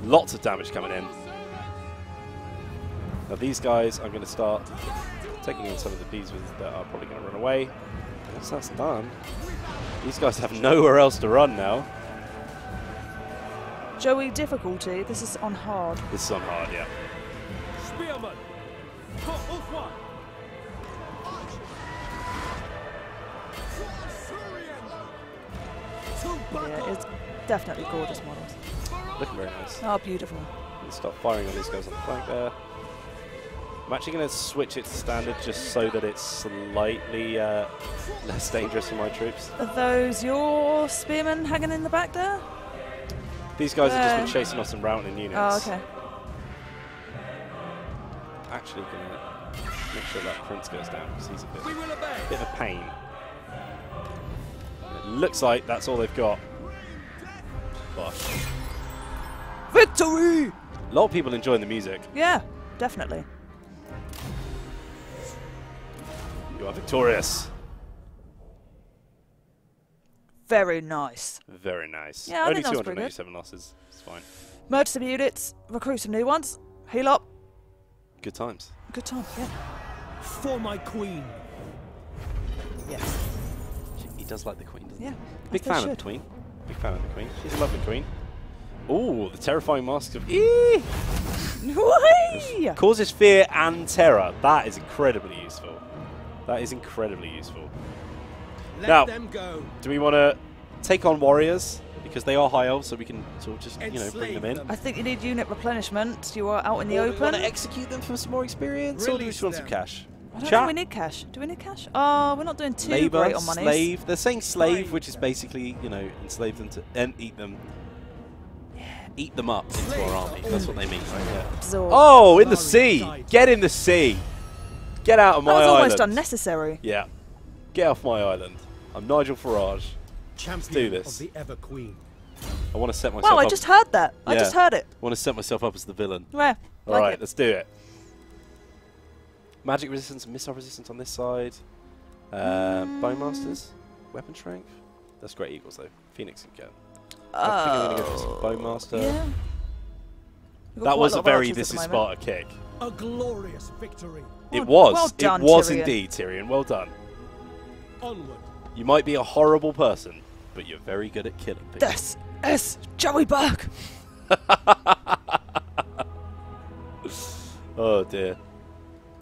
Lots of damage coming in. Now these guys, I'm going to start taking on some of the bees that are probably going to run away. Once that's done, these guys have nowhere else to run now. Joey, difficulty. This is on hard. This is on hard, yeah. Spearman. Yeah, it's definitely gorgeous models. Looking very nice. Oh, beautiful. Let's start firing on these guys on the flank there. I'm actually going to switch it to standard just so that it's slightly less dangerous for my troops. Are those your spearmen hanging in the back there? These guys have just been chasing us and routing in units. Oh, okay. Actually going to make sure that Prince goes down because he's a bit of a pain. It looks like that's all they've got. But Victory! a lot of people enjoying the music. Yeah, definitely. You are victorious. Very nice. Very nice. Yeah, I Only think that was pretty good. 287 losses. It's fine. Merge some units, recruit some new ones, heal up. Good times. Good time, yeah. For my queen. Yes. He does like the Queen, doesn't he? Yeah. Big as they fan of the should. Queen. Big fan of the Queen. She's a lovely Queen. Ooh, the terrifying mask of Eee! Whee! Causes fear and terror. That is incredibly useful. That is incredibly useful. Let Now, them go. do we want to take on warriors? Because they are high elves, so we can sort of just, bring them in. I think you need unit replenishment. You are out in the Or do we want open. to execute them for some more experience, or do we just want some cash? I don't think we need cash. Do we need cash? Oh, we're not doing too Labor, great on money. slave. They're saying slave, which is basically, enslave them to and eat them. Yeah, eat them up into our army. That's what they mean, right? Yeah. Absorb. Oh, in the sea! Get in the sea! Get out of my that was island! almost unnecessary. Yeah. Get off my island. I'm Nigel Farage. Champion do this. of the Ever Queen. I want to set myself Wow, up. I just heard that. I Yeah. just heard it. I want to set myself up as the villain. Yeah. All like right, it. let's do it. Magic resistance and missile resistance on this side. Bowmasters. Weapon strength. That's great eagles, though. Phoenix can go. I think I'm going to go for some Bowmaster. Yeah. We've got That quite was lot a of very archers This at is the moment. Sparta kick. A glorious victory. It Well was. done, It was Tyrion. indeed, Tyrion. Well done. Onward. You might be a horrible person, but you're very good at killing people. This is Joey Burke. Oh dear.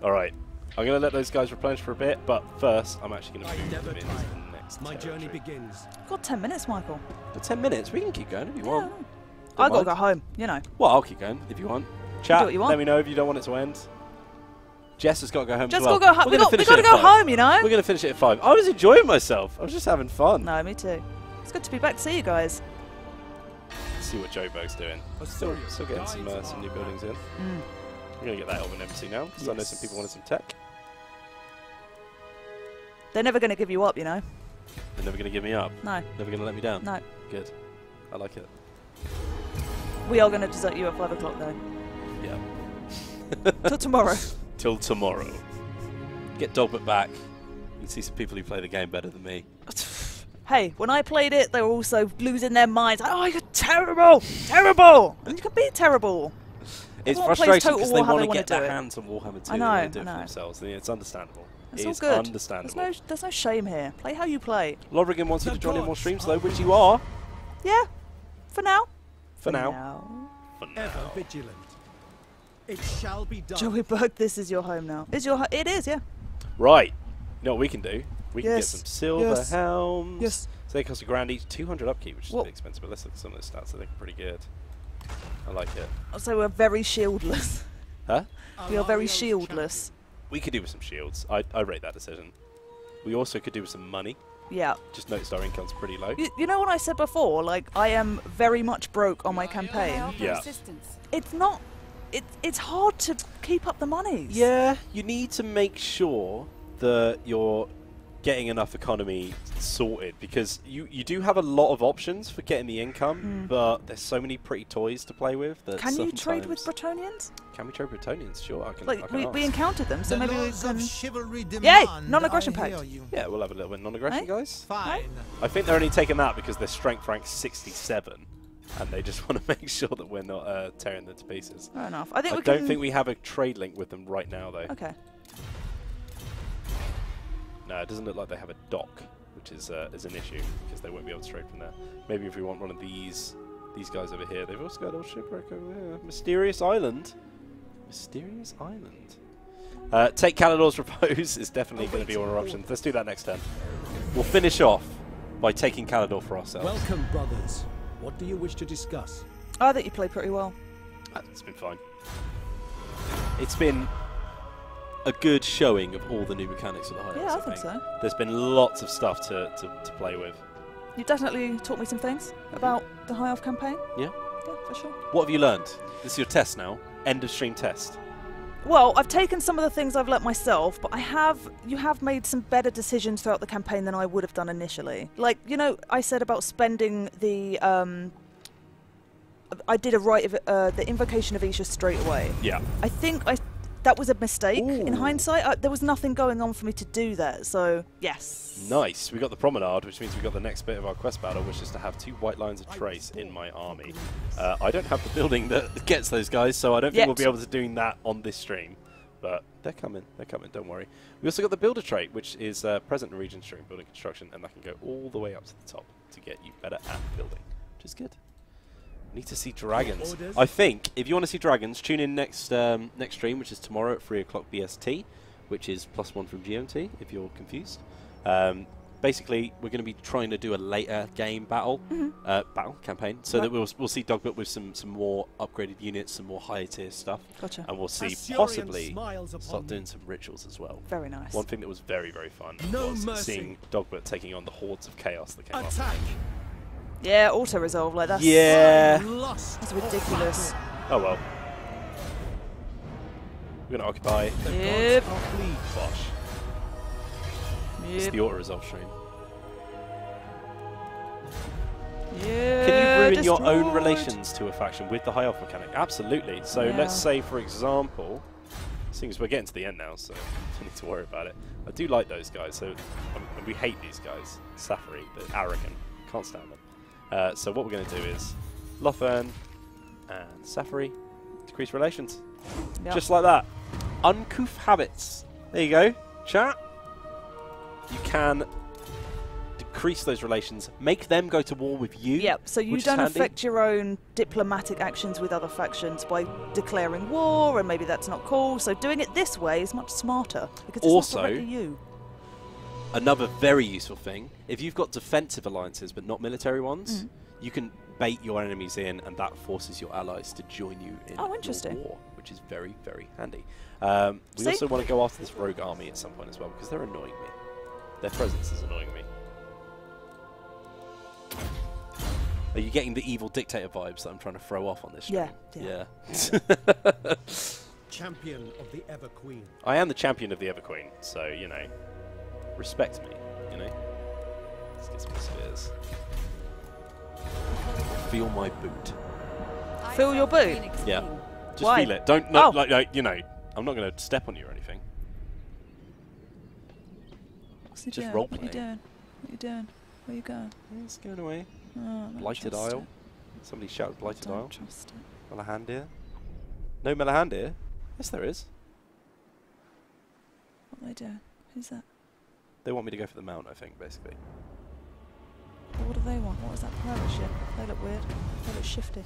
Alright. I'm going to let those guys replenish for a bit, but first I'm actually going to move never them into tire. the next My journey territory. begins. Got 10 minutes, Michael. For 10 minutes? We can keep going if you want. I gotta mind. go home, you know. Well, I'll keep going if you want. Chat, do what you want. let me know if you don't want it to end. Jess has got to go home Just as well. gotta go home. We're We gonna gotta finish it go at 5. home, you know. We're going to finish it at 5. I was enjoying myself. I was just having fun. No, me too. It's good to be back to see you guys. Let's see what Joburg's doing. Still getting some new buildings in. We're going to get that Elven Embassy now, because I know some people wanted some tech. They're never gonna give you up, you know. They're never going to give me up. No, Never going to let me down. no. Good. I like it. We are gonna desert you at 5 o'clock though. Yeah. Till tomorrow. Till tomorrow. Get Dogbert back. You can see some people who play the game better than me. Hey, when I played it, they were also losing their minds. Like, oh, you're terrible, terrible, and you can be terrible. It's Everyone plays frustrating Total because they Warhammer, want to wanna get do their it. hands on Warhammer 2 I know, and they do it I for know. themselves. It's understandable. It's It all is good. understandable. There's no shame here. Play how you play. Lodrigan wants you The to join in more gods streams are though, which you are. Yeah, for now. For now. For Ever now. vigilant. It shall be done. Joey Berg, this is your home now. It is, yeah. Right. You know what we can do? We can get Yes. some silver Yes. helms. Yes. So they cost $1,000 each, 200 upkeep, which is a What? bit expensive, but let's look at some of the stats. I think are pretty good. I like it. So we're very shieldless. Huh? We are very Allario's shieldless. We could do with some shields. I rate that decision. We also could do with some money. Yeah. Just noticed our income's pretty low. You know what I said before? Like, I am very much broke on my campaign. I offer Yeah. assistance. It's not... It's hard to keep up the monies. Yeah, you need to make sure that you're getting enough economy sorted, because you do have a lot of options for getting the income, but there's so many pretty toys to play with that Can you trade with sometimes- Bretonians? Can we trade Bretonians? Sure, I can. Like, I can we ask. encountered them, so The maybe we laws can... of chivalry Yay! demand Non-aggression I hear pact. you. Yeah, we'll have a little bit of non-aggression, Hey? guys. Fine. I think they're only taking that because their strength rank's 67, and they just want to make sure that we're not tearing them to pieces. Fair enough. I think I we don't can... think we have a trade link with them right now, though. Okay. No, it doesn't look like they have a dock, which is an issue because they won't be able to trade from there. Maybe if we want one of these guys over here. They've also got a little shipwreck over there. Mysterious Island. Mysterious Island. Take Calador's Repose is definitely going to be one of our options. Let's do that next turn. We'll finish off by taking Calador for ourselves. Welcome, brothers. What do you wish to discuss? I think you played pretty well. It's been fine. It's been a good showing of all the new mechanics of the High Yeah, Elves, I think so. There's been lots of stuff to play with. You definitely taught me some things about the High Elf campaign. Yeah? Yeah, for sure. What have you learned? This is your test now. End of stream test. Well, I've taken some of the things I've learnt myself, but you have made some better decisions throughout the campaign than I would have done initially. Like, you know, I said about spending the I did a rite of the Invocation of Isha straight away. Yeah. I think that was a mistake in Ooh. hindsight. There was nothing going on for me to do that, so yes. Nice. We got the Promenade, which means we got the next bit of our quest battle, which is to have 2 white lines of trace in my army. I don't have the building that gets those guys, so I don't think Yet. we'll be able to do that on this stream. But they're coming. They're coming. Don't worry. We also got the Builder trait, which is present in region stream building construction, and that can go all the way up to the top to get you better at building, which is good. Need to see dragons. Orders. I think if you want to see dragons, tune in next next stream, which is tomorrow at 3 o'clock BST, which is +1 from GMT. If you're confused, basically we're going to be trying to do a later game battle campaign, so that we'll see Dogbert with some more upgraded units, some more higher tier stuff, Gotcha. and we'll see Azorian possibly smiles upon start me. doing some rituals as well. Very nice. One thing that was very fun No was mercy. seeing Dogbert taking on the hordes of chaos that came up. Attack. Yeah, auto resolve like that. Yeah. Lust That's of ridiculous. battle. Oh well. We're going to occupy. The Yep. gods are pleased. Bosh. It's Yep. the auto resolve stream. Yeah. Can you ruin your own destroyed. relations to a faction with the high elf mechanic? Absolutely. So Yeah. let's say, for example, seeing as we're getting to the end now, so don't need to worry about it. I do like those guys. So and we hate these guys. Safari, they're arrogant. Can't stand them. So what we're going to do is Lothern and Safari decrease relations. Yep. Just like that. Uncouth habits. There you go. Chat. You can increase those relations, make them go to war with you. Yep, so you which is don't handy. affect your own diplomatic actions with other factions by declaring war, and maybe that's not cool. So doing it this way is much smarter, because it's Also, not directly you. Another very useful thing, if you've got defensive alliances but not military ones, you can bait your enemies in, and that forces your allies to join you in your war, which is very, very handy. We also want to go after this rogue army at some point as well, because they're annoying me. Their presence is annoying me. Are you getting the evil dictator vibes that I'm trying to throw off on this stream? Yeah. Champion of the Ever Queen. I am the champion of the Ever Queen, so, you know, respect me, you know? Let's get some spears. Feel my boot. Feel your boot? Yeah. Just Why? feel it. Don't, no, like, you know, I'm not going to step on you or anything. What's he Just doing? role What are you playing. doing? What are you doing? Where are you going? It's going away. Oh, I don't Blighted trust Isle. it. Somebody shouted Blighted Don't Isle. trust it. Melahandir. No Melahandir? Yes, there is. What are they doing? Who's that? They want me to go for the mount, I think, basically. Well, what do they want? What is that pirate ship? They look weird. They look shifty.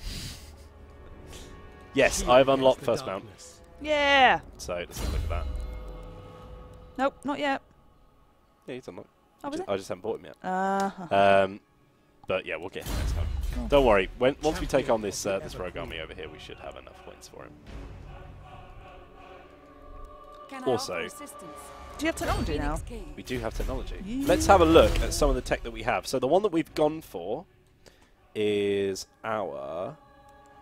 Yes, Shield I've against unlocked the first mount. darkness. Yeah! So let's have a look at that. Nope, not yet. Yeah, he's unlocked. Oh, was it? I just haven't bought him yet. Uh-huh. But yeah, we'll get him next time. Oh. Don't worry. Once we take Champion on this of the this Ever rogue Queen. army over here, we should have enough points for him. Can Also- I offer assistance? Do you have technology now? Phoenix King. We do have technology. Yeah. Let's have a look at some of the tech that we have. So the one that we've gone for is our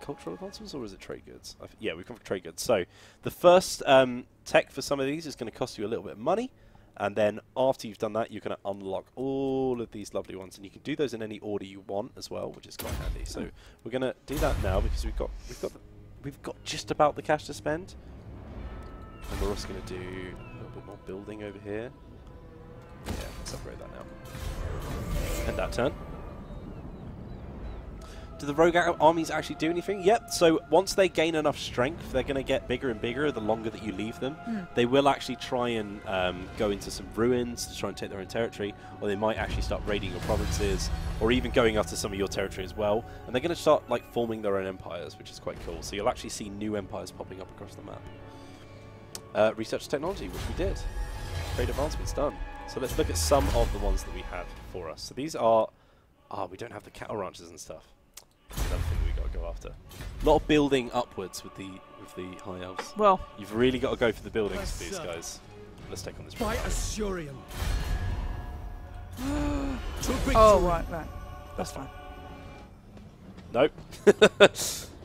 cultural advancements, or is it trade goods? Yeah, we've gone for trade goods. So the first tech for some of these is going to cost you a little bit of money, and then after you've done that, you're going to unlock all of these lovely ones, and you can do those in any order you want as well, which is quite handy. So we're going to do that now because we've got just about the cash to spend, and we're also going to do a little bit more building over here. Yeah, let's upgrade that now. End that turn. Do the rogue armies actually do anything? Yep. So once they gain enough strength, they're going to get bigger and bigger the longer that you leave them. They will actually try and go into some ruins to try and take their own territory, or they might actually start raiding your provinces, or even going after some of your territory as well. And they're going to start like forming their own empires, which is quite cool. So you'll actually see new empires popping up across the map. Research technology, which we did. Trade advancements done. So let's look at some of the ones that we have for us. So these are... we don't have the cattle ranches and stuff. Another thing we got to go after. A lot of building upwards with the high elves. Well, You've really got to go for the buildings Yes, for these sir. guys. Let's take on this By one. Azorian. To victory. oh, right. That's fine. Nope.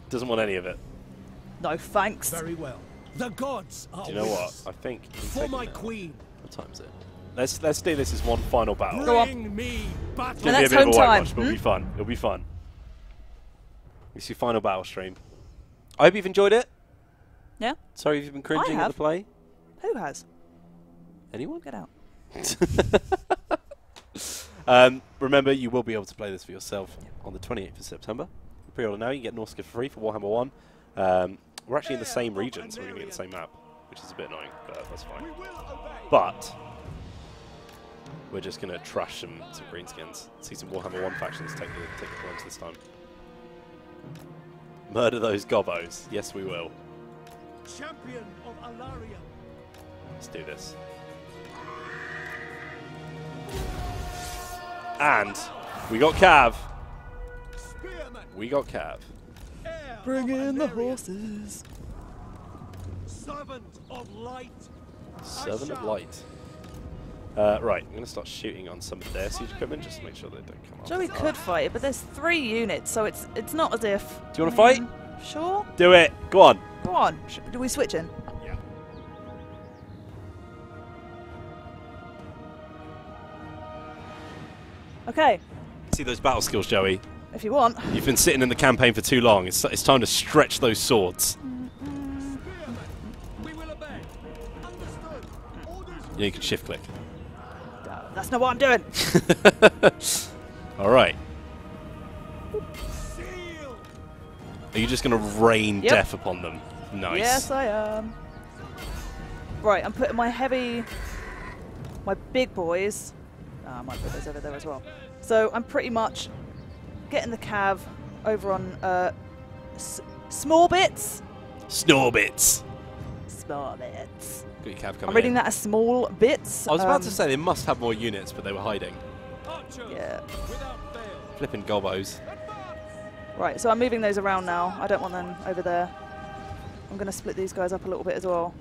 Doesn't want any of it. No, thanks. Very well. The gods are Do you know what? with us. I think... you can For take my it now. queen. What time is it? Let's do this as one final battle. Go on. Bring me battle. It'll be a that's bit of a home time. whitewash, but it'll be fun. It'll be fun. It's your final battle stream. I hope you've enjoyed it. Yeah? Sorry if you've been cringing at have. the play. Who has? Anyone? Get out. Remember, you will be able to play this for yourself on the 28th of September. Pre-order now. You can get Norska for free for Warhammer 1. We're actually in the same region, so we're going to get the same map, which is a bit annoying, but that's fine. But we're just going to trash some greenskins. See some Warhammer 1 factions take the points this time. Murder those gobos. Yes, we will. Champion of Alaria. Let's do this. And we got Cav. Spearman. We got Cav. Heir Bring of in the Azorian. horses. Servant of light. Servant of Light. Right, I'm going to start shooting on some of their siege equipment just to make sure they don't come up. Joey could fight it, but there's 3 units, so it's not as if... Do you want to fight? Sure. Do it. Go on. Go on. Do we switch in? Yeah. Okay. See those battle skills, Joey. If you want. You've been sitting in the campaign for too long. It's time to stretch those swords. Spearman. We will obey. Understood. Orders. Yeah, you can shift click. That's not what I'm doing. All right. Seal. Are you just going to rain Yep. death upon them? Nice. Yes, I am. Right, I'm putting my big boys I might put those over there as well. So I'm pretty much getting the cav over on small bits. Snore bits. Small bits. Got your cav coming I'm reading in. that as small bits. I was about to say they must have more units, but they were hiding. Yeah. Flipping gobos. Right, so I'm moving those around now. I don't want them over there. I'm going to split these guys up a little bit as well.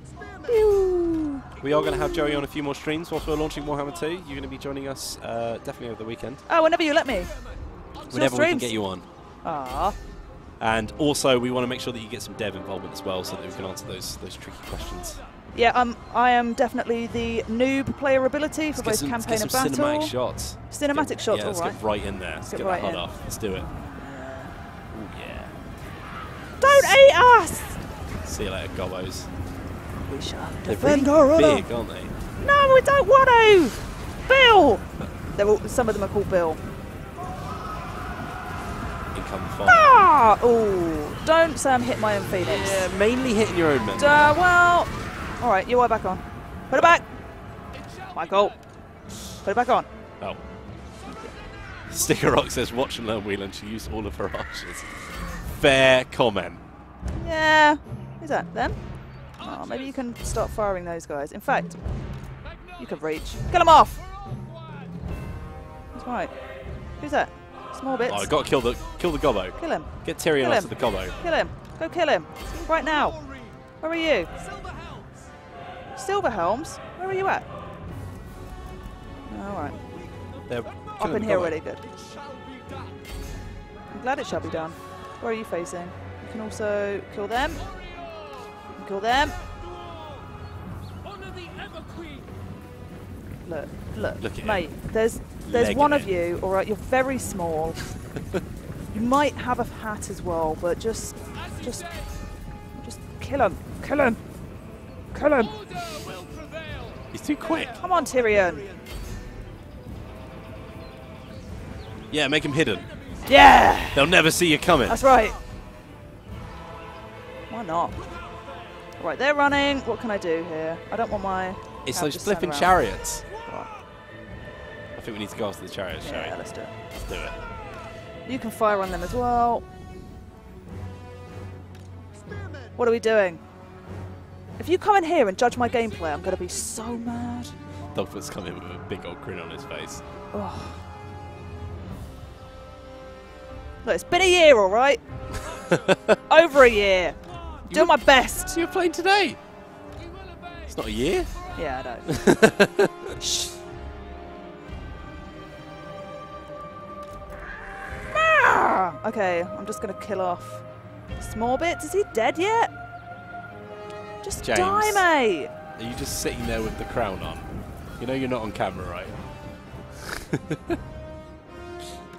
Pew! We are going to have Joey on a few more streams whilst we're launching Warhammer 2. You're going to be joining us definitely over the weekend. Oh, whenever you let me. Whenever we can get you on. Ah. And also, we want to make sure that you get some dev involvement as well, so that we can answer those tricky questions. Yeah, I am definitely the noob player ability for both campaign and battle. Cinematic shots. Cinematic shots, yeah, let's all right. get right in there. Let's get right that HUD in. off. Let's do it. Ooh, yeah. Don't eat us! See you later, gobos. We shall They're defend really our honor. big, aren't they? No, we don't want to! Bill! Some of them are called Bill. Income fire. Ah! Oh, don't say I'm hitting my own Phoenix. Yeah, mainly hitting your own men. Well, all right, you are back on. Put it back. Michael, put it back on. Oh. Sticker Rock says, watch and learn Whelan. She used all of her archers. Fair comment. Yeah. Who's that? Them? Oh, maybe you can start firing those guys. In fact, you can reach. Kill them off! That's right. Who's that? Small bits. Oh, I've got to kill the gobbo. Kill him. Get Tyrion Kill off him. to the gobbo. Kill him. Go kill him. Right now. Where are you? Silverhelms? Where are you at? All right. They're Up in here already, good. I'm glad it shall be done. Where are you facing? You can also kill them. You can kill them. Look, Look at mate. There's one of you. All right, you're very small. You might have a hat as well, but just kill him. Kill him. Kill him. He's too quick. Come on, Tyrion. Yeah, make him hidden. Yeah. They'll never see you coming. That's right. Why not? Right, they're running. What can I do here? I don't want my... It's cav those just flipping stand around. chariots. Right. I think we need to go after the chariots, shall Yeah, we? let's do it. Let's do it. You can fire on them as well. What are we doing? If you come in here and judge my gameplay, I'm going to be so mad. Dogfoot's come in with a big old grin on his face. Oh. Look, it's been a year, all right? Over a year. Doing my best. You're playing today. It's not a year. Yeah, I know. Shh. Ah! Okay, I'm just going to kill off small bits. Is he dead yet? Just James. die, mate. Are you just sitting there with the crown on? You know you're not on camera, right?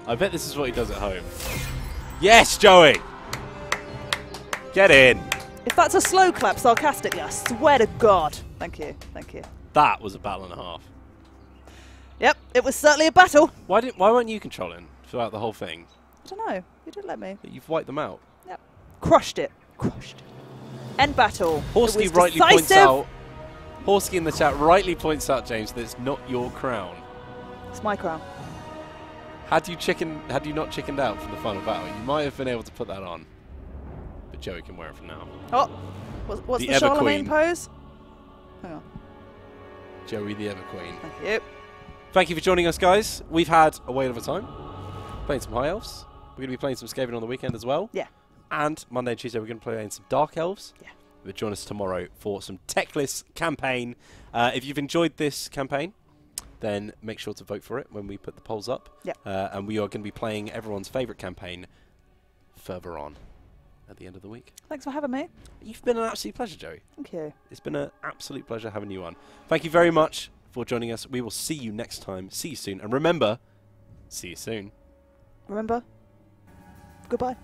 I bet this is what he does at home. Yes, Joey! Get in! If that's a slow clap sarcastically, I swear to God. Thank you, thank you. That was a battle and a half. Yep, it was certainly a battle. Why weren't you controlling throughout the whole thing? I don't know. You didn't let me. You've wiped them out. Yep. Crushed it. Crushed it. End battle. Horsky It was rightly points decisive. out. Horsky in the chat rightly points out, James, that it's not your crown. It's my crown. Had you not chickened out for the final battle, you might have been able to put that on. But Joey can wear it from now. Oh, what's The the Ever Charlemagne Queen. pose? Hang on. Joey the Ever Queen. Thank you. Thank you for joining us, guys. We've had a whale of a time. Playing some High Elves. We're going to be playing some Skaven on the weekend as well. Yeah. And Monday and Tuesday we're going to play some Dark Elves. Yeah. But join us tomorrow for some Techless campaign. If you've enjoyed this campaign, then make sure to vote for it when we put the polls up. Yeah. And we are going to be playing everyone's favourite campaign further on at the end of the week. Thanks for having me. You've been an absolute pleasure, Joey. Thank you. It's been an absolute pleasure having you on. Thank you very much for joining us. We will see you next time. See you soon. And remember, see you soon. Remember? Goodbye.